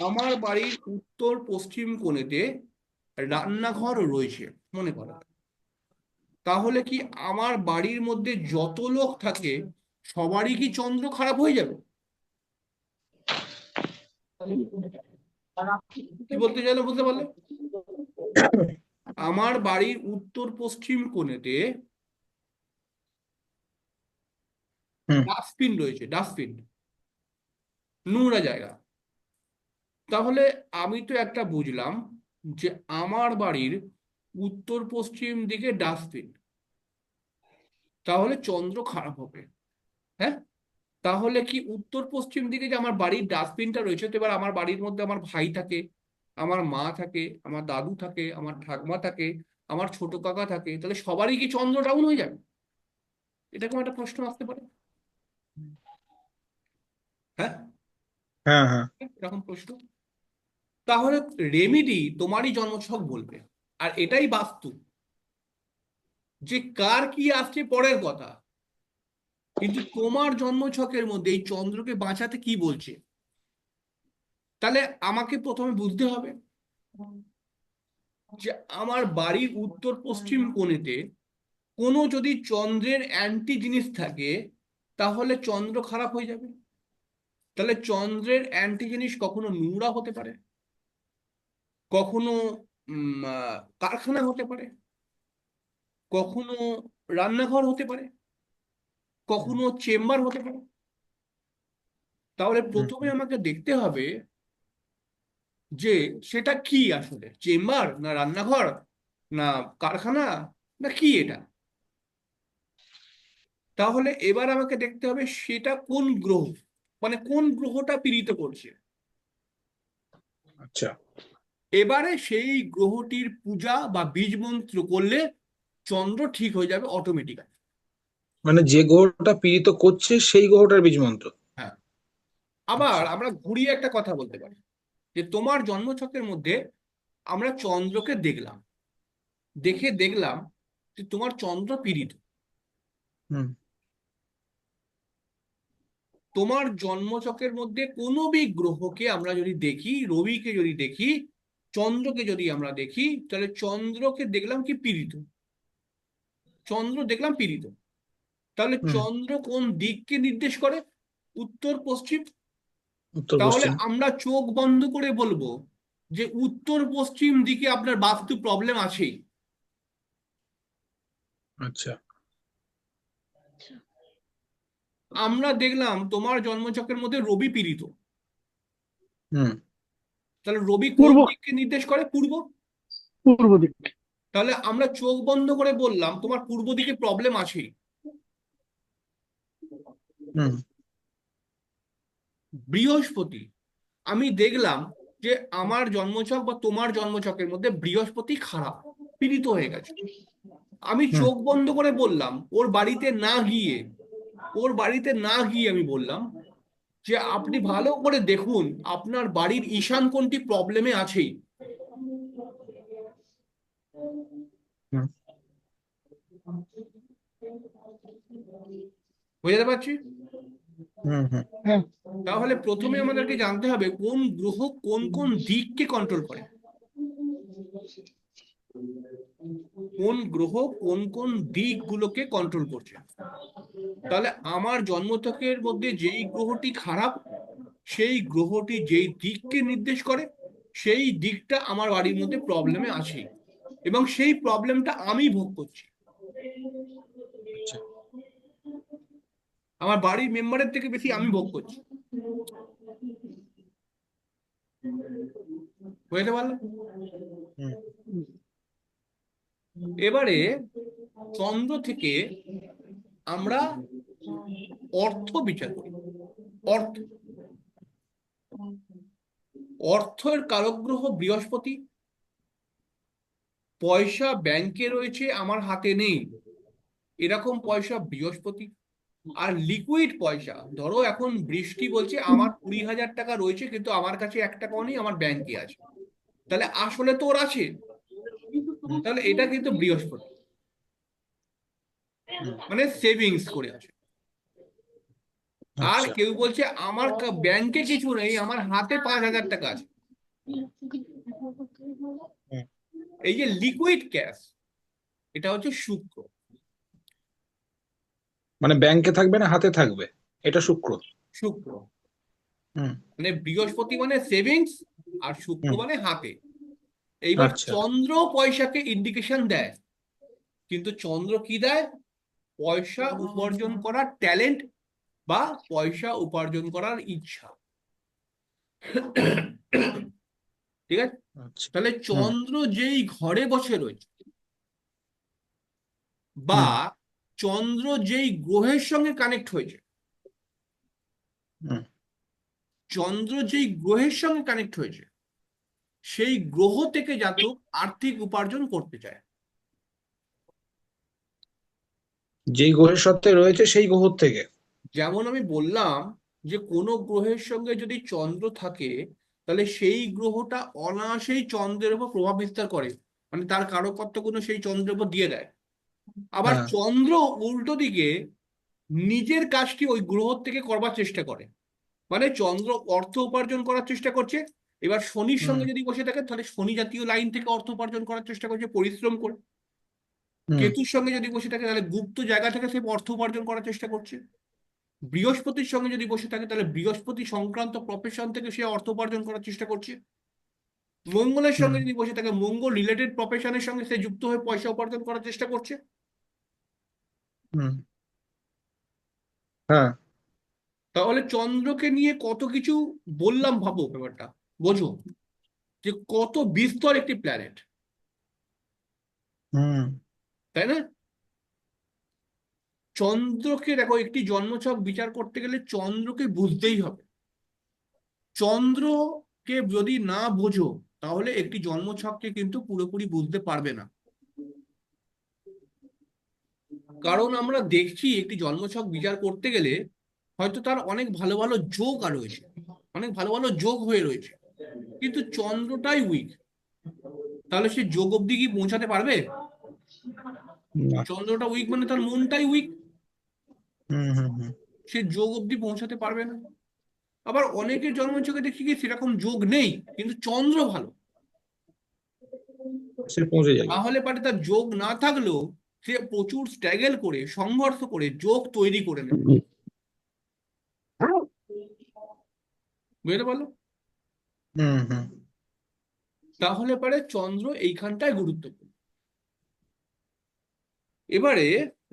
আমার বাড়ির উত্তর পশ্চিম কোণেতে রান্নাঘর রয়েছে মনে করো, তাহলে কি আমার বাড়ির মধ্যে যত লোক থাকে সবারই কি চন্দ্র খারাপ হয়ে যাবে? কি বলতে চাইলে বুঝতে পারলে? আমার বাড়ির উত্তর পশ্চিম কোণেতে হুম ডাস্টবিন রয়েছে, ডাস্টবিন, নোংরা জায়গা। তাহলে আমি তো একটা বুঝলাম যে আমার বাড়ির উত্তর পশ্চিম দিকে ডাস্টবিন, তাহলে চন্দ্র খারাপ হবে। হ্যাঁ, তাহলে কি উত্তর পশ্চিম দিকে যে আমার বাড়ির ডাস্টবিনটা রয়েছে, তো এবার আমার বাড়ির মধ্যে আমার ভাই থাকে, আমার মা থাকে, আমার দাদু থাকে, আমার ঠাকমা থাকে, আমার ছোট কাকা থাকে, তাহলে সবারই কি চন্দ্র ডাউন হয়ে যাবে? এরকম একটা প্রশ্ন আসতে পারে। হ্যাঁ, হ্যাঁ হ্যাঁ এরকম প্রশ্ন। তাহলে রেমিডি তোমারই জন্মছক বলবে, আর এটাই বাস্তু, যে কার কি আসছে পরের কথা, কিন্তু তোমার জন্মছকের মধ্যে এই চন্দ্রকে বাঁচাতে কি বলছে, তাহলে আমাকে প্রথমে বুঝতে হবে যে আমার বাড়ির উত্তর পশ্চিম কোণেতে কোনো যদি চন্দ্রের অ্যান্টি জিনিস থাকে, তাহলে চন্দ্র খারাপ হয়ে যাবে। তাহলে চন্দ্রের অ্যান্টি জিনিস কখনো নোংরা হতে পারে, কখনো কারখানা হতে পারে, কখনো রান্নাঘর হতে পারে, কখনো চেম্বার হতে পারে। তাহলে প্রথমে আমাকে দেখতে হবে যে সেটা কি, আসলে চেম্বার না রান্নাঘর না কারখানা না কি এটা। তাহলে এবার আমাকে দেখতে হবে সেটা কোন গ্রহ, মানে কোন গ্রহটা পীড়িত করছে। আচ্ছা, এবারে সেই গ্রহটির পূজা বা বীজ মন্ত্র করলে চন্দ্র ঠিক হয়ে যাবে অটোমেটিক্যালি। মানে যে গ্রহটা পীড়িত করছে সেই গ্রহটার বীজ মন্ত্র। হ্যাঁ, আবার আচ্ছা। আমরা ঘুরিয়ে একটা কথা বলতে পারি যে তোমার জন্মছকের মধ্যে আমরা চন্দ্রকে দেখলাম, দেখলাম যে তোমার চন্দ্র পীড়িত। হুম। তোমার জন্মছকের মধ্যে কোনো বি গ্রহকে আমরা যদি দেখি, রবিকে যদি দেখি, চন্দ্রকে যদি আমরা দেখি, তাহলে চন্দ্রকে দেখলাম কি পীড়িত, চন্দ্র দেখলাম পীড়িত। তাহলে হুম। চন্দ্র কোন দিককে নির্দেশ করে? উত্তর পশ্চিম। উত্তর তাহলে পশ্চিম। আমরা চোখ বন্ধ করে বলবো যে উত্তর পশ্চিম দিকে আপনার বাস্তু প্রবলেম আছেই। আচ্ছা। আমরা দেখলাম তোমার জন্মছকের মধ্যে রবি পীড়িত, হুম। তাহলে রবি কোন পূর্ব দিককে নির্দেশ করে? পূর্ব। পূর্ব দিক। তাহলে আমরা চোখ বন্ধ করে বললাম তোমার পূর্ব দিকে প্রবলেম আছেই। হুম। বৃহস্পতি, আমি দেখলাম যে আমার জন্মছক বা তোমার জন্মছকের মধ্যে বৃহস্পতি খারাপ, পীড়িত হয়ে গেছে। আমি হুম। চোখ বন্ধ করে বললাম, ওর বাড়িতে না গিয়ে আমি বললাম যে আপনি ভালো করে দেখুন আপনার বাড়ির ঈশান কোণটি প্রবলেমে আছেই। হুম। বুঝতে পারছি? হুম। হুম। হ্যাঁ। তাহলে প্রথমে আমাদেরকে জানতে হবে কোন গ্রহ কোন কোন দিককে কন্ট্রোল করে, কোন গ্রহ কোন কোন দিকগুলোকে কন্ট্রোল করছে। তাহলে আমার জন্মছকের মধ্যে যেই গ্রহটি খারাপ, সেই গ্রহটি যেই দিককে নির্দেশ করে, সেই দিকটা আমার বাড়ির মধ্যে প্রবলেমে আছে, এবং সেই প্রবলেমটা আমি ভোগ করছি। আচ্ছা। আমার বাড়ির মেম্বারের থেকে বেশি আমি ভোগ করছি। বুঝতে পারলাম? হুম। এবারে চন্দ্র থেকে আমরা অর্থ বিচার করি। অর্থ, অর্থের কারক গ্রহ বৃহস্পতি। পয়সা ব্যাংকে রয়েছে, আমার হাতে নেই, এরকম পয়সা বৃহস্পতি। আর লিকুইড পয়সা, ধরো এখন বৃষ্টি বলছে আমার 20,000 টাকা রয়েছে কিন্তু আমার কাছে 1 টাকাও নেই, আমার ব্যাংকে আছে, তাহলে আসলে তো ওর আছে, তাহলে এটা কিন্তু বৃহস্পতি, হুম। মানে সেভিংস করে আছে। আর আচ্ছা। কেউ বলছে আমার ব্যাংকে কিছু নেই, আমার হাতে 5,000 টাকা আছে। হুম। এই যে লিকুইড ক্যাশ, এটা হচ্ছে শুক্র। মানে ব্যাংকে থাকবে না হাতে থাকবে, এটা শুক্র। শুক্র হুম। মানে বৃহস্পতি মানে সেভিংস, আর শুক্র হুম। মানে হাতে। এইবার আচ্ছা। চন্দ্র পয়সাকে ইন্ডিকেশন দেয়, কিন্তু চন্দ্র কি দেয়? পয়সা উপার্জন করার ট্যালেন্ট বা পয়সা উপার্জন করার ইচ্ছা। ঠিক আছে? আচ্ছা। তাহলে হুম। চন্দ্র যেই ঘরে বসে রয়েছে, বা হুম। চন্দ্র যেই গ্রহের সঙ্গে কানেক্ট হয়েছে, হুম। চন্দ্র যেই গ্রহের সঙ্গে কানেক্ট হয়েছে, সেই গ্রহ থেকে জাতক আর্থিক উপার্জন করতে চায়। যেই গ্রহের সাথে রয়েছে সেই গ্রহ থেকে। যেমন আমি বললাম যে কোনো গ্রহের সঙ্গে যদি চন্দ্র থাকে, তাহলে সেই গ্রহটা অনায়াসেই চন্দ্রের উপর প্রভাব বিস্তার করে, মানে তার কারকত্ব কোনো সেই চন্দ্রের উপর দিয়ে দেয়। আবার হ্যাঁ। চন্দ্র উল্টো দিকে নিজের কাজটি ওই গ্রহ থেকে করবার চেষ্টা করে, মানে চন্দ্র অর্থ উপার্জন করার চেষ্টা করছে। এবার শনির হুম। সঙ্গে যদি বসে থাকে তাহলে শনি জাতীয় লাইন থেকে অর্থ উপার্জন করার চেষ্টা করছে পরিশ্রম করে। হুম। কেতুর সঙ্গে যদি বসে থাকে তাহলে গুপ্ত জায়গা থেকে সে অর্থ উপার্জন করার চেষ্টা করছে। বৃহস্পতির সঙ্গে যদি বসে থাকে তাহলে বৃহস্পতি সংক্রান্ত প্রফেশন থেকে সে অর্থ উপার্জন করার চেষ্টা করছে। মঙ্গলের হুম। সঙ্গে যদি বসে থাকে মঙ্গল রিলেটেড প্রফেশনের সঙ্গে সে যুক্ত হয়ে পয়সা উপার্জন করার চেষ্টা করছে। হুম। হ্যাঁ। তাহলে চন্দ্রকে নিয়ে কত কিছু বললাম, ভাবো ব্যাপারটা, বোঝো যে কত বিস্তর একটি প্ল্যানেট, হুম। তাই না? চন্দ্রকে দেখো, একটি জন্মছক বিচার করতে গেলে চন্দ্রকে বুঝতেই হবে। চন্দ্রকে যদি না বোঝো তাহলে একটি জন্মছককে কিন্তু পুরোপুরি বুঝতে পারবে না। কারণ আমরা দেখছি একটি জন্মছক বিচার করতে গেলে হয়তো তার অনেক ভালো ভালো যোগ আর রয়েছে, অনেক ভালো ভালো যোগ হয়ে রয়েছে, কিন্তু চন্দ্রটাই উইক। তাহলে সে যোগ অব্দি কি পৌঁছাতে পারবে? না। চন্দ্রটা উইক মানে তার মনটাই উইক, হুম হুম হুম। সে যোগ অব্দি পৌঁছাতে পারবে না। আবার অনেকের জন্মছকে দেখি কি সেরকম যোগ নেই, কিন্তু চন্দ্র ভালো, সে পৌঁছে যাবে। তাহলে পারে তার যোগ না থাকলেও সে প্রচুর স্ট্রাগল করে, সংঘর্ষ করে যোগ তৈরি করে নেবে। বুঝতে পারলো? হুম হুম। তাহলে পারে চন্দ্র এইখানটায় গুরুত্বপূর্ণ। এবারে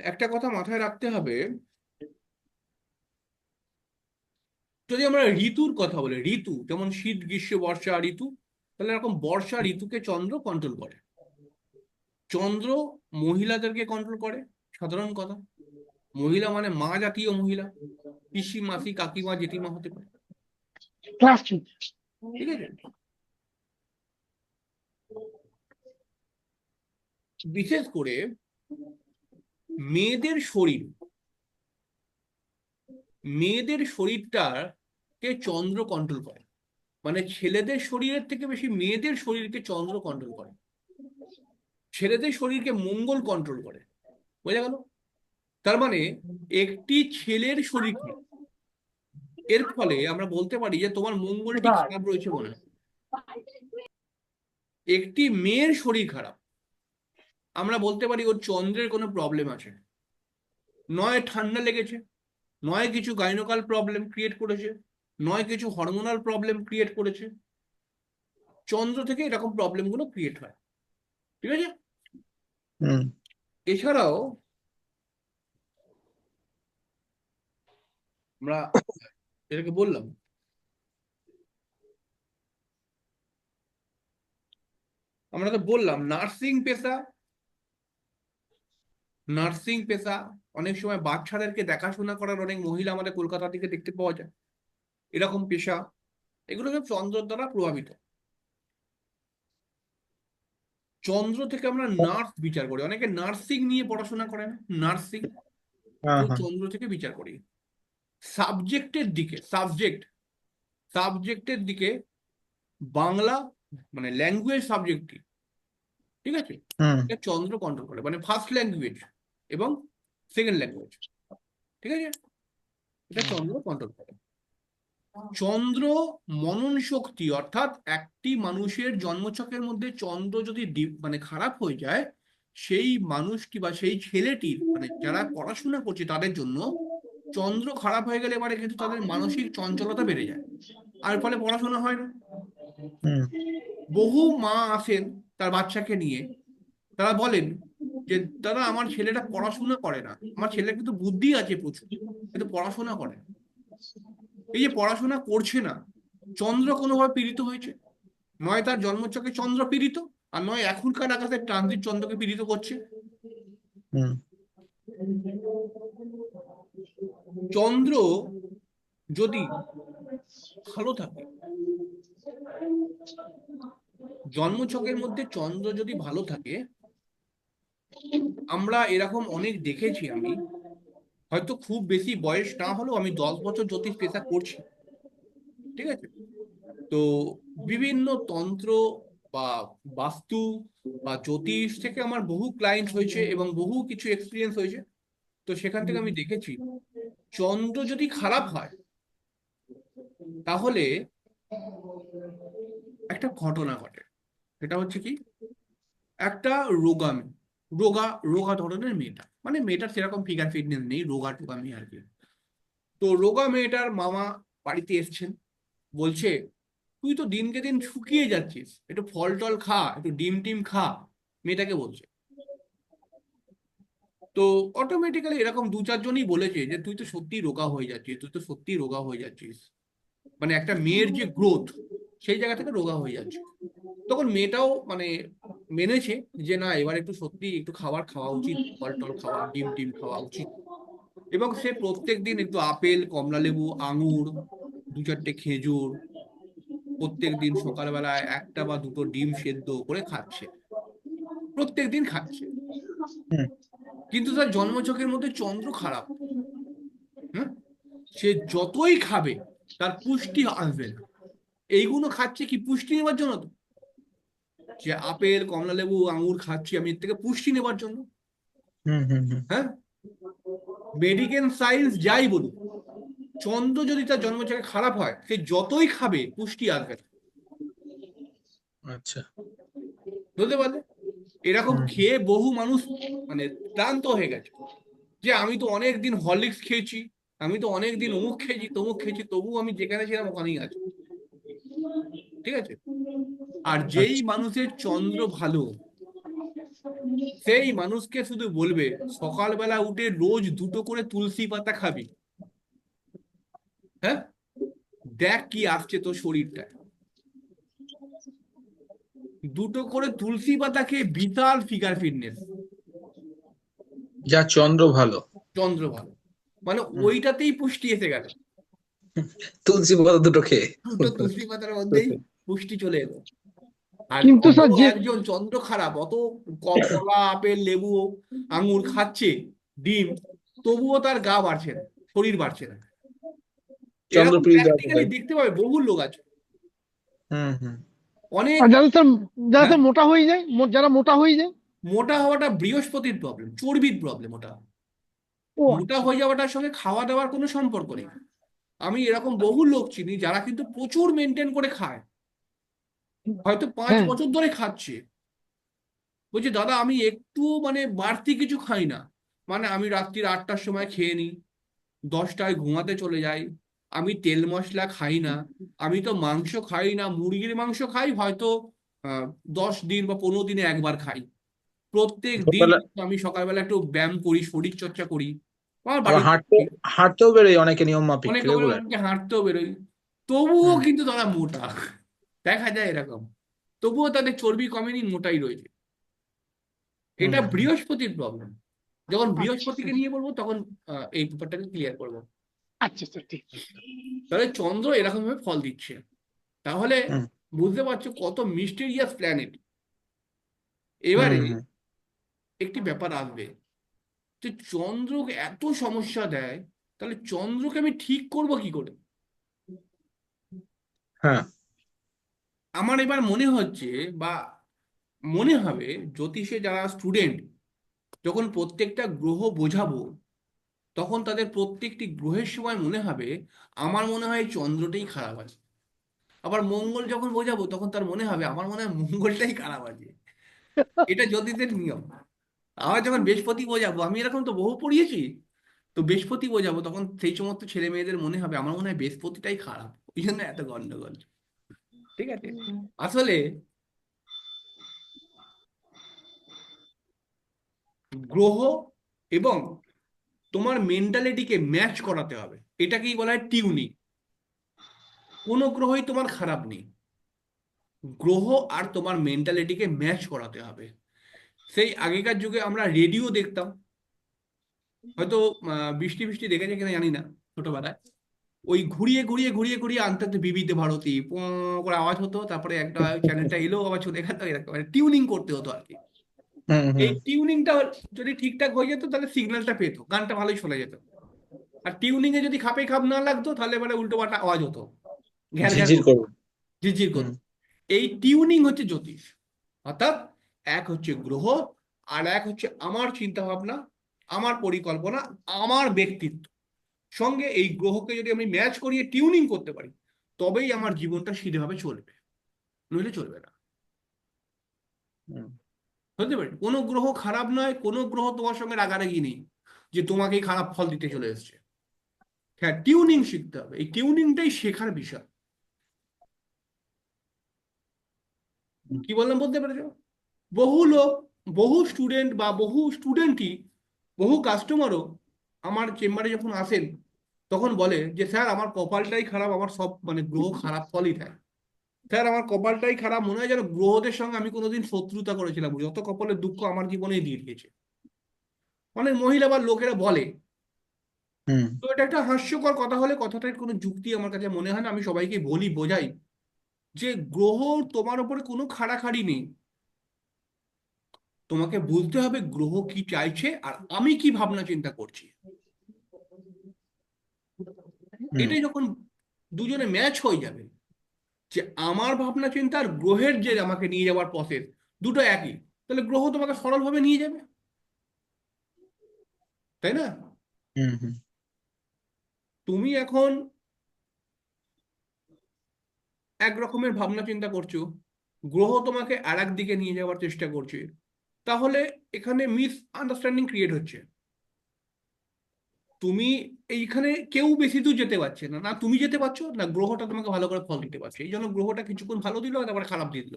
একটা কথা মাথায় রাখতে হবে, যদি আমরা ঋতুর কথা বলি, ঋতু যেমন শীত গ্রীষ্ম বর্ষা ঋতু, তাহলে এরকম বর্ষা ঋতুকে চন্দ্র কন্ট্রোল করে। চন্দ্র মহিলাদেরকে কন্ট্রোল করে, সাধারণ কথা। মহিলা মানে মা জাতীয় মহিলা, পিসি মাসি কাকিমা জেঠিমা হতে পারে, ক্লাস টু। ঠিক আছে? বিশেষ করে মেয়েদের শরীর, মেয়েদের শরীরটাকে চন্দ্র কন্ট্রোল করে। মানে ছেলেদের শরীরের থেকে বেশি মেয়েদের শরীরকে চন্দ্র কন্ট্রোল করে, ছেলেদের শরীরকে মঙ্গল কন্ট্রোল করে। বোঝা গেল? তার মানে একটি ছেলের শরীর খারাপ, এর ফলে আমরা বলতে পারি যে তোমার মঙ্গলটি খারাপ রয়েছে মনে হয়। একটি মেয়ের শরীর খারাপ, আমরা বলতে পারি ওর চন্দ্রের কোনো প্রবলেম আছে, নয় ঠান্ডা লেগেছে, নয় কিছু গাইনোকাল প্রবলেম ক্রিয়েট করেছে, নয় কিছু হরমোনাল প্রবলেম ক্রিয়েট করেছে। চন্দ্র থেকে এরকম প্রবলেমগুলো ক্রিয়েট হয়, ঠিক আছে? হুম। এছাড়াও আমরা এটাকে বললাম, আমরা তো বললাম নার্সিং পেশা, নার্সিং পেশা, অনেক সময় বাচ্চাদেরকে দেখাশোনা করার অনেক মহিলা আমাদের কলকাতা থেকে দেখতে পাওয়া যায়, এরকম পেশা, এগুলো সব চন্দ্র দ্বারা প্রভাবিত। চন্দ্র থেকে আমরা নার্স বিচার করি, অনেকে নার্সিং নিয়ে পড়াশোনা করে না, নার্সিং হ্যাঁ পুরো হ্যাঁ। চন্দ্র থেকে বিচার করি। সাবজেক্টের দিকে, সাবজেক্টের দিকে বাংলা মানে ল্যাঙ্গুয়েজ সাবজেক্টটি, ঠিক আছে, হুম এটা চন্দ্র কন্ট্রোল করে, মানে ফার্স্ট ল্যাঙ্গুয়েজ এবং সেকেন্ড ল্যাঙ্গুয়েজ, ঠিক আছে, এটা চন্দ্র কন্ট্রোল করে। চন্দ্র মনন শক্তি, অর্থাৎ একটি মানুষের জন্মছকের মধ্যে চন্দ্র যদি মানে খারাপ হয়ে যায়, সেই মানুষটি বা সেই ছেলেটির মানে যারা পড়াশোনা করছে তাদের জন্য চন্দ্র খারাপ হয়ে গেলে এবারে কিন্তু তাদের মানসিক চঞ্চলতা বেড়ে যায়, আর ফলে পড়াশোনা হয় না। হুম বহু মা আসেন তার বাচ্চাকে নিয়ে, তারা বলেন যে দাদা আমার ছেলেটা পড়াশোনা করে না, আমার ছেলের কিন্তু বুদ্ধি আছে প্রচুর, কিন্তু পড়াশোনা করে না। এই যে পড়াশোনা করছে না, চন্দ্র কোনোভাবে পীড়িত হয়েছে, নয় তার জন্মছকে চন্দ্র পীড়িত, আর নয় এখনকার আকাশে ট্রানজিট চন্দ্রকে পীড়িত করছে। হুম। চন্দ্র যদি ভালো থাকে, জন্মছকের মধ্যে চন্দ্র যদি ভালো থাকে, আমরা এরকম অনেক দেখেছি। আমি হয়তো খুব বেশি বয়স না হলেও আমি 10 বছর জ্যোতিষ পেশা করছি, ঠিক আছে? তো বিভিন্ন তন্ত্র বা বাস্তু বা জ্যোতিষ থেকে আমার বহু ক্লায়েন্ট হয়েছে এবং বহু কিছু এক্সপিরিয়েন্স হয়েছে। তো সেখান থেকে আমি দেখেছি চন্দ্র যদি খারাপ হয় তাহলে একটা ঘটনা ঘটে। সেটা হচ্ছে কি, একটা রোগা মেয়ে, রোগা রোগা ধরনের মেয়েটা, মানে মেয়েটার সেরকম ফিগার ফিটনেস নেই, রোগা টোগা মেয়ে আর কি। তো রোগা মেয়েটার মামা বাড়িতে এসছেন, বলছে তুই তো দিনকে দিন শুকিয়ে যাচ্ছিস, একটু ফল টল খা, একটু ডিম টিম খা, মেয়েটাকে বলছে। তো অটোমেটিক্যালি এরকম 2-4 জনই বলেছে যে তুই তো সত্যিই রোগা হয়ে যাচ্ছিস, তুই তো সত্যিই রোগা হয়ে যাচ্ছিস। মানে একটা মেয়ের যে গ্রোথ, সেই জায়গা থেকে রোগা হয়ে যাচ্ছে। তখন মেয়েটাও মানে মেনেছে যে না, এবার একটু সত্যি একটু খাবার খাওয়া উচিত, ফল টল খাওয়া, ডিম টিম খাওয়া উচিত। এবং সে প্রত্যেক দিন একটু আপেল, কমলা লেবু, আঙুর, 2-4টে খেজুর, প্রত্যেক দিন সকালবেলায় 1টা বা 2টো ডিম সেদ্ধ করে খাচ্ছে, প্রত্যেক দিন খাচ্ছে। হুম কিন্তু তার জন্মছকের মধ্যে চন্দ্র খারাপ। হ্যাঁ, সে যতই খাবে তার পুষ্টি আসবে না। এইগুলো খাচ্ছে কি পুষ্টি নেবার জন্য? তো যে আপেল, কমলা লেবু, আঙুর খাচ্ছি আমি এর থেকে পুষ্টি নেবার জন্য। হুম হুম হুম হ্যাঁ, মেডিকেল সায়েন্স যাই বলুক, চন্দ্র যদি তার জন্মছকে খারাপ হয়, সে যতই খাবে পুষ্টি আসবে না। আচ্ছা। বুঝতে পারলে? এরকম হুম খেয়ে বহু মানুষ মানে ক্লান্ত হয়ে গেছে, যে আমি তো অনেক দিন হরলিক্স খেয়েছি, আমি তো অনেক দিন অমুক খেয়েছি তমুক খেয়েছি, তবু আমি যেখানে ছিলাম ওখানেই আছি। ঠিক আছে? আর যেই আচ্ছা। মানুষের চন্দ্র ভালো, সেই মানুষকে শুধু বলবে সকালবেলা উঠে রোজ 2টো করে তুলসী পাতা খাবি। হ্যাঁ, দেখ কি আসছে তোর শরীরটা। 2টো করে তুলসী পাতা খেয়ে বিশাল ফিগার ফিটনেস। যা চন্দ্র ভালো। চন্দ্র ভালো মানে হুম। ওইটাতেই পুষ্টি এসে গেল। তুলসী পাতা দুটো খেয়ে। 2টো তুলসী পাতার মধ্যেই পুষ্টি চলে এলো। আর কিন্তু অত স্যার যে একজন চন্দ্র খারাপ, অত কলা, আপেল, লেবু, আঙুর খাচ্ছে, ডিম, তবুও তার গা বাড়ছে না, শরীর বাড়ছে না। এরকম চন্দ্রপ্রিয় যাকে প্র্যাকটিক্যালি হয়। দেখতে পাবে, বহু লোক আছে। হুম হুম অনেক। আর যারা হ্যাঁ, স্যার মোটা হয়ে যায়, যারা মোটা হয়ে যায়। মোটা হওয়াটা বৃহস্পতির প্রবলেম, চর্বির প্রবলেম ওটা। ও মোটা আচ্ছা। হয়ে যাওয়াটার সঙ্গে খাওয়া দাওয়ার কোনো সম্পর্ক নেই। আমি এরকম বহু লোক চিনি যারা কিন্তু প্রচুর মেনটেন করে খায়, হয়তো 5 হ্যাঁ। বছর ধরে খাচ্ছে। বলছি দাদা আমি একটু মানে বাড়তি কিছু খাই না, মানে আমি রাত্রির 8টার সময় খেয়ে নিই, 10টায় ঘুমাতে চলে যাই, আমি তেল মশলা খাই না, আমি তো মাংস খাই না, মুরগির মাংস খাই হয়তো আহ 10 দিন বা 15 দিনে একবার খাই। প্রত্যেক দিন ভোরবেলা আমি সকালবেলা একটু ব্যায়াম করি, শরীর চর্চা করি, আমার আবার বাড়িতে হাঁটতেও হাঁটতেও বেরোয় অনেকে নিয়ম মাফিক অনেকে বলে রেগুলার। অনেকে হাঁটতেও বেরোই, তবুও হুম কিন্তু তারা মোটা দেখা যায় এরকম। তবুও তাদের চর্বি কমেনি, মোটাই রয়েছে। হুম এটা হুম। বৃহস্পতির প্রবলেম। যখন আচ্ছা বৃহস্পতিকে স্যার। নিয়ে বলবো তখন এই ব্যাপারটাকে ক্লিয়ার করবো। আচ্ছা স্যার, ঠিক আছে। তাহলে চন্দ্র এরকম ভাবে ফল দিচ্ছে, তাহলে হুম বুঝতে পারছো কত মিস্টেরিয়াস প্ল্যানেট। হুম এবারে হুম। একটি ব্যাপার আসবে, যে চন্দ্র এত সমস্যা দেয়, তাহলে চন্দ্রকে আমি ঠিক করব কি করে? হ্যাঁ। আমার এবার মনে হচ্ছে বা মনে হবে, জ্যোতিষে যারা স্টুডেন্ট যখন প্রত্যেকটা গ্রহ বোঝাবো, তখন তাদের প্রত্যেকটি গ্রহের সময় মনে হবে আমার মনে হয় এই চন্দ্রটাই খারাপ আছে। আবার মঙ্গল যখন বোঝাবো তখন তার মনে হবে আমার মনে হয় মঙ্গলটাই খারাপ আছে। এটা জ্যোতিষের নিয়ম। আবার যখন বৃহস্পতি বোঝাবো, আমি এরকম তো বহু পড়িয়েছি, তো বৃহস্পতি বোঝাবো তখন সেই সমস্ত ছেলে মেয়েদের মনে হবে আমার মনে হয় বৃহস্পতিটাই খারাপ, ওই জন্য এত গন্ডগোল। ঠিক আছে? আসলে গ্রহ এবং তোমার মেন্টালিটিকে ম্যাচ করাতে হবে, এটাকেই বলা হয় টিউনিং। কোনো গ্রহই তোমার খারাপ নেই, গ্রহ আর তোমার মেন্টালিটিকে ম্যাচ করাতে হবে। সেই আগেকার যুগে আমরা রেডিও দেখতাম, হয়তো বৃষ্টি বৃষ্টি দেখেছে কিনা জানি না, ছোটবেলায় ওই ঘুরিয়ে ঘুরিয়ে ঘুরিয়ে ঘুরিয়ে আনতে আনতে বিবিধ ভারতী পোঁ করে আওয়াজ হতো, তারপরে একটা চ্যানেলটা এলো আবার চলে গেল, এরকম মানে টিউনিং করতে হতো আর কি। হুম এই হুম। টিউনিংটা যদি ঠিকঠাক হয়ে যেত তাহলে সিগন্যালটা পেতো, গানটা ভালোই শোনা যেত। আর টিউনিং এ যদি খাপে খাপ না লাগতো তাহলে মানে উল্টো পাল্টা আওয়াজ হতো, ঘ্যার ঘ্যার ঝিঝির করতো, করবে। ঝিরঝির হুম করতো। এই টিউনিং হচ্ছে জ্যোতিষ। অর্থাৎ এক হচ্ছে গ্রহ, আর এক হচ্ছে আমার চিন্তা ভাবনা, আমার পরিকল্পনা, আমার ব্যক্তিত্ব সঙ্গে এই গ্রহকে যদি আমি ম্যাচ করিয়ে টিউনিং করতে পারি, তবেই আমার জীবনটা সিধেভাবে চলবে, নইলে চলবে না। হুম। বুঝতে পারি, কোনো গ্রহ খারাপ নয়, কোনো গ্রহ তোমার সঙ্গে রাগারাগি নেই যে তোমাকেই খারাপ ফল দিতে চলে এসছে। হ্যাঁ, টিউনিং শিখতে হবে, এই টিউনিংটাই শেখার বিষয়। কি বললাম বলতে পেরেছো? বহু লোক, বহু স্টুডেন্ট বা বহু স্টুডেন্টই বহু কাস্টমারও আমার চেম্বারে যখন আসেন তখন বলে যে স্যার আমার কপালটাই খারাপ, আমার সব মানে গ্রহ খারাপ ফলই দেয়। স্যার আমার কপালটাই খারাপ, মনে হয় যেন গ্রহদের সঙ্গে আমি কোনোদিন শত্রুতা করেছিলাম, যত কপালের দুঃখ আমার জীবনেই দিয়ে দিয়েছে। অনেক মহিলা বা লোকেরা বলে। হুম তো এটা একটা হাস্যকর কথা হলে কথাটার কোনো যুক্তি আমার কাছে মনে হয় না। আমি সবাইকে বলি, বোঝাই যে গ্রহ তোমার উপরে কোনো খাড়াখাড়ি নেই। তোমাকে বুঝতে হবে গ্রহ কি চাইছে আর আমি কি ভাবনা চিন্তা করছি। হুম এটাই যখন দুজনে ম্যাচ হয়ে যাবে, যে আমার ভাবনা চিন্তা আর গ্রহের যে আমাকে নিয়ে যাওয়ার প্রসেস দুটো একই, তাহলে গ্রহ তোমাকে সরলভাবে নিয়ে যাবে, তাই না? হুম হুম তুমি এখন এক রকমের ভাবনা চিন্তা করছো, গ্রহ তোমাকে আর এক দিকে নিয়ে যাওয়ার চেষ্টা করছে, তাহলে এখানে মিস আন্ডারস্ট্যান্ডিং ক্রিয়েট হচ্ছে। তুমি এইখানে কেউ বেশি দূর যেতে পারছে না, না তুমি যেতে পারছো না গ্রহটা তোমাকে ভালো করে ফল দিতে পারছে। এই জন্য গ্রহটা কিছুক্ষণ ভালো দিল তারপরে খারাপ দিয়ে দিল।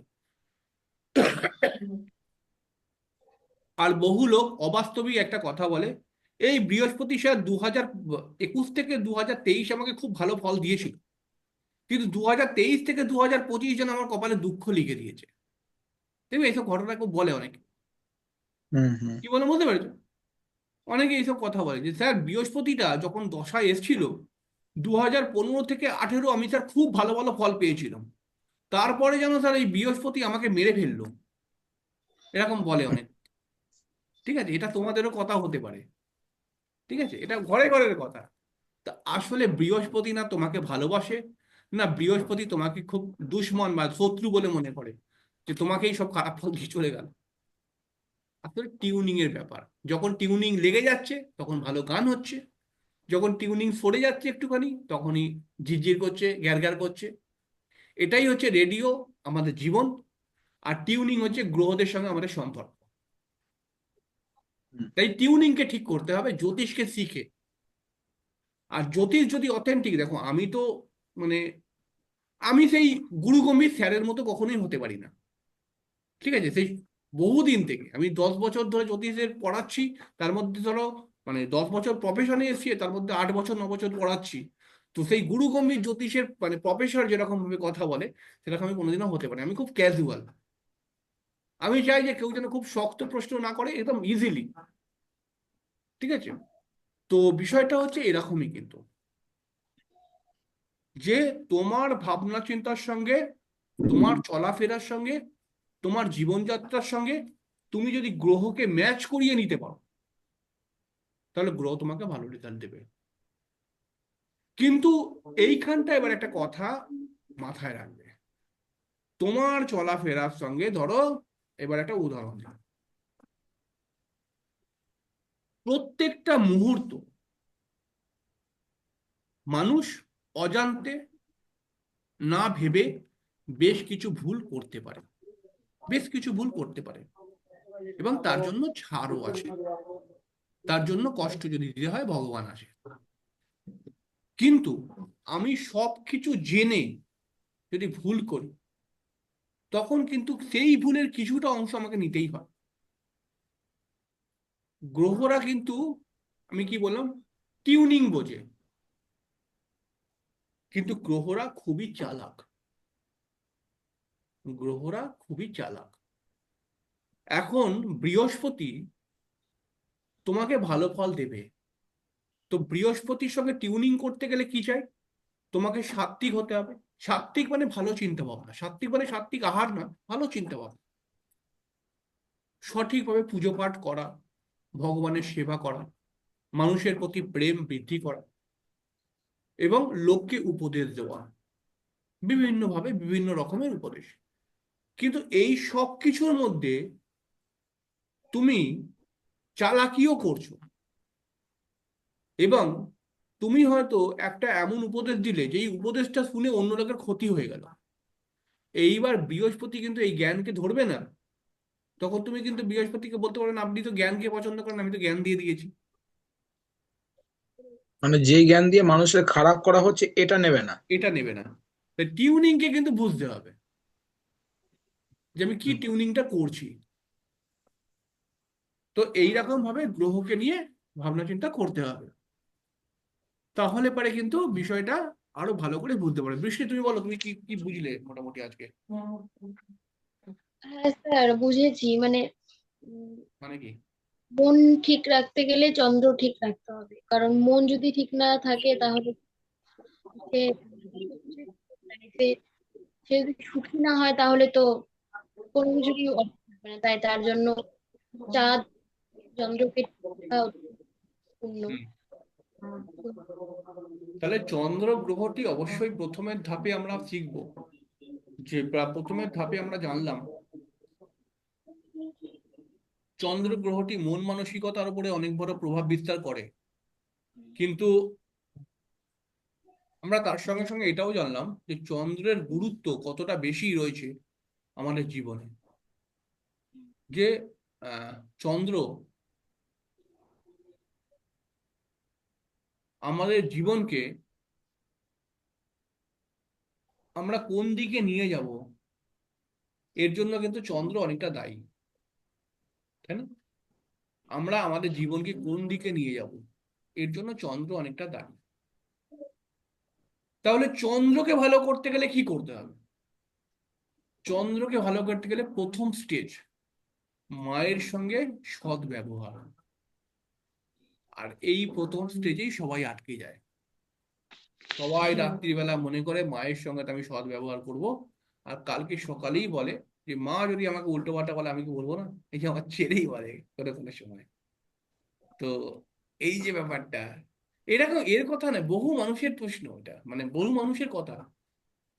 আর বহু লোক অবাস্তবিক একটা কথা বলে, এই বৃহস্পতি স্যার 2021 থেকে 2023 আমাকে খুব ভালো ফল দিয়েছিল, কিন্তু 2023 থেকে 2025 যেন আমার কপালে দুঃখ লিখে দিয়েছে। দেখবে এইসব ঘটনা খুব বলে অনেকে। হুম হুম কি বলে বুঝতে পেরেছো? অনেকে এইসব কথা বলে যে স্যার বৃহস্পতিটা যখন দশায় এসেছিল 2015 থেকে 18 আমি স্যার খুব ভালো ভালো ফল পেয়েছিলাম, তারপরে যেন স্যার এই বৃহস্পতি আমাকে মেরে ফেললো, এরকম বলে অনেক। ঠিক আছে, এটা তোমাদেরও কথা হতে পারে। ঠিক আছে, এটা ঘরে ঘরের কথা। তা আসলে বৃহস্পতি না তোমাকে ভালোবাসে, না বৃহস্পতি তোমাকে খুব দুশ্মন বা শত্রু বলে মনে করে যে তোমাকেই সব খারাপ ফল দিয়ে চলে গেল। আসলে টিউনিং এর ব্যাপার। যখন টিউনিং লেগে যাচ্ছে তখন ভালো গান হচ্ছে, যখন টিউনিং সরে যাচ্ছে একটুখানি তখনই ঝিরঝির করছে, গ্যার গ্যার করছে। এটাই হচ্ছে রেডিও, আমাদের জীবন। আর টিউনিং হচ্ছে গ্রহদের সঙ্গে আমাদের সম্পর্ক। হুম। তাই টিউনিংকে ঠিক করতে হবে জ্যোতিষকে শিখে। আর জ্যোতিষ যদি অথেন্টিক, দেখো আমি তো মানে আমি সেই গুরু গম্ভীর স্যারের মতো কখনোই হতে পারি না। ঠিক আছে, সেই বহুদিন থেকে আমি 10 বছর ধরে জ্যোতিষের পড়াচ্ছি, তার মধ্যে ধরো মানে 10 বছর প্রফেশনে এসেছি, তার মধ্যে 8 বছর 9 বছর পড়াচ্ছি। তো সেই গুরু গম্ভীর জ্যোতিষের মানে প্রফেসর যেরকম ভাবে কথা বলে সেরকম আমি কোনোদিনও হতে পারি না। আমি খুব ক্যাজুয়াল। আমি চাই যে কেউ যেন খুব শক্ত প্রশ্ন না করে, একদম ইজিলি। ঠিক আছে, তো বিষয়টা হচ্ছে এরকমই কিন্তু, যে তোমার ভাবনা চিন্তার সঙ্গে, তোমার চলাফেরার সঙ্গে, তোমার জীবনযাত্রার সঙ্গে তুমি যদি গ্রহকে ম্যাচ করিয়ে নিতে পারো তাহলে গ্রহ তোমাকে ভালো রেজাল্ট দেবে। কিন্তু এইখানটা এবার একটা কথা মাথায় রাখবে, তোমার চলাফেরার সঙ্গে ধরো, এবার একটা উদাহরণ দিই, প্রত্যেকটা মুহূর্ত মানুষ অজান্তে না ভেবে বেশ কিছু ভুল করতে পারে, বেশ কিছু ভুল করতে পারে, এবং তার জন্য ছাড়ও আছে। তার জন্য কষ্ট যদি দিতে হয় ভগবান আছে। কিন্তু আমি সবকিছু জেনে যদি ভুল করি তখন কিন্তু সেই ভুলের কিছুটা অংশ আমাকে নিতেই হয়। গ্রহরা কিন্তু, আমি কি বললাম, টিউনিং বোঝে, কিন্তু গ্রহরা খুবই চালাক। গ্রহরা খুবই চালাক। এখন বৃহস্পতি তোমাকে ভালো ফল দেবে, তো বৃহস্পতির সঙ্গে টিউনিং করতে গেলে কি চাই? তোমাকে সাত্ত্বিক হতে হবে। সাত্ত্বিক মানে ভালো চিন্তা ভাবনা, সাত্ত্বিক মানে সাত্ত্বিক আহার না, ভালো চিন্তা ভাবনা, সঠিকভাবে পুজো পাঠ করা, ভগবানের সেবা করা, মানুষের প্রতি প্রেম বৃদ্ধি করা, এবং লোককে উপদেশ দেওয়া, বিভিন্নভাবে বিভিন্ন রকমের উপদেশ। কিন্তু এই সব কিছুর মধ্যে তুমি চালাকিও করছো, এবং তুমি হয়তো একটা এমন উপদেশ দিলে যেই উপদেশটা শুনে অন্য লোকের ক্ষতি হয়ে গেল। এইবার বৃহস্পতি কিন্তু এই জ্ঞানকে ধরবে না। তখন তুমি কিন্তু বৃহস্পতিকে বলতে পারেন আপনি তো জ্ঞানকে পছন্দ করেন, আমি তো জ্ঞান দিয়ে দিয়েছি। মানে যেই জ্ঞান দিয়ে মানুষের খারাপ করা হচ্ছে এটা নেবে না। এটা নেবে না। টিউনিংকে কিন্তু বুঝতে হবে যে আমি কি হুম টিউনিংটা করছি। তো এইরকম ভাবে গ্রহকে নিয়ে ভাবনা চিন্তা করতে হবে, তাহলে পারে কিন্তু বিষয়টা আরো ভালো করে বুঝতে পারবে। বৃষ্টি, তুমি বলো, তুমি কি কি বুঝলে মোটামুটি আজকে? হ্যাঁ স্যার, বুঝেছি। মানে মানে কি? মন ঠিক রাখতে গেলে চন্দ্র ঠিক রাখতে হবে, কারণ মন যদি ঠিক না থাকে তাহলে সে লাইফে সে যদি সুখী না হয় তাহলে তো কোনো কিছুরই অর্থ থাকবে না। তাই তার জন্য চাঁদ চন্দ্রকে ঠিক রাখা অত্যন্ত গুরুত্বপূর্ণ। হুম। তাহলে চন্দ্র গ্রহটি অবশ্যই প্রথমের ধাপে আমরা শিখব, যে প্রথমের ধাপে আমরা জানলাম চন্দ্র গ্রহটি মন মানসিকতার উপরে অনেক বড় প্রভাব বিস্তার করে। কিন্তু আমরা তার সঙ্গে সঙ্গে এটাও জানলাম যে চন্দ্রের গুরুত্ব কতটা বেশি রয়েছে আমাদের জীবনে। যে চন্দ্র আমাদের জীবনকে আমরা কোন দিকে নিয়ে যাব, এর জন্য কিন্তু চন্দ্র অনেকটা দায়ী, তাই না? আমরা আমাদের জীবনকে কোন দিকে নিয়ে যাব, এর জন্য চন্দ্র অনেকটা দায়ী। তাহলে চন্দ্রকে ভালো করতে গেলে কি করতে হবে? চন্দ্রকে ভালো করতে গেলে প্রথম স্টেজ মায়ের সঙ্গে সৎ ব্যবহার। আর এই প্রথম স্টেজেই সবাই আটকে যায়। সবাই রাত্রিবেলা মনে করে মায়ের সঙ্গে তো আমি সৎ ব্যবহার করব, আর কালকে সকালেই বলে যে মা যদি আমাকে উল্টো পাল্টা বলে আমি কি বলবো না, এই যে আমার ছেড়েই বলে কোনো কোনো সময়। তো এই যে ব্যাপারটা, এরকম এর কথা না, বহু মানুষের প্রশ্ন এটা, মানে বহু মানুষের কথা,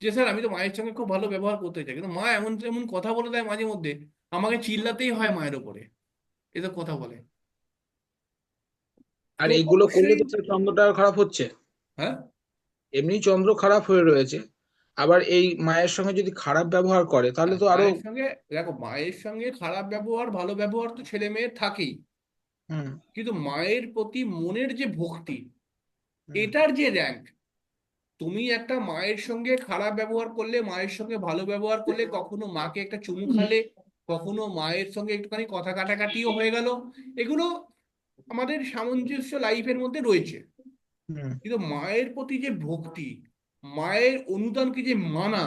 যে স্যার আমি তো মায়ের সঙ্গে খুব ভালো ব্যবহার করতে চাই, কিন্তু মা এমন এমন কথা বলে দেয় মাঝে মধ্যে, আমাকে চিল্লাতেই হয় মায়ের ওপরে, এসব কথা বলে। আর তো এইগুলো করলে অবশ্যই, তো স্যার চন্দ্রটা খারাপ হচ্ছে। হ্যাঁ, এমনি চন্দ্র খারাপ হয়ে রয়েছে, আবার এই মায়ের সঙ্গে যদি খারাপ ব্যবহার করে তাহলে হ্যাঁ, তো আরো। মায়ের সঙ্গে, দেখো মায়ের সঙ্গে খারাপ ব্যবহার ভালো ব্যবহার তো ছেলে মেয়ের থাকেই, হুম। কিন্তু মায়ের প্রতি মনের যে ভক্তি, হুম। এটার যে র্যাঙ্ক, তুমি একটা মায়ের সঙ্গে খারাপ ব্যবহার করলে, মায়ের সঙ্গে ভালো ব্যবহার করলে, কখনো মাকে একটা চুমু খালে, কখনো মায়ের সঙ্গে একটুখানি কথা কাটাকাটিও হয়ে গেল, এগুলো আমাদের সামঞ্জস্য লাইফের মধ্যে রয়েছে। হুম। কিন্তু মায়ের প্রতি যে ভক্তি, মায়ের অনুদানকে যে মানা,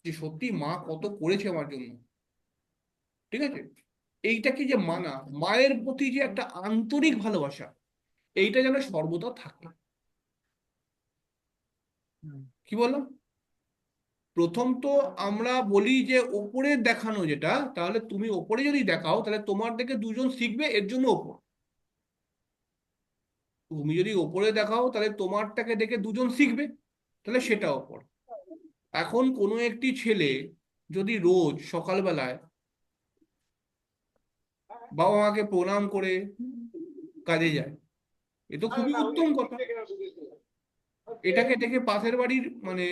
যে সত্যি মা কত করেছে আমার জন্য, ঠিক আছে, এইটাকে যে মানা, মায়ের প্রতি যে একটা আন্তরিক ভালোবাসা, এইটা যেন সর্বদা থাকে। হুম। কি বললাম? প্রথম তো আমরা বলি যে ওপরে দেখানো যেটা, তাহলে তুমি ওপরে যদি দেখাও তাহলে তোমার দেখে দুজন শিখবে, এর জন্য ওপর। তুমি যদি ওপরে দেখাও তাহলে তোমারটাকে দেখে দুজন শিখবে, তাহলে সেটা ওপর। এখন কোনো একটি ছেলে যদি রোজ সকালবেলায় বাবা মাকে প্রণাম করে কাজে যায়, এ তো খুবই উত্তম কথা। এটাকে দেখে পাশের বাড়ির মানে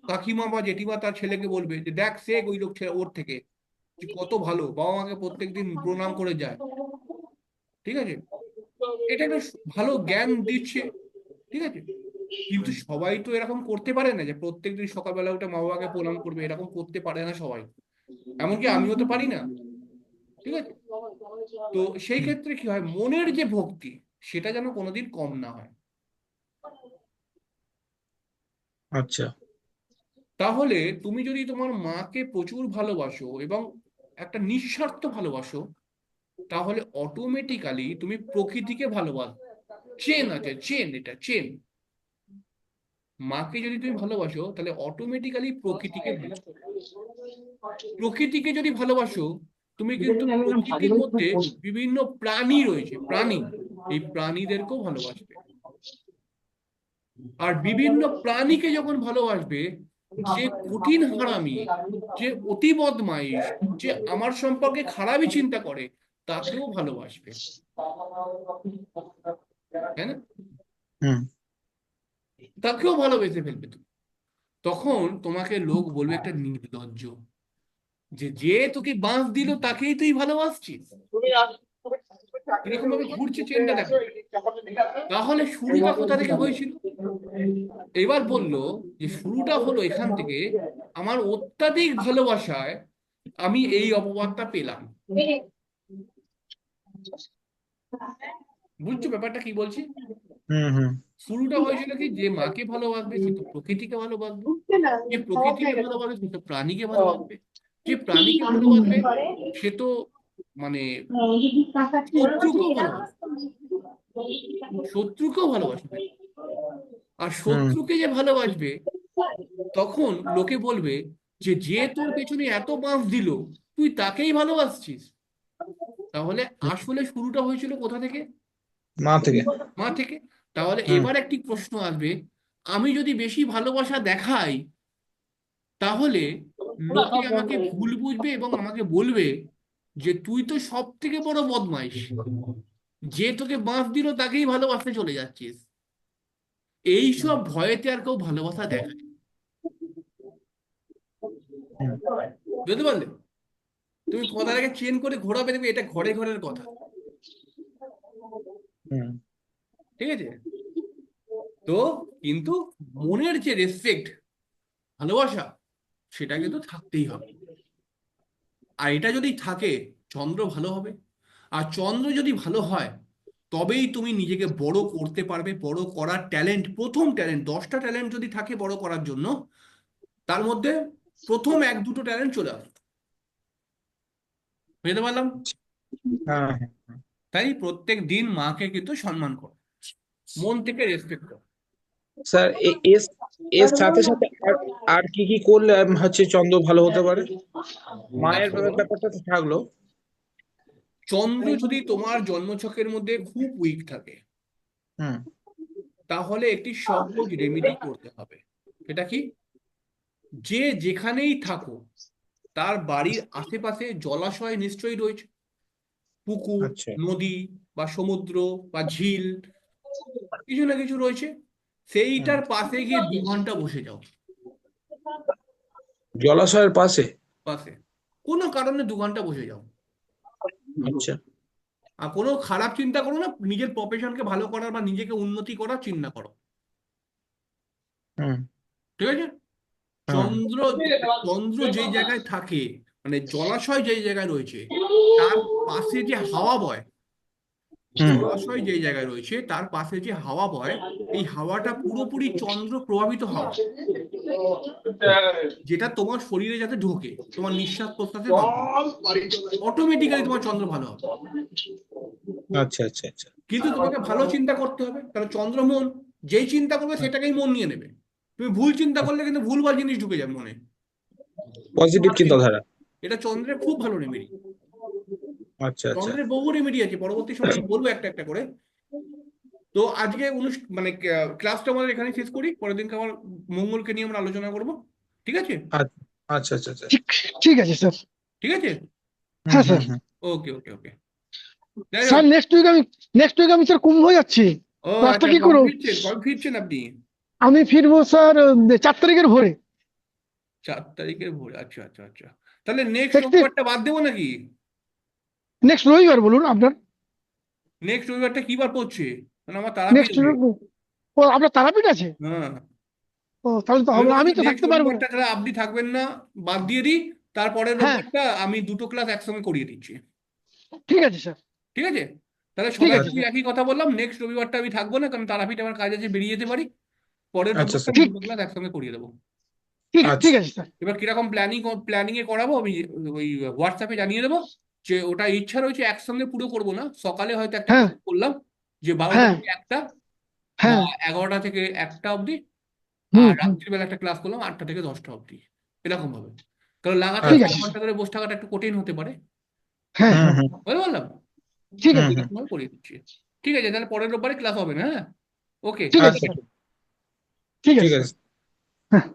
কাকিমা বা জেঠিমা তার ছেলেকে বলবে যে দেখ সে ওই লোক ছেলে ওর থেকে, যে কত ভালো বাবা মাকে প্রত্যেকদিন প্রণাম করে যায়, ঠিক আছে, এটা একটা ভালো জ্ঞান দিচ্ছে, ঠিক আছে। কিন্তু সবাই তো এরকম করতে পারে না যে প্রত্যেকদিন সকালবেলা উঠে মা বাবাকে প্রণাম করবে, এরকম করতে পারে না সবাই, এমনকি আমিও তো পারি না, ঠিক আছে। তো সেই হুম। ক্ষেত্রে কি হয়, মনের যে ভক্তি, সেটা যেন কোনোদিন কম না হয়। আচ্ছা। তাহলে তুমি যদি তোমার মাকে প্রচুর ভালোবাসো এবং একটা নিঃস্বার্থ ভালোবাসো, তাহলে অটোমেটিক্যালি তুমি প্রকৃতিকে ভালোবাসো। চেন আছে, চেন, এটা চেন। মাকে যদি তুমি ভালোবাসো তাহলে অটোমেটিক্যালি প্রকৃতিকে ভালোবাসো। প্রকৃতিকে যদি ভালোবাসো, তুমি কিন্তু প্রকৃতির মধ্যে বিভিন্ন প্রাণী রয়েছে, প্রাণী, এই প্রাণীদেরকেও ভালোবাসবে। আর বিভিন্ন প্রাণীকে যখন ভালোবাসবে, যে কঠিন হারামি, যে অতি বদমাইশ, যে আমার সম্পর্কে খারাপই চিন্তা করে, তাকেও ভালোবাসবে, তাই না? হুম। তাকেও ভালোবেসে ফেলবে তুমি। তখন তোমাকে লোক বলবে একটা নির্লজ্জ, যে যে তোকে বাঁশ দিল তাকেই তুই ভালোবাসছিস। কিরকম ভাবে ঘুরছে চেনটা, দেখো। তাহলে শুরুটা কোথা থেকে হয়েছিল? এবার বলল যে শুরুটা হলো এখান থেকে, আমার অত্যাধিক ভালোবাসায় আমি এই অপবাদটা পেলাম। বুঝছো ব্যাপারটা কি বলছি? হুম হুম শুরুটা হয়েছিল কি, যে মাকে ভালোবাসবে সে তো প্রকৃতিকে ভালোবাসবে, যে প্রকৃতিকে ভালোবাসবে সে তো প্রাণীকে ভালোবাসবে, যে প্রাণীকে ভালোবাসবে সে তো মানে শত্রুকেও ভালোবাসবে, শত্রুকেও ভালোবাসবে। আর হুম শত্রুকে যে ভালোবাসবে তখন লোকে বলবে যে যে তোর পেছনে এত বাঁশ দিল তুই তাকেই ভালোবাসছিস। তাহলে আসলে শুরুটা হয়েছিল কোথা থেকে? মা থেকে। মা থেকে। তাহলে হুম এবার একটি প্রশ্ন আসবে, আমি যদি বেশি ভালোবাসা দেখাই তাহলে লোকে আমাকে ভুল বুঝবে এবং আমাকে বলবে যে তুই তো সব থেকে বড় বদমাইশ, যে তোকে বাঁশ দিল তাকেই ভালোবাসতে চলে যাচ্ছিস। এইসব ভয়েতে আর কেউ ভালোবাসা দেখায় না। হুম বুঝতে পারলে? তুমি কথাটাকে চেন করে ঘোরাবে, দেখবে এটা ঘরে ঘরের কথা। হুম ঠিক আছে? তো কিন্তু মনের যে রেসপেক্ট, ভালোবাসা, সেটা কিন্তু থাকতেই হবে। আর এটা যদি থাকে, চন্দ্র ভালো হবে। আর চন্দ্র যদি ভালো হয় তবেই তুমি নিজেকে বড় করতে পারবে। বড় করার ট্যালেন্ট, প্রথম ট্যালেন্ট, 10টা ট্যালেন্ট যদি থাকে বড় করার জন্য, তার মধ্যে প্রথম 1-2টো ট্যালেন্ট চলে আসবে। বুঝতে পারলাম? হ্যাঁ হ্যাঁ। তাই প্রত্যেক দিন মাকে কিন্তু সম্মান করো, মন থেকে রেসপেক্ট করো। স্যার এর এর সাথে সাথে আর আর কি কি করলে হচ্ছে চন্দ্র ভালো হতে পারে? মায়ের দেখো, ব্যাপারটা তো থাকলো। চন্দ্র যদি তোমার জন্মছকের মধ্যে খুব উইক থাকে হুম তাহলে একটি সহজ রেমেডি করতে হবে। সেটা কি? যে যেখানেই থাকো তার বাড়ির আশেপাশে জলাশয় নিশ্চয়ই রয়েছে, পুকুর, আচ্ছা। নদী বা সমুদ্র বা ঝিল, কিছু না কিছু রয়েছে। হুম সেইটার পাশে গিয়ে 2 ঘন্টা বসে যাও। জলাশয়ের পাশে। পাশে কোনো কারণে 2 ঘন্টা বসে যাও। আচ্ছা। আর কোনো খারাপ চিন্তা করো না, নিজের প্রফেশনকে ভালো করার বা নিজেকে উন্নতি করার চিন্তা করো। হুম ঠিক আছে? হ্যাঁ চন্দ্র, চন্দ্র যেই জায়গায় থাকে, মানে জলাশয় যেই জায়গায় রয়েছে তার পাশে যে হাওয়া বয়, হুম জলাশয় যেই জায়গায় রয়েছে তার পাশে যে হাওয়া বয়, এই হাওয়াটা পুরোপুরি চন্দ্র প্রভাবিত হাওয়া, যেটা তোমার শরীরে যাতে ঢোকে তোমার নিঃশ্বাস প্রশ্বাসের মাধ্যমে, অটোমেটিক্যালি তোমার চন্দ্র ভালো হবে। আচ্ছা আচ্ছা আচ্ছা। কিন্তু তোমাকে ভালো চিন্তা করতে হবে, কারণ চন্দ্র মন, যেই চিন্তা করবে সেটাকেই মন নিয়ে নেবে। তুমি ভুল চিন্তা করলে কিন্তু ভুলভাল জিনিস ঢুকে যাবে মনে। পজিটিভ চিন্তাধারা। এটা চন্দ্রের খুব ভালো রেমেডি। আচ্ছা আচ্ছা। চন্দ্রের বহু রেমেডি আছে, পরবর্তী সময় আমি বলবো একটা একটা করে। তো আজকে মানে ক্লাসটা আমাদের এখানে শেষ করি, পরের দিনকে আবার মঙ্গলকে নিয়ে আমরা আলোচনা করব। ঠিক আছে? আচ্ছা আচ্ছা আচ্ছা আচ্ছা। ঠিক ঠিক আছে স্যার। ঠিক আছে। হুম হ্যাঁ হুম স্যার। হুম। ওকে ওকে ওকে। যাই স্যার হোক। নেক্সট উইক আমি স্যার কুম্ভ যাচ্ছি। ও ক্লাসটা আচ্ছা, কি কবে করবো? ফিরছেন, কবে ফিরছেন আপনি? আমি ফিরবো স্যার 4 তারিখের ভোরে। 4 তারিখের ভোরে, আচ্ছা আচ্ছা আচ্ছা। তাহলে নেক্সট নেক্সট রবিবারটা বাদ দেবো নাকি? নেক্সট রবিবার বলুন আপনার। নেক্সট রবিবারটা কি বার পড়ছে? মানে আমার তারাপীঠ নেক্সট আছে। ও আপনার তারাপীঠ আছে? হ্যাঁ, ও তাহলে তো আমি হবে না, আমি বলছি তো নেক্সট থাকতে পারবো না। রবিবারটা তাহলে আপনি থাকবেন না, বাদ দিয়ে দিই। তারপরের হ্যাঁ রবিবারটা আমি 2টো ক্লাস একসঙ্গে করিয়ে দিচ্ছি। ঠিক আছে স্যার। ঠিক আছে? তাহলে ঠিক সবাইকে আছে আচ্ছা ওই স্যার। একই কথা বললাম, নেক্সট রবিবারটা আমি থাকবো না, কারণ তারাপীঠ আমার কাজ আছে, বেরিয়ে যেতে পারি। পরের আচ্ছা রবিবারটা স্যার। আমি ঠিক 2টো ক্লাস একসঙ্গে করিয়ে দেবো। আচ্ছা ঠিক আছে স্যার। এবার কিরকম প্ল্যানিং এ করাবো আমি ওই হোয়াটসঅ্যাপে জানিয়ে দেবো। যে ওটা ইচ্ছা রয়েছে একসঙ্গে পুরো করবো না, সকালে হয়তো একটা হ্যাঁ ক্লাস করলাম, যে 12টা হ্যাঁ থেকে 1টা, বা হ্যাঁ। 11টা থেকে 1টা অবধি। হুম আর হুম। রাত্রিবেলা একটা ক্লাস করলাম 8টা থেকে 10টা অবধি, এরকম ভাবে। কারণ লাগাতার ঠিক আচ্ছা। আছে 4 ঘন্টা স্যার। ধরে বসে থাকাটা একটু কঠিন হতে পারে। হ্যাঁ হুম হ্যাঁ। হুম বুঝতে পারলাম? ঠিক হুম আছে হুম। স্যার। এরকম ভাবে করিয়ে দিচ্ছি। ঠিক আছে, তাহলে পরের রোববারে ক্লাস হবে না, হ্যাঁ? ওকে। ঠিক আছে আচ্ছা স্যার। ঠিক আছে ঠিক স্যার। আছে। হ্যাঁ।